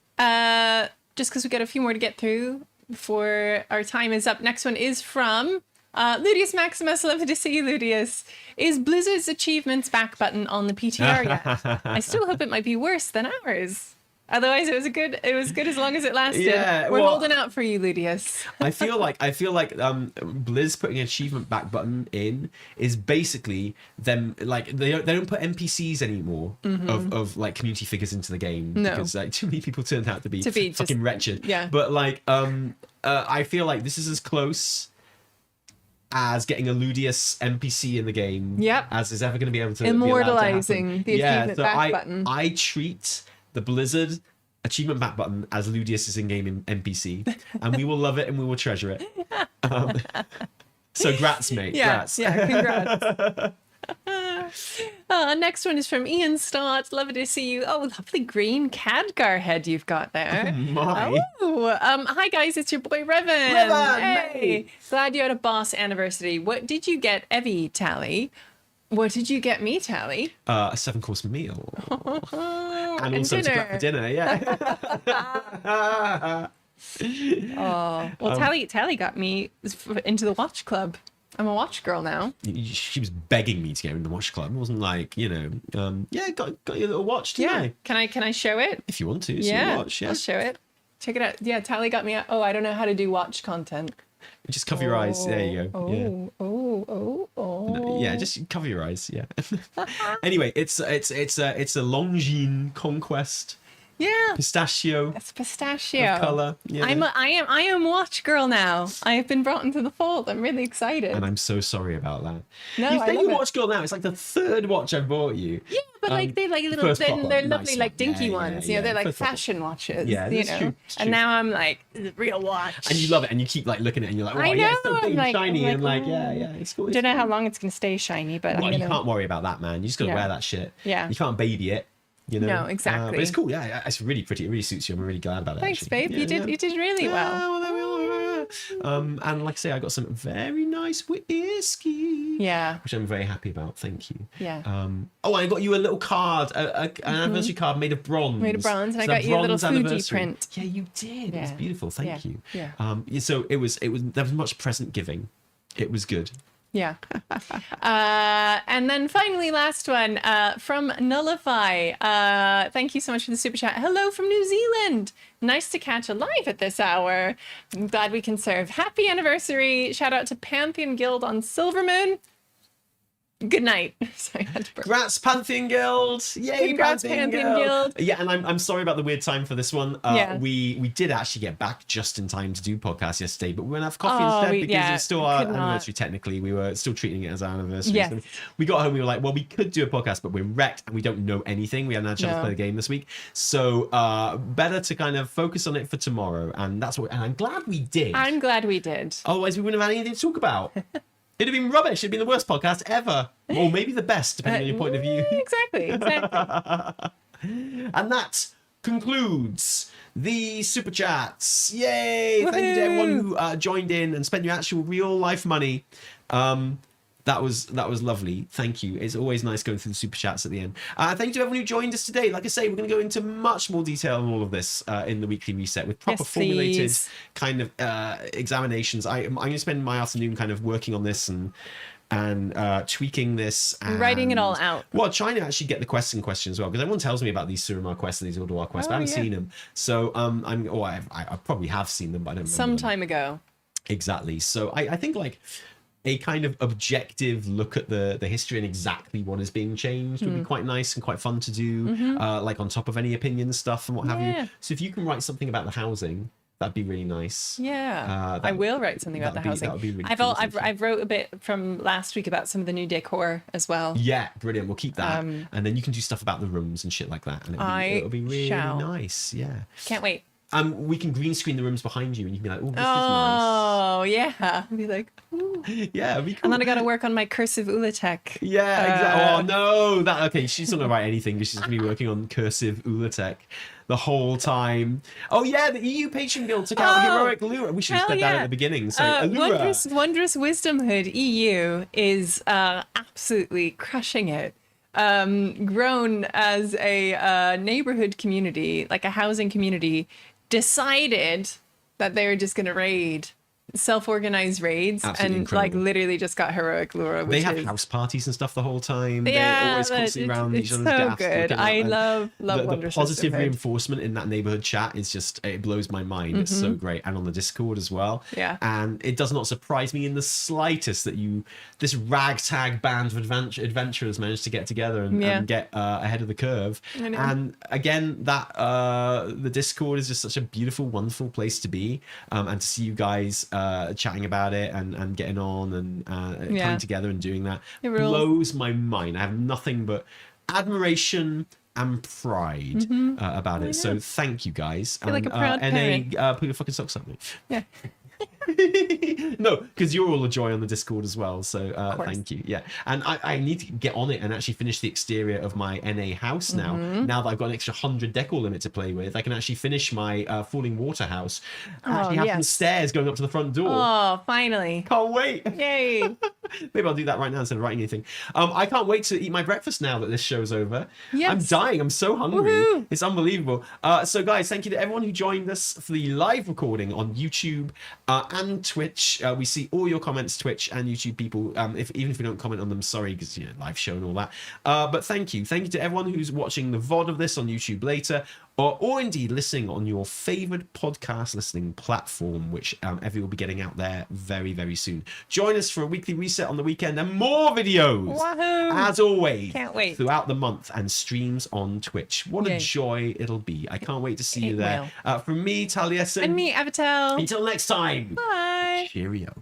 Just because we got a few more to get through before our time is up. Next one is from Ludius Maximus. Lovely to see you, Ludius. Is Blizzard's achievements back button on the PTR yet? I still hope it might be worse than ours. Otherwise, it was good as long as it lasted.
Yeah,
We're holding out for you, Ludius.
I feel like Blizz putting an achievement back button in is basically them, like, they don't put NPCs anymore of like community figures into the game, because like too many people turned out to be fucking wretched.
Yeah.
But like I feel like this is as close as getting a Ludius NPC in the game.
Yep.
As is ever going to be able to
Immortalizing
be allowed to happen.
the achievement back button.
I treat the Blizzard achievement back button as Ludius's in-game NPC, and we will love it and we will treasure it. So grats, mate.
Yeah,
Grats.
yeah, congrats. Next one is from Ian Stott. Love to see you. Oh, lovely green Khadgar head you've got there.
Oh, my.
Oh, hi guys, it's your boy Revan. Hey,
mate.
glad you had a boss anniversary. What did you get, Evie Tally? What did you get me, Tally?
A 7-course meal. And also to
dinner.
prep for dinner, yeah.
Oh, well, Tally got me into the watch club. I'm a watch girl now.
She was begging me to get in the watch club. It wasn't like, got your little watch tonight.
Yeah. Can I show it?
If you want to, watch, yeah.
I'll show it. Check it out. Yeah, Tally got me. Oh, I don't know how to do watch content.
Just cover your eyes. There you go.
Oh.
No, yeah, just cover your eyes. Yeah. Anyway, it's a Longines conquest.
Yeah.
Pistachio.
It's pistachio.
Color. Yeah.
I am watch girl now. I have been brought into the fold. I'm really excited.
And I'm so sorry about that.
No,
you
I
think
love
you
it.
watch girl now? It's like the third watch I bought you.
Yeah, but like they like little,
first proper
they're
nice
lovely,
one.
like dinky
Yeah,
ones.
yeah,
They're like
first proper.
fashion watches.
Yeah,
you
it's
know.
true, it's
And
true.
now I'm like the real watch.
And you love it, and you keep like looking at it, and you're like, oh,
I
yeah, it's
know,
so big
I'm
and shiny,
like,
and like, yeah, it's cool.
I don't know how long it's gonna stay shiny, but
Well,
I'm
you
gonna.
can't worry about that, man. You just gotta
Yeah.
wear that shit.
Yeah.
You can't baby it. You know?
No, exactly.
But it's cool. Yeah, it's really pretty. It really suits you. I'm really glad about it.
Thanks,
actually.
babe.
Yeah,
You did really well.
there we are. And like I say, I got some very nice whiskey.
Yeah.
Which I'm very happy about. Thank you.
Yeah.
I got you a little card, an anniversary card made of bronze.
Made of bronze, and I
It's
got you a little
bronze
Fuji
anniversary.
print.
Yeah, you did. It was
Yeah.
beautiful. Thank you.
Yeah.
So there was much present giving. It was good.
Yeah. And then finally, last one from Nullify. Thank you so much for the super chat. Hello from New Zealand. Nice to catch a live at this hour. I'm glad we can serve. Happy anniversary. Shout out to Pantheon Guild on Silvermoon. Good night. Sorry, I had to burp.
Congrats, Pantheon Guild! Yay,
Congrats, Pantheon Guild.
Yeah, and I'm sorry about the weird time for this one.
Yeah.
We did actually get back just in time to do podcast yesterday, but we went to have coffee
Oh,
instead because it's still our
could not.
anniversary. Technically, we were still treating it as our anniversary.
Yes.
So we got home. We were like, well, we could do a podcast, but we're wrecked and we don't know anything. We haven't had a chance to
No.
play the game this week, so better to kind of focus on it for tomorrow. And that's what. And I'm glad we did.
I'm glad we did.
Otherwise, we wouldn't have had anything to talk about. It'd have been rubbish. It'd been the worst podcast ever. Or maybe the best, depending on your point of view.
Exactly.
And that concludes the super chats. Yay! Thank you to everyone who joined in and spent your actual real life money. That was lovely. Thank you. It's always nice going through the super chats at the end. Thank you to everyone who joined us today. Like I say, we're going to go into much more detail on all of this in the weekly reset with proper
Yes,
formulated
please.
kind of examinations. I'm going to spend my afternoon kind of working on this and tweaking this and
Writing it all out.
Well, trying to actually get the quests in question as well, because everyone tells me about these Suramar quests and these Ulduar quests, but I haven't
yeah.
seen them. So I probably have seen them, but I don't remember
Some
them.
time ago.
Exactly. So I think like a kind of objective look at the history and exactly what is being changed would be quite nice and quite fun to do, like on top of any opinion stuff and what have
Yeah.
you. So if you can write something about the housing, that'd be really nice.
Yeah,
that-
I will write something about the
that
housing.
would be really
I've
cool, thank you.
I've wrote a bit from last week about some of the new decor as well.
Yeah, brilliant. We'll keep that, and then you can do stuff about the rooms and shit like that, and it'll be really
shall.
nice. Yeah.
Can't wait.
We can green screen the rooms behind you, and you can be like, "Oh, this
Oh yeah, I'll be like, ooh.
is nice." Yeah, it'd be cool.
And then I got to work on my cursive Ula'tek.
Yeah, exactly. Oh no, okay. She's not gonna write anything because she's gonna be working on cursive Ula'tek the whole time. Oh yeah, the EU Patron Guild took out heroic Lura. We should have
hell
said that
yeah.
at the beginning. So Allura.
Wondrous Wisdomhood EU is absolutely crushing it. Grown as a neighborhood community, like a housing community, decided that they were just going to raid, self-organized raids,
Absolutely
and
incredible.
like literally just got heroic Lura.
They
Which
have
is,
house parties and stuff the whole time.
yeah,
They're always
but
constantly around
it's
each other's
so
gaffs.
good.
looking
I
up, and
love
the
Wondrous
positive
Wisdomhood.
reinforcement in that neighborhood chat is just, it blows my mind. It's so great. And on the Discord as well.
Yeah.
And it does not surprise me in the slightest that this ragtag band of adventurers managed to get together and get ahead of the curve.
I know.
And again, that the Discord is just such a beautiful, wonderful place to be, and to see you guys chatting about it and getting on and coming together and doing that
It rules.
blows my mind. I have nothing but admiration and pride about it. So thank you guys.
Feel like a proud
NA, put your fucking socks up, mate.
Yeah.
No, because you're all a joy on the Discord as well. So thank you. Yeah, and I need to get on it and actually finish the exterior of my NA house now. Now that I've got an extra 100 decor limit to play with, I can actually finish my falling water house. I actually have some stairs going up to the front door.
Oh, finally!
Can't wait.
Yay!
Maybe I'll do that right now instead of writing anything. I can't wait to eat my breakfast now that this show's over.
Yes.
I'm dying. I'm so hungry.
Woohoo.
It's unbelievable. So, guys, thank you to everyone who joined us for the live recording on YouTube and Twitch. We see all your comments, Twitch and YouTube people. Even if we don't comment on them, sorry, because live show and all that. But thank you. Thank you to everyone who's watching the VOD of this on YouTube later. Or indeed listening on your favorite podcast listening platform, which Evie will be getting out there very, very soon. Join us for a weekly reset on the weekend and more videos,
Wahoo!
as always,
Can't wait.
throughout the month and streams on Twitch. What a joy it'll be. I can't wait to see you there. From me, Taliesin.
And me, Avatel.
Until next time.
Bye.
Cheerio.